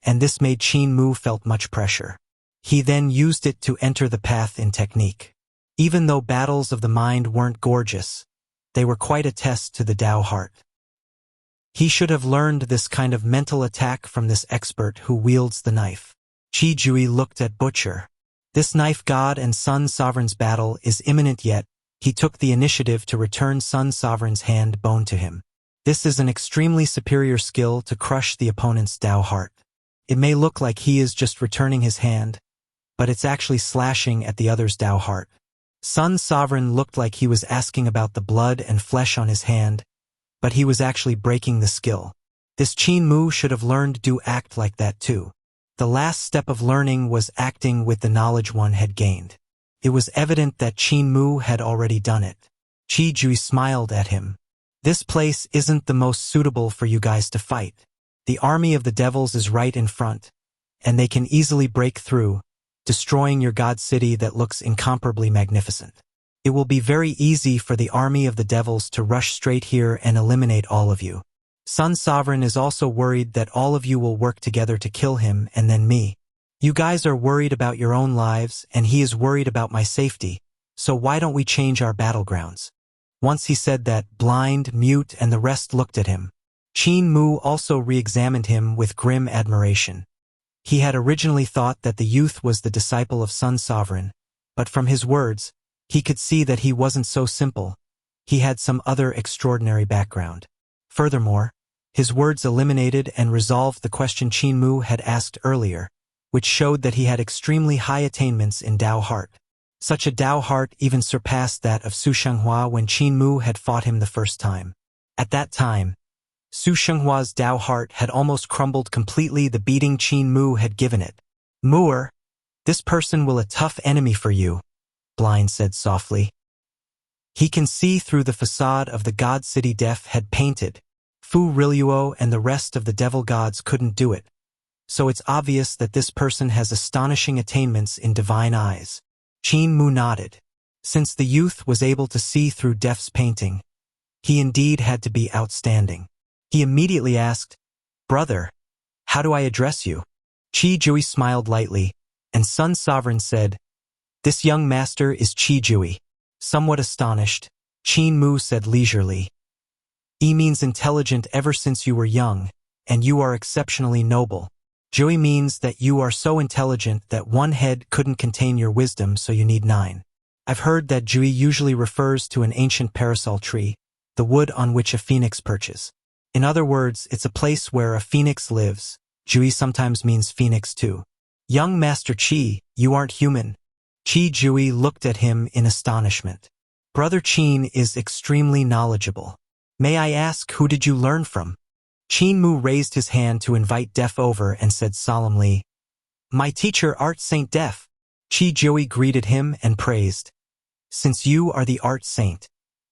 S1: and this made Qin Mu felt much pressure. He then used it to enter the path in technique. Even though battles of the mind weren't gorgeous, they were quite a test to the Dao heart. He should have learned this kind of mental attack from this expert who wields the knife. Qi Jui looked at Butcher. This knife god and Sun Sovereign's battle is imminent, yet he took the initiative to return Sun Sovereign's hand bone to him. This is an extremely superior skill to crush the opponent's Dao heart. It may look like he is just returning his hand, but it's actually slashing at the other's Dao heart. Sun Sovereign looked like he was asking about the blood and flesh on his hand, but he was actually breaking the skill. This Qin Mu should have learned to act like that too. The last step of learning was acting with the knowledge one had gained. It was evident that Qin Mu had already done it. Qi Jui smiled at him. "This place isn't the most suitable for you guys to fight. The army of the devils is right in front, and they can easily break through, destroying your god city that looks incomparably magnificent. It will be very easy for the army of the devils to rush straight here and eliminate all of you. Sun Sovereign is also worried that all of you will work together to kill him and then me. You guys are worried about your own lives, and he is worried about my safety, so why don't we change our battlegrounds?" Once he said that, Blind, Mute, and the rest looked at him. Qin Mu also re-examined him with grim admiration. He had originally thought that the youth was the disciple of Sun Sovereign, but from his words, he could see that he wasn't so simple. He had some other extraordinary background. Furthermore, his words eliminated and resolved the question Qin Mu had asked earlier, which showed that he had extremely high attainments in Dao Heart. Such a Dao Heart even surpassed that of Su Xianxia when Qin Mu had fought him the first time. At that time, Su Xianghua's Dao Heart had almost crumbled completely the beating Qin Mu had given it. "Mu'er, this person will a tough enemy for you," Blind said softly. He can see through the facade of the God City Def had painted. Fu Riluo and the rest of the devil gods couldn't do it. So it's obvious that this person has astonishing attainments in divine eyes. Qin Mu nodded. Since the youth was able to see through Def's painting, he indeed had to be outstanding. He immediately asked, "Brother, how do I address you?" Qi Jui smiled lightly, and Sun Sovereign said, "This young master is Qi Jui." Somewhat astonished, Qin Mu said leisurely, "E means intelligent ever since you were young, and you are exceptionally noble. Jui means that you are so intelligent that one head couldn't contain your wisdom, so you need 9. I've heard that Jui usually refers to an ancient parasol tree, the wood on which a phoenix perches. In other words, it's a place where a phoenix lives. Jui sometimes means phoenix too. Young Master Qi, you aren't human." Qi Jui looked at him in astonishment. "Brother Qin is extremely knowledgeable. May I ask, who did you learn from?" Qin Mu raised his hand to invite Def over and said solemnly, "My teacher Art Saint Def." Qi Jui greeted him and praised, "Since you are the Art Saint,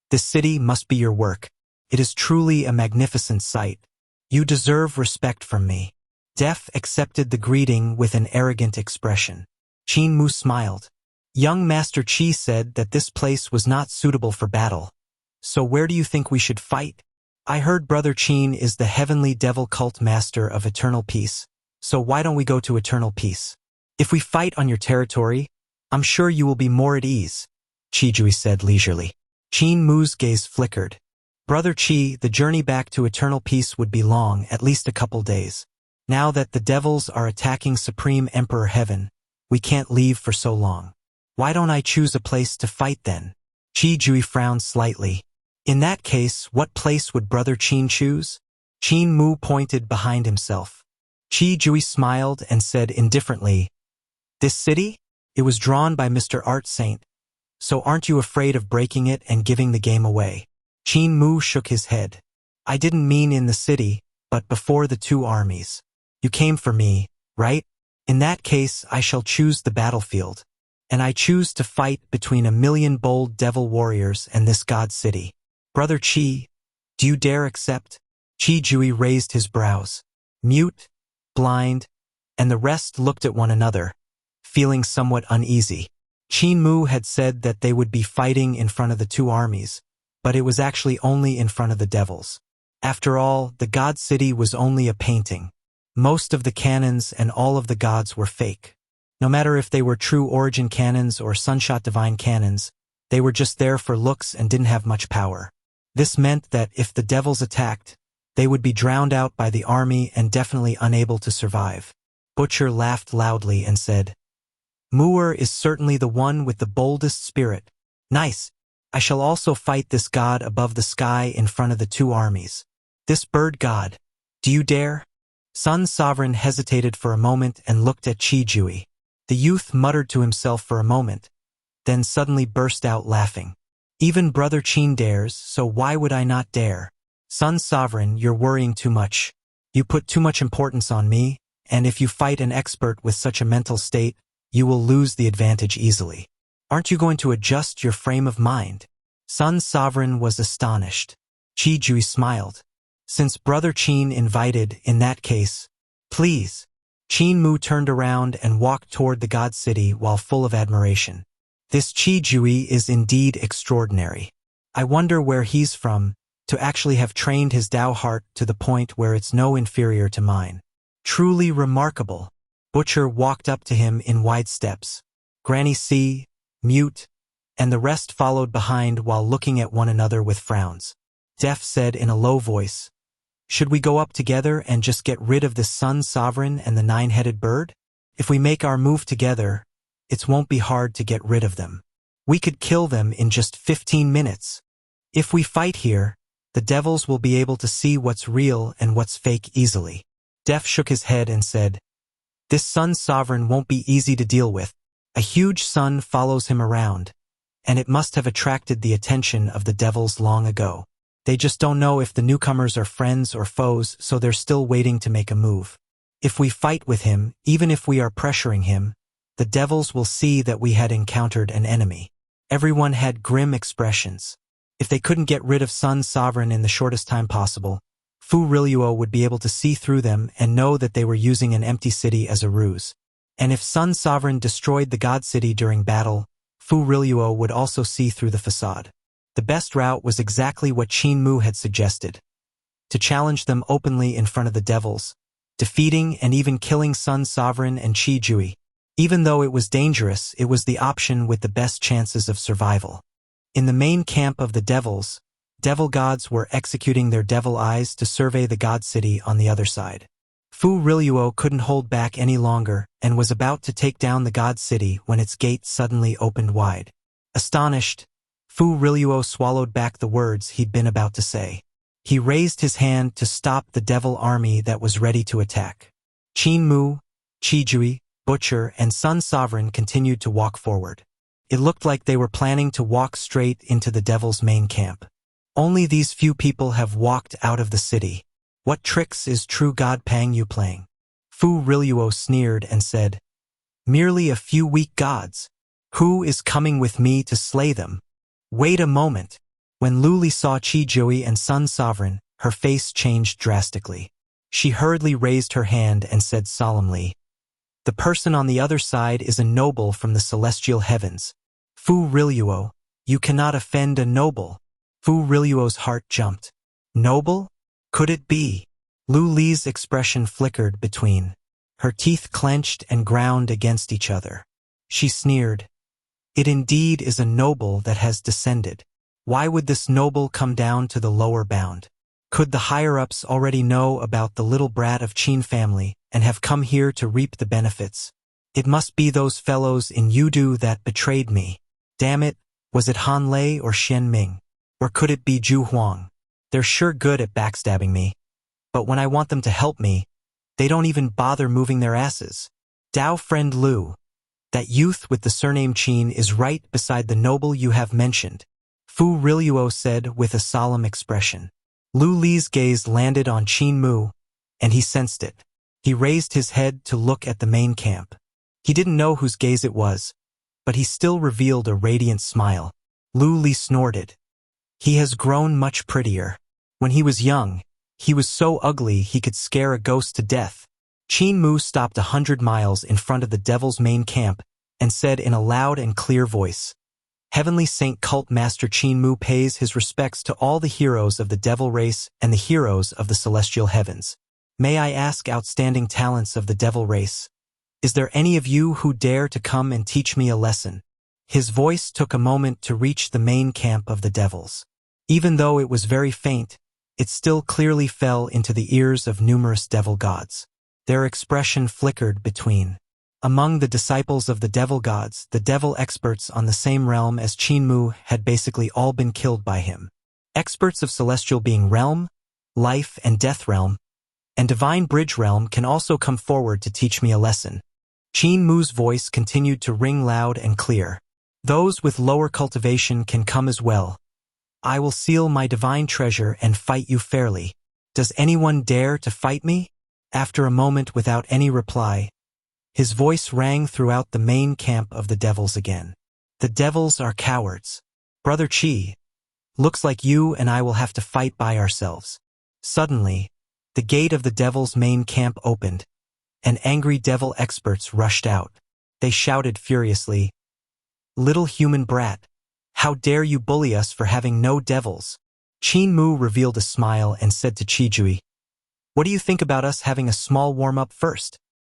S1: this city must be your work. It is truly a magnificent sight. You deserve respect from me." Def accepted the greeting with an arrogant expression. Qin Mu smiled. "Young Master Qi said that this place was not suitable for battle. So where do you think we should fight? I heard Brother Qin is the heavenly devil cult master of eternal peace, so why don't we go to eternal peace? If we fight on your territory, I'm sure you will be more at ease," Qi Jui said leisurely. Qin Mu's gaze flickered. "Brother Qi, the journey back to eternal peace would be long, at least a couple days. Now that the devils are attacking Supreme Emperor Heaven, we can't leave for so long. Why don't I choose a place to fight then?" Qi Jui frowned slightly. "In that case, what place would Brother Qin choose?" Qin Mu pointed behind himself. Qi Jui smiled and said indifferently, "This city? It was drawn by Mr. Art Saint. So aren't you afraid of breaking it and giving the game away?" Qin Mu shook his head. "I didn't mean in the city, but before the 2 armies. You came for me, right? In that case, I shall choose the battlefield. And I choose to fight between 1,000,000 bold devil warriors and this god city. Brother Qi, do you dare accept?" Qi Jui raised his brows. Mute, Blind, and the rest looked at one another, feeling somewhat uneasy. Qin Mu had said that they would be fighting in front of the 2 armies, but it was actually only in front of the devils. After all, the god city was only a painting. Most of the cannons and all of the gods were fake. No matter if they were true origin cannons or sunshot divine cannons, they were just there for looks and didn't have much power. This meant that if the devils attacked, they would be drowned out by the army and definitely unable to survive. Butcher laughed loudly and said, "Mu'er is certainly the one with the boldest spirit. Nice. I shall also fight this god above the sky in front of the 2 armies. This bird god. Do you dare?" Sun Sovereign hesitated for a moment and looked at Qi Jui. The youth muttered to himself for a moment, then suddenly burst out laughing. "Even Brother Qin dares, so why would I not dare? Sun Sovereign, you're worrying too much. You put too much importance on me, and if you fight an expert with such a mental state, you will lose the advantage easily. Aren't you going to adjust your frame of mind?" Sun Sovereign was astonished. Qi Jui smiled. "Since Brother Qin invited, in that case, please." Qin Mu turned around and walked toward the god city while full of admiration. "This Qi Jui is indeed extraordinary. I wonder where he's from, to actually have trained his Dao heart to the point where it's no inferior to mine. Truly remarkable." Butcher walked up to him in wide steps. Granny C, Mute, and the rest followed behind while looking at one another with frowns. Def said in a low voice, Should we go up together and just get rid of this sun sovereign and the nine-headed bird? If we make our move together, it won't be hard to get rid of them. We could kill them in just 15 minutes. If we fight here, the devils will be able to see what's real and what's fake easily. Def shook his head and said, "This sun sovereign won't be easy to deal with. A huge sun follows him around, and it must have attracted the attention of the devils long ago. They just don't know if the newcomers are friends or foes, so they're still waiting to make a move. If we fight with him, even if we are pressuring him, the devils will see that we had encountered an enemy." Everyone had grim expressions. If they couldn't get rid of Sun Sovereign in the shortest time possible, Fu Riluo would be able to see through them and know that they were using an empty city as a ruse. And if Sun Sovereign destroyed the God City during battle, Fu Riluo would also see through the facade. The best route was exactly what Qin Mu had suggested: to challenge them openly in front of the devils, defeating and even killing Sun Sovereign and Qi Jui. Even though it was dangerous, it was the option with the best chances of survival. In the main camp of the devils, devil gods were executing their devil eyes to survey the God City on the other side. Fu Riluo couldn't hold back any longer and was about to take down the God City when its gate suddenly opened wide. Astonished, Fu Riluo swallowed back the words he'd been about to say. He raised his hand to stop the devil army that was ready to attack. Qin Mu, Qi Jui, Butcher, and Sun Sovereign continued to walk forward. It looked like they were planning to walk straight into the devil's main camp. Only these few people have walked out of the city. What tricks is true God Pang you playing? Fu Riluo sneered and said, "Merely a few weak gods. Who is coming with me to slay them?" Wait a moment. When Luli saw Qi Jui and Sun Sovereign, her face changed drastically. She hurriedly raised her hand and said solemnly, "The person on the other side is a noble from the celestial heavens. Fu Riluo, you cannot offend a noble." Fu Riluo's heart jumped. Noble? Could it be? Lu Li's expression flickered between. Her teeth clenched and ground against each other. She sneered. It indeed is a noble that has descended. Why would this noble come down to the lower bound? Could the higher-ups already know about the little brat of Qin family and have come here to reap the benefits? It must be those fellows in Yudu that betrayed me. Damn it, was it Han Lei or Xian Ming? Or could it be Zhu Huang? They're sure good at backstabbing me. But when I want them to help me, they don't even bother moving their asses. Dao friend Lu, that youth with the surname Qin is right beside the noble you have mentioned, Fu Riluo said with a solemn expression. Lu Li's gaze landed on Qin Mu, and he sensed it. He raised his head to look at the main camp. He didn't know whose gaze it was, but he still revealed a radiant smile. Lu Li snorted. He has grown much prettier. When he was young, he was so ugly he could scare a ghost to death. Qin Mu stopped 100 miles in front of the devil's main camp and said in a loud and clear voice, "Heavenly Saint Cult Master Qin Mu pays his respects to all the heroes of the devil race and the heroes of the celestial heavens. May I ask, outstanding talents of the devil race, is there any of you who dare to come and teach me a lesson?" His voice took a moment to reach the main camp of the devils. Even though it was very faint, it still clearly fell into the ears of numerous devil gods. Their expression flickered between. Among the disciples of the devil gods, the devil experts on the same realm as Qin Mu had basically all been killed by him. Experts of celestial being realm, life and death realm, and divine bridge realm can also come forward to teach me a lesson. Qin Mu's voice continued to ring loud and clear. Those with lower cultivation can come as well. I will seal my divine treasure and fight you fairly. Does anyone dare to fight me? After a moment without any reply, his voice rang throughout the main camp of the devils again. The devils are cowards. Brother Qi, looks like you and I will have to fight by ourselves. Suddenly, the gate of the devil's main camp opened, and angry devil experts rushed out. They shouted furiously, "Little human brat, how dare you bully us for having no devils?" Qin Mu revealed a smile and said to Qi Jui, "What do you think about us having a small warm-up first?